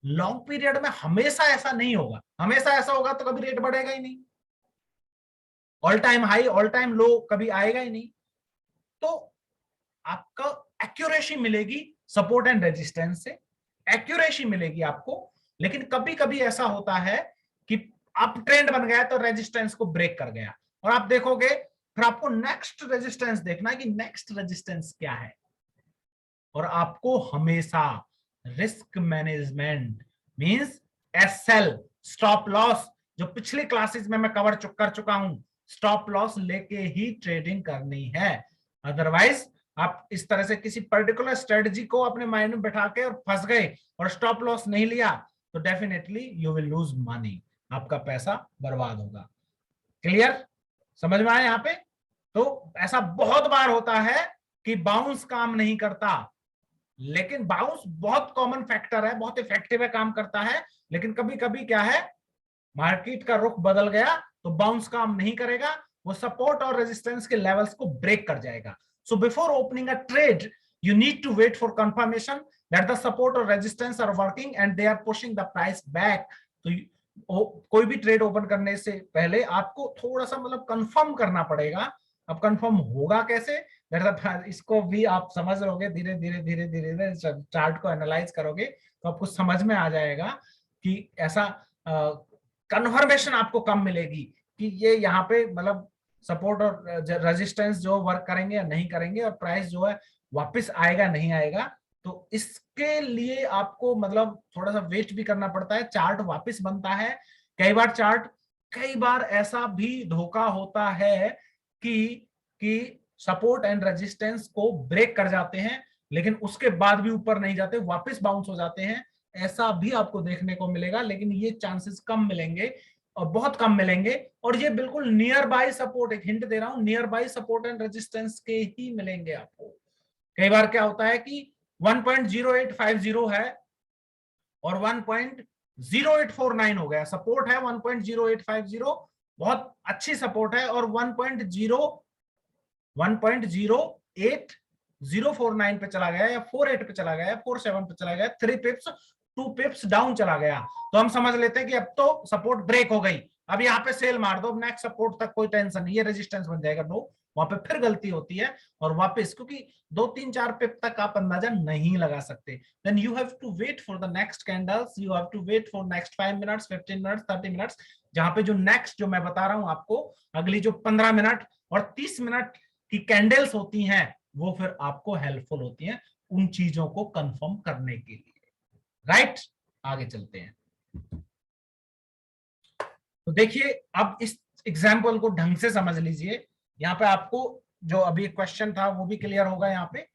लॉन्ग पीरियड में हमेशा ऐसा नहीं होगा। हमेशा ऐसा होगा तो कभी रेट बढ़ेगा ही नहीं, all time high all time low कभी आएगा ही नहीं। तो आपको एक्यूरेसी मिलेगी सपोर्ट एंड रेजिस्टेंस से, एक्यूरेसी मिलेगी आपको। लेकिन कभी कभी ऐसा होता है कि अप ट्रेंड बन गया तो रेजिस्टेंस को ब्रेक कर गया, और आप देखोगे फिर आपको नेक्स्ट रेजिस्टेंस देखना है कि नेक्स्ट रेजिस्टेंस क्या है। और आपको हमेशा risk management means SL, stop loss, जो पिछली क्लासेस में मैं कवर कर चुका हूं, स्टॉप लॉस लेके ही ट्रेडिंग करनी है। अदरवाइज आप इस तरह से किसी पर्टिकुलर स्ट्रेटजी को अपने माइंड में बैठा के और फंस गए और स्टॉप लॉस नहीं लिया तो definitely you will lose money, आपका पैसा बर्बाद होगा। क्लियर, समझ में आया यहाँ पे? तो ऐसा बहुत बार होता है कि बाउंस काम नहीं करता, लेकिन बाउंस बहुत कॉमन फैक्टर है, बहुत इफेक्टिव है, काम करता है। लेकिन कभी कभी क्या है, मार्केट का रुख बदल गया तो बाउंस काम नहीं करेगा, वो सपोर्ट और रेजिस्टेंस के लेवल्स को ब्रेक कर जाएगा। So before opening a trade you need to wait for confirmation that the support or resistance are working and they are pushing the price back. तो कोई भी ट्रेड ओपन करने से पहले आपको थोड़ा सा मतलब कंफर्म करना पड़ेगा। अब कंफर्म होगा कैसे, इसको भी आप समझ लोगे, धीरे धीरे धीरे धीरे चार्ट को एनालाइज करोगे तो आपको समझ में आ जाएगा कि ऐसा कंफर्मेशन आपको कम मिलेगी कि ये यहाँ पे मतलब सपोर्ट और रेजिस्टेंस जो वर्क करेंगे या नहीं करेंगे, और प्राइस जो है वापस आएगा नहीं आएगा। तो इसके लिए आपको मतलब थोड़ा सा वेट भी करना पड़ता है, चार्ट वापस बनता है। कई बार ऐसा भी धोखा होता है कि सपोर्ट एंड रेजिस्टेंस को ब्रेक कर जाते हैं, लेकिन उसके बाद भी ऊपर नहीं जाते, वापस बाउंस हो जाते हैं। ऐसा भी आपको देखने को मिलेगा, लेकिन ये चांसेस कम मिलेंगे और बहुत कम मिलेंगे। और ये बिल्कुल नियर बाय सपोर्ट, एक हिंट दे रहा हूं, near by support and resistance के ही मिलेंगे आपको। कई बार क्या होता है कि 1.0850 है और 1.0849 हो गया, सपोर्ट है 1.0850, बहुत अच्छी सपोर्ट है, और 1.0849 पे चला गया, या 48 पे चला गया, 47 पे चला गया, 3 पिप्स 2 पिप्स डाउन चला गया, तो हम समझ लेते हैं कि अब तो सपोर्ट ब्रेक हो गई, अब यहाँ पे सेल मार दो, नेक्स्ट सपोर्ट तक कोई टेंशन नहीं, ये रेजिस्टेंस बन जाएगा। नो, वहां पे फिर गलती होती है और वापस, क्योंकि 2-3-4 पिप तक आप अंदाजा नहीं लगा सकते। Then you have to wait for the next candles, you have to wait for next 5 minutes, 15 minutes, 30 minutes, जहां पे जो नेक्स्ट जो मैं बता रहा हूं आपको, अगली जो 15 मिनट और 30 मिनट की कैंडल्स होती हैं, वो फिर आपको हेल्पफुल होती हैं उन चीजों को कंफर्म करने के लिए। राइट, आगे चलते हैं। तो देखिए, अब इस एग्जाम्पल को ढंग से समझ लीजिए। यहाँ पे आपको जो अभी क्वेश्चन था वो भी क्लियर होगा, यहाँ पे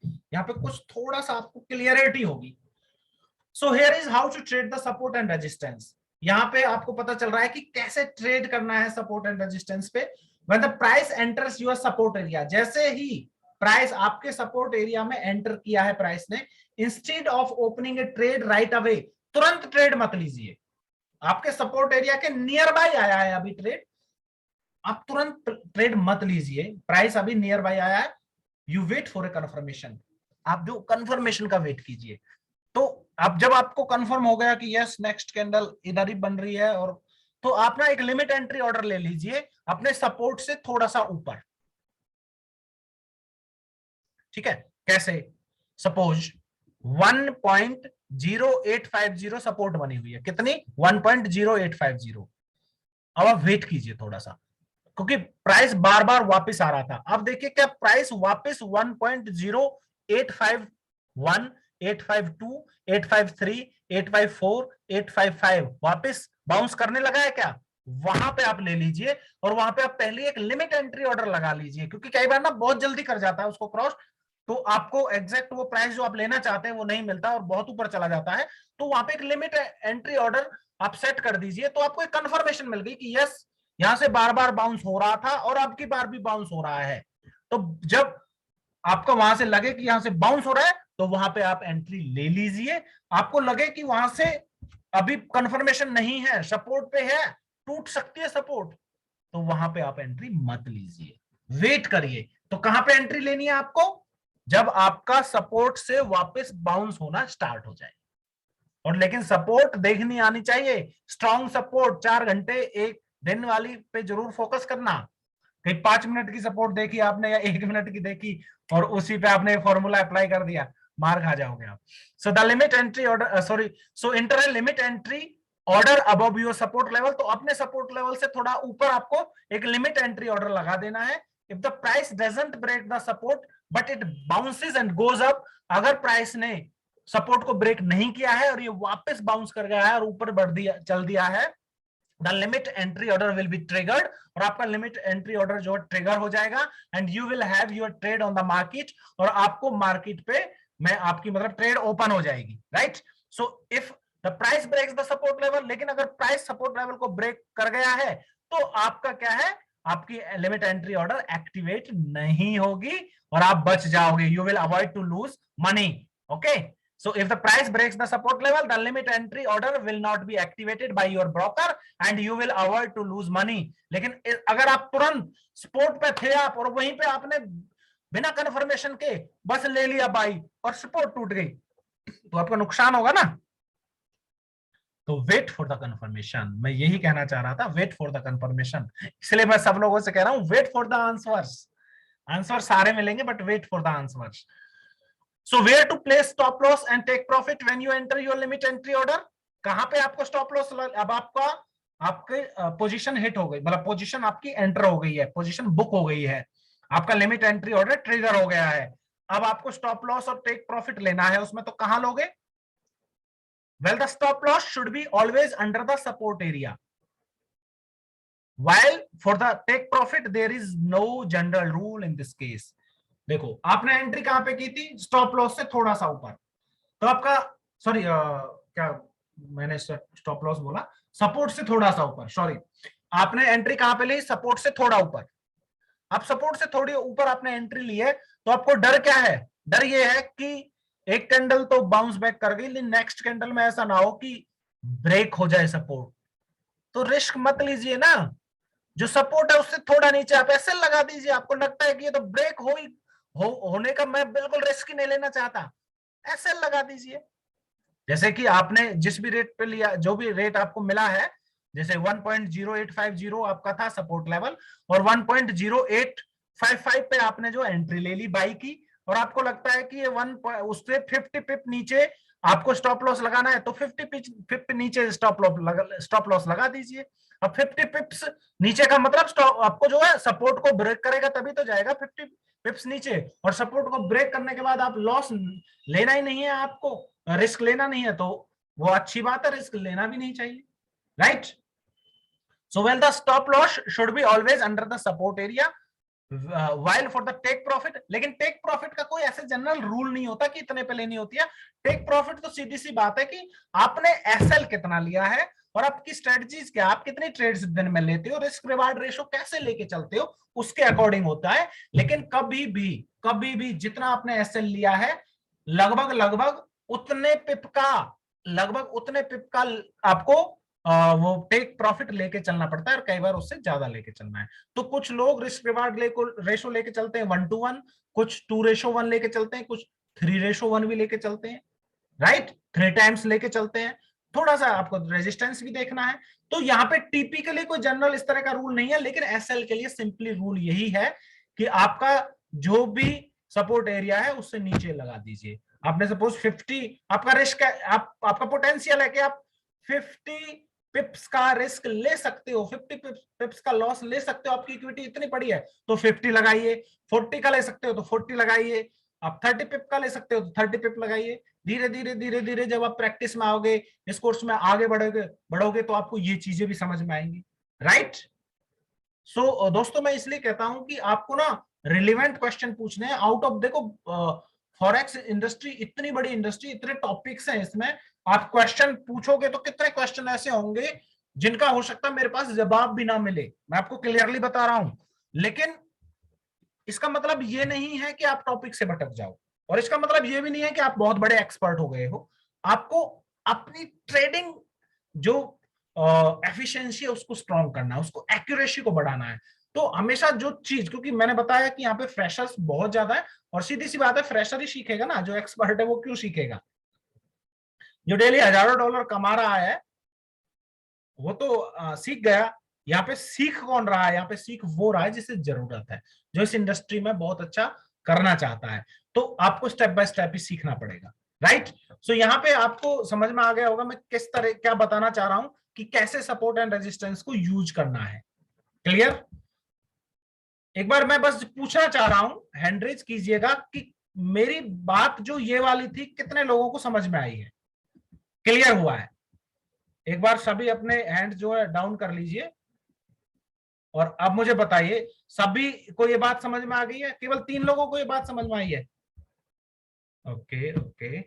कुछ थोड़ा सा आपको क्लियरिटी होगी। So here is how to trade the support and resistance. यहाँ पे आपको पता चल रहा है कि कैसे ट्रेड करना है सपोर्ट एंड रेजिस्टेंस पे। When the price enters your support area, जैसे ही प्राइस आपके सपोर्ट एरिया में एंटर किया है प्राइस ने, instead of opening A trade right away, तुरंत ट्रेड मत लीजिए। आपके सपोर्ट एरिया के नियर बाय आया है अभी ट्रेड, आप तुरंत ट्रेड मत लीजिए। प्राइस अभी नियर बाय आया है, you wait for a confirmation, आप जो कंफर्मेशन का वेट कीजिए। तो अब जब आपको कंफर्म हो गया कि यस नेक्स्ट कैंडल इधर ही बन रही है, और तो आप ना एक लिमिट एंट्री ऑर्डर ले लीजिए अपने सपोर्ट से थोड़ा सा ऊपर। ठीक है, कैसे? सपोज 1.0850 सपोर्ट बनी हुई है, कितनी? 1.0850। अब आप वेट कीजिए थोड़ा सा, क्योंकि प्राइस बार बार वापस आ रहा था। अब देखिए क्या प्राइस वापस 1.0851, 852, 853, 854, 855 वापस बाउंस करने लगा है क्या? वहां पे आप ले लीजिए, और वहां पे आप पहले एक लिमिट एंट्री ऑर्डर लगा लीजिए, क्योंकि कई बार ना बहुत जल्दी कर जाता है उसको क्रॉस, तो आपको एग्जैक्ट वो प्राइस जो आप लेना चाहते हैं वो नहीं मिलता और बहुत ऊपर चला जाता है। तो वहां पे एक लिमिट एंट्री ऑर्डर आप सेट कर दीजिए, तो आपको एक कंफर्मेशन मिल गई कि यस यहां से बार बार बाउंस हो रहा था और अब की बार भी बाउंस हो रहा है। तो जब आपको वहां से लगे कि यहां से बाउंस हो रहा है, तो वहां पे आप एंट्री ले लीजिए। आपको लगे कि वहां से अभी कंफर्मेशन नहीं है, सपोर्ट पे है, टूट सकती है सपोर्ट, तो वहां पे आप एंट्री मत लीजिए, वेट करिए। तो कहां पे एंट्री लेनी है आपको? जब आपका सपोर्ट से वापस बाउंस होना स्टार्ट हो जाए। और लेकिन सपोर्ट देखनी आनी चाहिए, स्ट्रॉन्ग सपोर्ट 4 घंटे एक दिन वाली पे जरूर फोकस करना। कहीं 5 मिनट की सपोर्ट देखी आपने या 1 मिनट की देखी और उसी पे आपने फॉर्मूला अप्लाई कर दिया, मार खा जाओगे आप। So the limit entry order, so enter a limit entry order above your support level. तो अपने सपोर्ट लेवल से थोड़ा ऊपर आपको एक लिमिट एंट्री ऑर्डर लगा देना है। If the price doesn't break the support but it bounces and goes up, अगर प्राइस ने सपोर्ट को ब्रेक नहीं किया है और ये वापस बाउंस कर गया है और ऊपर बढ़ दिया, चल दिया है, the limit entry order will be triggered, और आपका लिमिट एंट्री ऑर्डर जो ट्रिगर हो जाएगा, and you will have your trade on the market, और आपको मार्केट पे में आपकी मतलब ट्रेड ओपन हो जाएगी। Right, so if the price breaks the support level, लेकिन अगर प्राइस सपोर्ट लेवल को ब्रेक कर गया है तो आपका क्या है, आपकी लिमिट एंट्री ऑर्डर एक्टिवेट नहीं होगी और आप बच जाओगे। You will avoid to lose money. Okay, so if the price breaks the support level, the limit entry order will not be activated by your broker and you will avoid to lose money। लेकिन अगर आप तुरंत support पे थे आप और वहीं पे आपने बिना कंफर्मेशन के बस ले लिया बाई और सपोर्ट टूट गई, तो आपका नुकसान होगा ना। तो वेट फॉर द कंफर्मेशन, मैं यही कहना चाह रहा था, वेट फॉर द कंफर्मेशन। इसलिए मैं सब लोगों से कह रहा हूं wait for the answers. Answer सारे मिलेंगे but wait for the answers. So where to place stop loss and take profit when you enter your limit entry order? कहां पे आपको स्टॉप लॉस, अब आपके पोजीशन हिट हो गई, मतलब पोजीशन आपकी एंटर हो गई है, पोजीशन बुक हो गई है, आपका लिमिट एंट्री ऑर्डर ट्रिगर हो गया है। अब आपको स्टॉप लॉस और टेक प्रॉफिट लेना है उसमें, तो कहां लोगे? Well the stop loss should be always under the support area, while for the take profit there is no general rule in this case. देखो आपने एंट्री कहां पे की थी? स्टॉप लॉस से थोड़ा सा ऊपर, तो आपका सॉरी क्या मैंने स्टॉप लॉस बोला, सपोर्ट से थोड़ा सा ऊपर, सॉरी। आपने एंट्री कहां पे ली? सपोर्ट से थोड़ा ऊपर। अब सपोर्ट से थोड़ी ऊपर आपने एंट्री ली है, तो आपको डर क्या है? डर ये है कि एक कैंडल तो बाउंस बैक कर गई, लेकिन नेक्स्ट कैंडल में ऐसा ना हो कि ब्रेक हो जाए सपोर्ट, तो रिस्क मत लीजिए ना। जो सपोर्ट है उससे थोड़ा नीचे आप एसएल लगा दीजिए। आपको लगता है कि ये तो ब्रेक होने का मैं बिल्कुल रिस्क ही नहीं लेना चाहता, एसएल लगा दीजिए। जैसे कि आपने जिस भी रेट पे लिया, जो भी रेट आपको मिला है, जैसे 1.0850 आपका था सपोर्ट लेवल, और 1.0855 पे आपने जो एंट्री ले ली बाई की, और आपको लगता है कि ये उससे 50 पिप नीचे आपको स्टॉप लॉस लगाना है, तो 50 पिप नीचे स्टॉप लॉस लगा दीजिए। अब 50 पिप्स नीचे का मतलब आपको जो है सपोर्ट को ब्रेक करेगा तभी तो जाएगा 50 पिप्स नीचे, और सपोर्ट को ब्रेक करने के बाद आप लॉस लेना ही नहीं है, आपको रिस्क लेना नहीं है, तो वो अच्छी बात है, रिस्क लेना भी नहीं चाहिए, right? So well the stop loss should be always under the support area while for the take profit. लेकिन टेक प्रॉफिट का कोई ऐसे जनरल रूल नहीं होता कि इतने पे लेनी होती है। टेक प्रॉफिट तो सीधी सी बात है कि आपने एसएल कितना लिया है और आपकी स्ट्रेटजीज क्या, आप कितनी ट्रेड्स दिन में लेते हो, रिस्क रिवार्ड रेशो कैसे लेके चलते हो, उसके अकॉर्डिंग होता है। लेकिन कभी भी जितना आपने एसएल लिया है लगभग उतने पिप का आपको वो टेक प्रॉफिट लेके चलना पड़ता है, और कई बार उससे ज्यादा लेके चलना है। तो कुछ लोग रिस्क रिवार्ड रेशो लेके चलते हैं 1:1, कुछ 2:1 लेके चलते हैं, कुछ 3:1 भी लेके चलते हैं, राइट? 3 टाइम्स लेके चलते हैं। थोड़ा सा आपको रेजिस्टेंस भी देखना है। तो यहाँ पे टिपिकली कोई जनरल इस तरह का रूल नहीं है, लेकिन एसएल के लिए सिंपली रूल यही है कि आपका जो भी सपोर्ट एरिया है उससे नीचे लगा दीजिए। आपने सपोज 50 आपका रिस्क है, आपका पोटेंशियल है कि आप 50 पिप्स का रिस्क ले सकते हो, 50 पिप्स का लॉस ले सकते हो, आपकी इक्विटी इतनी पड़ी है तो 50 लगाइए, 40 का ले सकते हो तो 40 लगाइए, आप 30 पिप का ले सकते हो तो 30 पिप लगाइए। धीरे धीरे जब आप प्रैक्टिस में आओगे, इस कोर्स में आगे बढ़ोगे तो आपको ये चीजें भी समझ में आएंगी, राइट? सो दोस्तों मैं इसलिए कहता हूं कि आपको ना रिलेवेंट क्वेश्चन पूछने हैं आउट ऑफ, देखो फॉरेक्स इंडस्ट्री इतनी बड़ी इंडस्ट्री, इतने टॉपिक्स हैं इसमें, आप क्वेश्चन पूछोगे तो कितने क्वेश्चन ऐसे होंगे जिनका हो सकता है मेरे पास जवाब भी ना मिले, मैं आपको क्लियरली बता रहा हूं। लेकिन इसका मतलब ये नहीं है कि आप टॉपिक से भटक जाओ, और इसका मतलब ये भी नहीं है कि आप बहुत बड़े एक्सपर्ट हो गए हो। आपको अपनी ट्रेडिंग जो एफिशिएंसी है उसको स्ट्रॉन्ग करना है, उसको एक्यूरेसी को बढ़ाना है। तो हमेशा जो चीज, क्योंकि मैंने बताया कि यहाँ पे फ्रेशर्स बहुत ज्यादा है, और सीधी सी बात है फ्रेशर ही सीखेगा ना, जो एक्सपर्ट है वो क्यों सीखेगा? जो डेली हजारों डॉलर कमा रहा है वो तो सीख गया। यहाँ पे सीख कौन रहा है? यहाँ पे सीख वो रहा है जिसे जरूरत है, जो इस इंडस्ट्री में बहुत अच्छा करना चाहता है। तो आपको स्टेप बाय स्टेप ही सीखना पड़ेगा, राइट? सो यहाँ पे आपको समझ में आ गया होगा मैं किस तरह क्या बताना चाह रहा हूं कि कैसे सपोर्ट एंड रेजिस्टेंस को यूज करना है। क्लियर? एक बार मैं बस पूछना चाह रहा हूं, हैंड रेज कीजिएगा कि मेरी बात जो ये वाली थी कितने लोगों को समझ में आई है, क्लियर हुआ है? एक बार सभी अपने हैंड जो है डाउन कर लीजिए, और अब मुझे बताइए सभी को ये बात समझ में आ गई है? केवल 3 लोगों को ये बात समझ में आई है? ओके ओके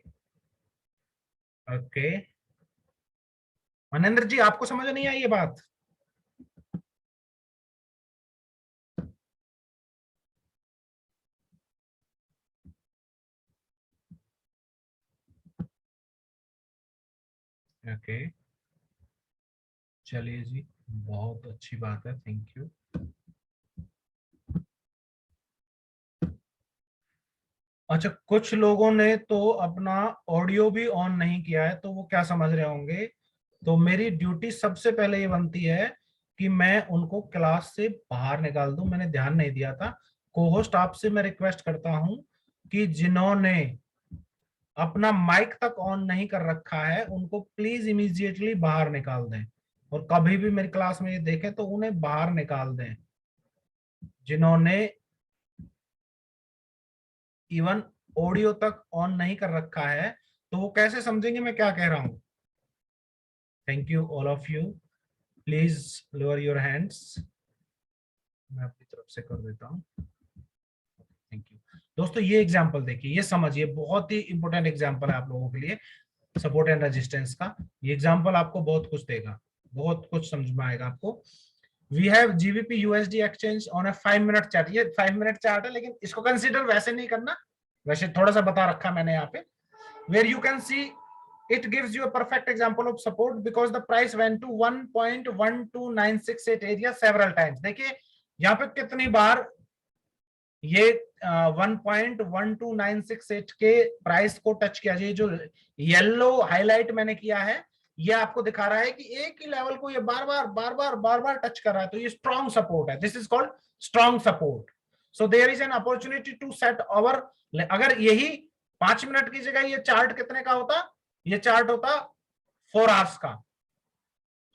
ओके, मनेंद्र जी आपको समझ नहीं आई ये बात? ओके चलिए जी, बहुत अच्छी बात है, थैंक यू। अच्छा, कुछ लोगों ने तो अपना ऑडियो भी ऑन नहीं किया है, तो वो क्या समझ रहे होंगे, तो मेरी ड्यूटी सबसे पहले ये बनती है कि मैं उनको क्लास से बाहर निकाल दूं। मैंने ध्यान नहीं दिया था। को-होस्ट आपसे मैं रिक्वेस्ट करता हूं कि जिन्होंने अपना माइक तक ऑन नहीं कर रखा है उनको प्लीज इमीडिएटली बाहर निकाल दें, और कभी भी मेरी क्लास में ये देखें तो उन्हें बाहर निकाल दें। जिन्होंने इवन ऑडियो तक ऑन नहीं कर रखा है तो वो कैसे समझेंगे मैं क्या कह रहा हूं? Thank you all of you, please lower your hands. मैं अपनी तरफ से कर देता हूं। थैंक यू दोस्तों। ये एग्जांपल देखिए, ये समझिए, बहुत ही इंपॉर्टेंट एग्जांपल है आप लोगों के लिए सपोर्ट एंड रेजिस्टेंस का। ये एग्जांपल आपको बहुत कुछ देगा, बहुत कुछ समझ में आएगा आपको। We have GBP USD exchange on a 5 minute chart. ये 5 मिनट चार्ट है, लेकिन इसको कंसीडर वैसे नहीं करना, वैसे थोड़ा सा बता रखा मैंने यहाँ पे। Where you can see it gives you a perfect example of support because the price went to 1.12968 area several times। देखिए यहाँ पे कितनी बार ये 1.12968 के प्राइस को टच किया। ये जो येलो हाईलाइट मैंने किया है ये आपको दिखा रहा है कि एक ही लेवल को ये बार बार टच कर रहा है, तो ये स्ट्रॉन्ग सपोर्ट है। This is called strong support. So there is an opportunity to set our, अगर यही 5 मिनट की जगह ये चार्ट कितने का होता, ये चार्ट होता 4 आवर्स का,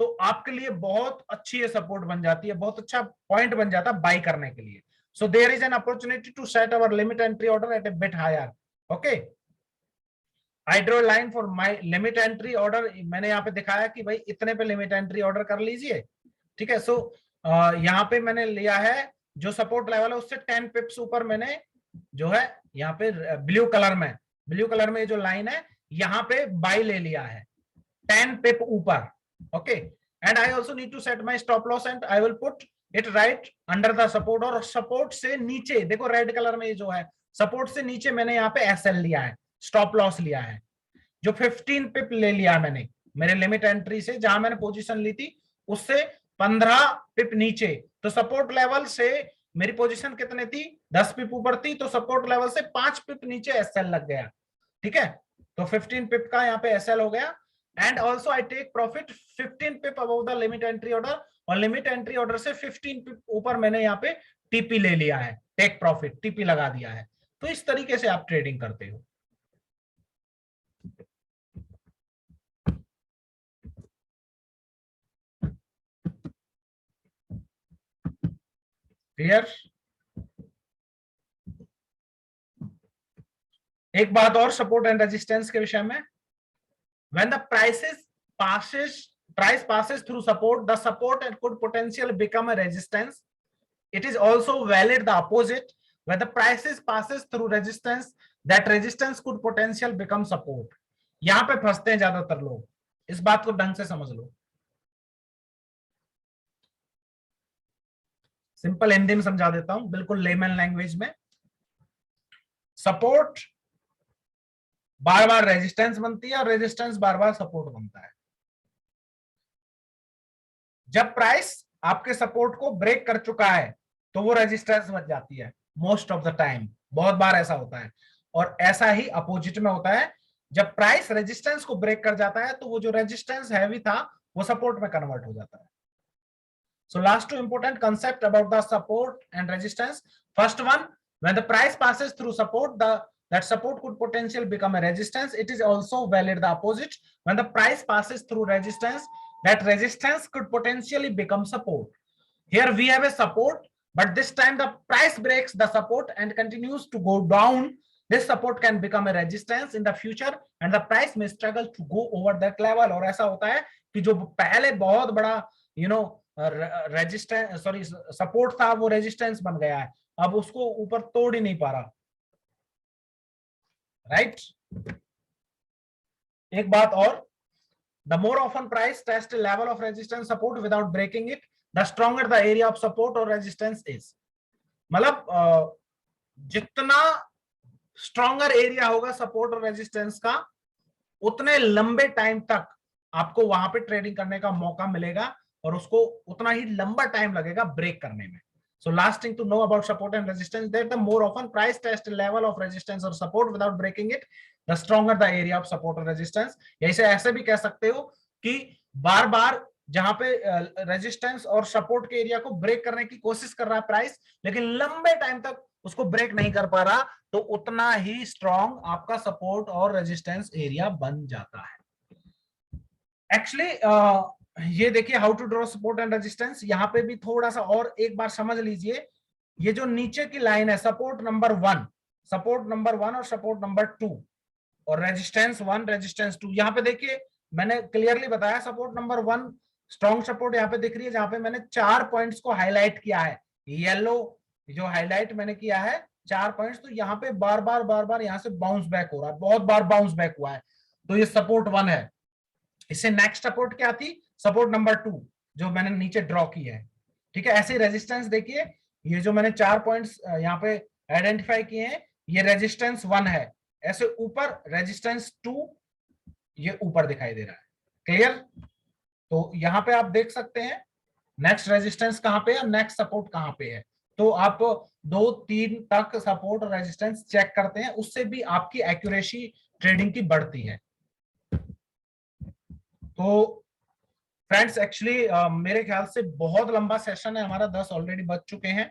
तो आपके लिए बहुत अच्छी ये सपोर्ट बन जाती है, बहुत अच्छा पॉइंट बन जाता है बाई करने के लिए। So there is an opportunity to set our limit entry order at a bit higher. Okay, I draw line for my limit entry order. मैंने यहाँ पे दिखाया कि भाई इतने पे लिमिट एंट्री ऑर्डर कर लीजिए, ठीक है। सो यहाँ पे मैंने लिया है जो सपोर्ट लेवल है उससे 10 पिप्स ऊपर मैंने जो है यहाँ पे ब्लू कलर में जो लाइन है यहाँ पे बाई ले लिया है 10 पिप ऊपर। Okay, and I also need to set my stop loss and I will put it right under the support. और सपोर्ट से नीचे देखो रेड कलर में जो है सपोर्ट से नीचे मैंने यहाँ पे एसएल लिया है, स्टॉप लॉस लिया है, जो 15 पिप ले लिया मैंने मेरे लिमिट एंट्री से, जहां मैंने पोजीशन ली थी उससे 15 पिप नीचे। तो सपोर्ट लेवल से मेरी पोजीशन कितने थी, 10 पिप ऊपर थी, तो सपोर्ट लेवल से 5 पिप नीचे एसएल लग गया, ठीक है। तो 15 पिप का यहाँ पे एसएल हो गया। And also I take profit 15 pip above the limit entry order, और लिमिट एंट्री ऑर्डर से 15 पिप ऊपर मैंने यहाँ पे टीपी ले लिया है, टेक प्रॉफिट टीपी लगा दिया है। तो इस तरीके से आप ट्रेडिंग करते हो। क्लियर? एक बात और सपोर्ट एंड रेजिस्टेंस के विषय में, when the price passes through support, the support could potentially become a resistance. It is also valid the opposite, when the prices passes through resistance, that resistance could potentially become support. यहां पे फंसते हैं ज्यादातर लोग, इस बात को ढंग से समझ लो। सिंपल हिंदी में समझा देता हूं, बिल्कुल लेमन लैंग्वेज में। सपोर्ट बार बार रेजिस्टेंस बनती है और रेजिस्टेंस बार बार सपोर्ट बनता है। जब प्राइस आपके सपोर्ट को ब्रेक कर चुका है तो वो रेजिस्टेंस बन जाती है, मोस्ट ऑफ द टाइम, बहुत बार ऐसा होता है। और ऐसा ही अपोजिट में होता है, जब प्राइस रेजिस्टेंस को ब्रेक कर जाता है तो वो जो रेजिस्टेंस हैवी था वो सपोर्ट में कन्वर्ट हो जाता है। So last two important concept about the support and resistance. First one, when the price passes through support, that support could potentially become a resistance. It is also valid the opposite. When the price passes through resistance, that resistance could potentially become support. Here we have a support, but this time the price breaks the support and continues to go down. This support can become a resistance in the future and the price may struggle to go over that level. और ऐसा होता है कि जो पहले बहुत बड़ा resistance support था वो रेजिस्टेंस बन गया है, अब उसको ऊपर तोड़ ही नहीं पा रहा, राइट? एक बात और, the more often price test level of resistance support without breaking it, the stronger the area of support और रेजिस्टेंस इज। मतलब जितना स्ट्रॉन्गर एरिया होगा सपोर्ट और रेजिस्टेंस का, उतने लंबे टाइम तक आपको वहां पे ट्रेडिंग करने का मौका मिलेगा और उसको उतना ही लंबा टाइम लगेगा ब्रेक करने में। So last thing to know about support and resistance, that the more often price test level of resistance or support without breaking it, the stronger the area of support or resistance। ऐसे ऐसे भी कह सकते हो कि बार बार जहां पे resistance और सपोर्ट के एरिया को ब्रेक करने की कोशिश कर रहा है प्राइस, लेकिन लंबे टाइम तक उसको ब्रेक नहीं कर पा रहा, तो उतना ही स्ट्रॉन्ग आपका सपोर्ट और रेजिस्टेंस एरिया बन जाता है। एक्चुअली ये देखिए how to draw support and resistance, यहाँ पे भी थोड़ा सा और एक बार समझ लीजिए। ये जो नीचे की लाइन है सपोर्ट नंबर 1, सपोर्ट नंबर 1 और सपोर्ट नंबर 2 और रेजिस्टेंस 1 रेजिस्टेंस 2। यहाँ पे देखिए मैंने क्लियरली बताया सपोर्ट नंबर 1 स्ट्रॉन्ग सपोर्ट यहाँ पे दिख रही है, जहां पे मैंने 4 पॉइंट्स को हाईलाइट किया है, येलो जो हाईलाइट मैंने किया है 4 पॉइंट्स। तो यहाँ पे बार बार यहाँ से बाउंस बैक हो रहा है, बहुत बार बाउंस बैक हुआ है, तो ये सपोर्ट 1 है। इससे नेक्स्ट सपोर्ट क्या थी, सपोर्ट नंबर 2 जो मैंने नीचे ड्रॉ की है, ठीक है। ऐसे रेजिस्टेंस देखिए, ये जो मैंने 4 पॉइंट्स यहाँ पे आइडेंटिफाई किए हैं, ये रेजिस्टेंस 1 है। ऐसे ऊपर रेजिस्टेंस 2 ये ऊपर दिखाई दे रहा है, क्लियर। तो यहाँ पे आप देख सकते हैं नेक्स्ट रेजिस्टेंस कहाँ पे है, नेक्स्ट सपोर्ट कहाँ पे है। तो आप 2, 3 तक सपोर्ट और रेजिस्टेंस चेक करते हैं, उससे भी आपकी एक्यूरेसी ट्रेडिंग की बढ़ती है। तो फ्रेंड्स एक्चुअली मेरे ख्याल से बहुत लंबा सेशन है हमारा, 10 ऑलरेडी बज चुके हैं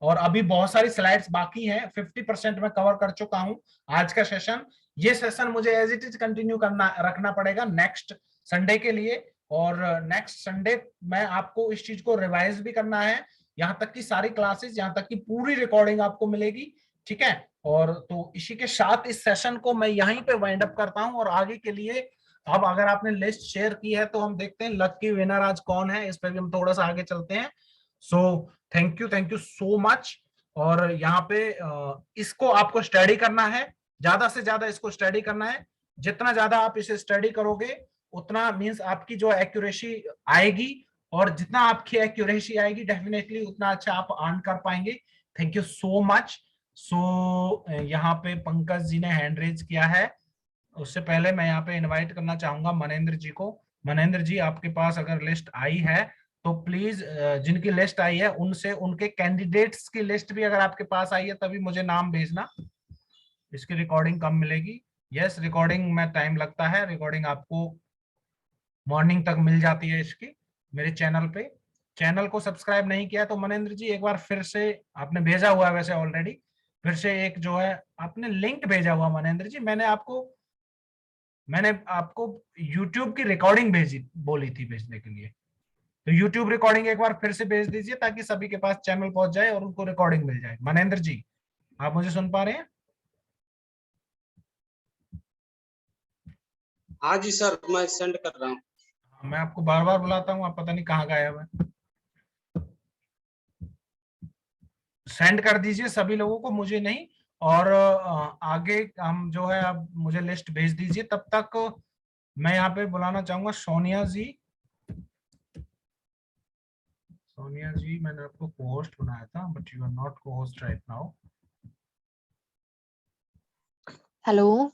और अभी बहुत सारी स्लाइड्स बाकी हैं। 50% में कवर कर चुका हूं आज का सेशन। ये सेशन मुझे एज इट इज कंटिन्यू रखना पड़ेगा नेक्स्ट संडे के लिए, और नेक्स्ट संडे मैं आपको इस चीज को रिवाइज भी करना है, यहाँ तक की सारी क्लासेस, यहाँ तक की पूरी रिकॉर्डिंग आपको मिलेगी, ठीक है। और तो इसी के साथ इस सेशन को मैं यहीं पे वाइंड अप करता हूं, और आगे के लिए अब अगर आपने लिस्ट शेयर की है तो हम देखते हैं लकी विनर आज कौन है, इस पर भी हम थोड़ा सा आगे चलते हैं। So thank you so much. और यहाँ पे इसको आपको स्टडी करना है, ज्यादा से ज्यादा इसको स्टडी करना है। जितना ज्यादा आप इसे स्टडी करोगे उतना मींस आपकी जो एक्यूरेसी आएगी, और जितना आपकी एक्यूरेसी आएगी डेफिनेटली उतना अच्छा आप अर्न कर पाएंगे। Thank you so much. So यहाँ पे पंकज जी ने हैंड रेज किया है, उससे पहले मैं यहाँ पे इनवाइट करना चाहूंगा मनेंद्र जी को। मनेंद्र जी आपके पास अगर लिस्ट आई है तो प्लीज जिनकी लिस्ट आई है उनसे उनके कैंडिडेट्स की लिस्ट भी अगर आपके पास आई है तभी मुझे नाम भेजना। इसकी रिकॉर्डिंग कब मिलेगी? यस, रिकॉर्डिंग में टाइम लगता है, रिकॉर्डिंग आपको मॉर्निंग तक मिल जाती है इसकी मेरे चैनल पे। चैनल को सब्सक्राइब नहीं किया तो मनेंद्र जी एक बार फिर से, आपने भेजा हुआ है वैसे ऑलरेडी, फिर से एक जो है आपने लिंक भेजा हुआ मनेंद्र जी, मैंने आपको YouTube की रिकॉर्डिंग बोली थी भेजने के लिए, तो YouTube रिकॉर्डिंग एक बार फिर से भेज दीजिए ताकि सभी के पास चैनल पहुंच जाए और उनको रिकॉर्डिंग मिल जाए। मनेंद्र जी आप मुझे सुन पा रहे हैं? हाँ जी सर, मैं सेंड कर रहा हूँ। मैं आपको बार बार बुलाता हूँ, आप पता नहीं कहाँ गायब है। सेंड कर दीजिए सभी लोगों को, मुझे नहीं, और आगे हम जो है आप मुझे लिस्ट भेज दीजिए। तब तक मैं यहाँ पे बुलाना चाहूंगा सोनिया जी। सोनिया जी मैंने आपको को-होस्ट बनाया था, but you are not co-host right now. Hello.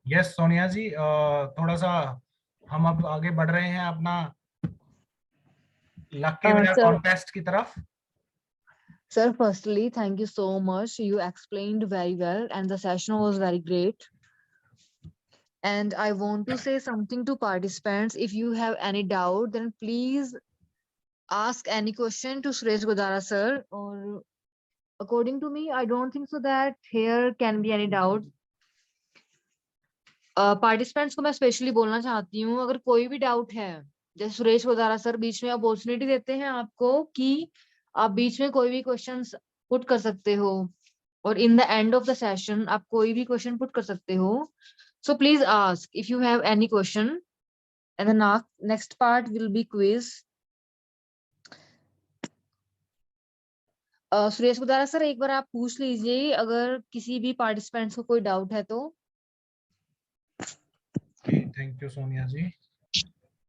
Yes Sonia ji, थोड़ा सा हम अब आगे बढ़ रहे हैं अपना लकी विनर कॉन्टेस्ट की तरफ। Sir, firstly, thank you so much. You explained very well and the session was very great. And I want to say something to participants. If you have any doubt, then please ask any question to Suresh Godara sir. Or according to me, I don't think so that here can be any doubt. Participants को मैं specially बोलना चाहती हूँ, अगर कोई भी doubt है, जैसे सुरेश गोदारा सर बीच में अपॉर्चुनिटी देते हैं आपको कि आप बीच में कोई भी क्वेश्चंस पुट कर सकते हो, और in the end of the session आप कोई भी क्वेश्चन पुट कर सकते हो। So please ask if you have any question, and the next part will be quiz. Suresh Godara sir एक बार आप पूछ लीजिए अगर किसी भी पार्टिसिपेंट्स को कोई डाउट है तो। थैंक यू सोनिया जी।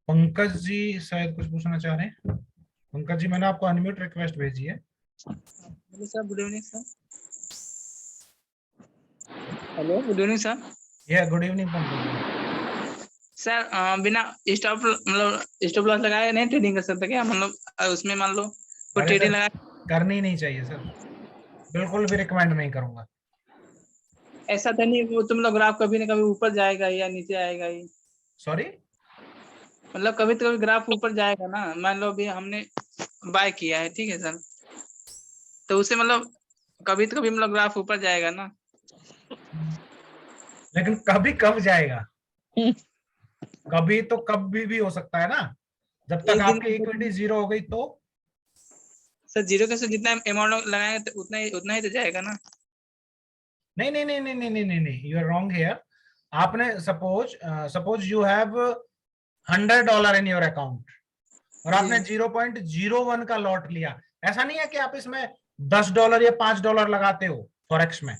पंकज जी शायद कुछ पूछना चाह रहे हैं। पंकज जी मैंने आपको अनम्यूट रिक्वेस्ट भेजी है। Hello sir, good evening sir. Hello, good evening sir. या good evening Pankaj ji. Sir बिना स्टॉप लॉस लगाए नहीं ट्रेडिंग कर सकते क्या? मतलब उसमें मान लो कोई ट्रेडिंग लगा करनी नहीं चाहिए सर, बिल्कुल भी रिकमेंड नहीं करूंगा। ऐसा तो नहीं वो तुम लोग ग्राफ कभी ना कभी ऊपर जाएगा या नीचे आएगा ही? सॉरी, मतलब कभी तो कभी ग्राफ ऊपर जाएगा ना। मान लो अभी हमने बाय किया है, ठीक है सर, तो उसे मतलब कभी तो कभी मतलब ग्राफ ऊपर जाएगा ना, लेकिन कभी कब जाएगा? कभी तो कभी भी हो सकता है ना, जब तक आपकी इक्विटी जीरो हो गई तो। सर जीरो के जितना अमाउंट लगाएंगे तो उतना ही तो जाएगा ना। नहीं नहीं नहीं नहीं नहीं नहीं नहीं नहीं, यू आर रॉन्ग हियर। आपने suppose you have $100 in your account और आपने 0.01 का लॉट लिया। ऐसा नहीं है कि आप इसमें $10 या $5 लगाते हो फॉरेक्स में,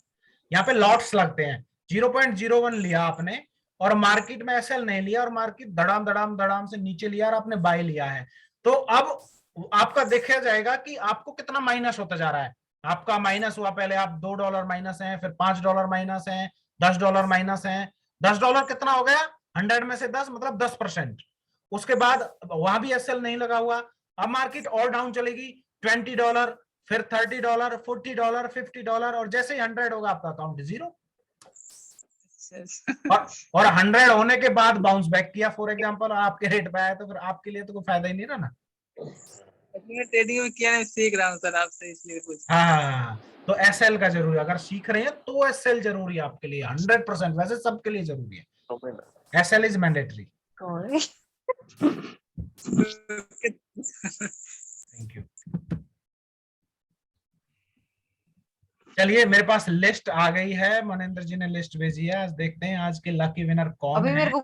यहाँ पे लॉट्स लगते हैं। 0.01 लिया आपने और मार्केट में एसएल नहीं लिया और मार्केट धड़ाम धड़ाम धड़ाम से नीचे लिया और आपने बाय लिया है, तो अब आपका देखा जाएगा कि आपको कितना माइनस होता जा रहा है। आपका माइनस हुआ, पहले आप $2 माइनस है, फिर $5 माइनस है, $10 माइनस है। $10 कितना हो गया? 100 में से 10 मतलब 10%। उसके बाद वहां भी एसएल नहीं लगा हुआ। अब मार्केट और डाउन चलेगी, $20, फिर $30, $40, $50 और जैसे ही 100 होगा आपका अकाउंट जीरो। और 100 होने के बाद बाउंस बैक किया फॉर एग्जांपल, आपके रेट पे आया, तो फिर आपके लिए तो कोई फायदा ही नहीं रहा ना। ट्रेडिंग में किया नहीं, सीख रहा हूँ सर आपसे, इसलिए पूछ। हाँ, तो एसएल का जरूरी है, अगर सीख रहे हैं तो एसएल जरूरी है आपके लिए 100%। वैसे सबके लिए जरूरी है, SL is mandatory. Thank you. चलिए, मेरे पास लिस्ट आ गई है, मनेंद्र जी ने लिस्ट भेजी है। आज देखते हैं आज के लकी विनर कौन अभी है। मेरे को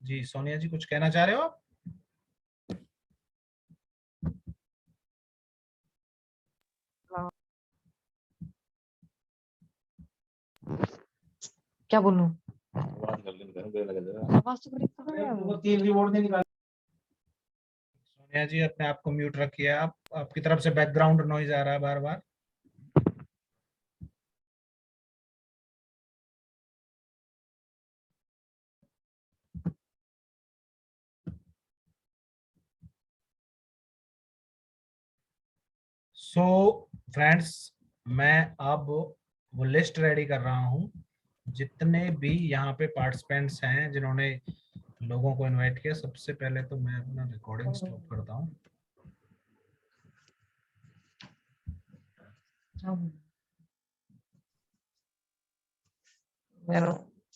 जी सोनिया जी, कुछ कहना चाह रहे हो आप? क्या बोलूं? आवाज तो बड़ी कम है। सोनिया जी, अपने आप को म्यूट रखिए। आप, आपकी तरफ से बैकग्राउंड नॉइज आ रहा है बार बार। सो फ्रेंड्स, मैं अब वो लिस्ट रेडी कर रहा हूँ, जितने भी यहाँ पे पार्टिसिपेंट्स हैं जिन्होंने लोगों को इनवाइट किया। सबसे पहले तो मैं अपना रिकॉर्डिंग स्टॉप करता हूँ। मेरा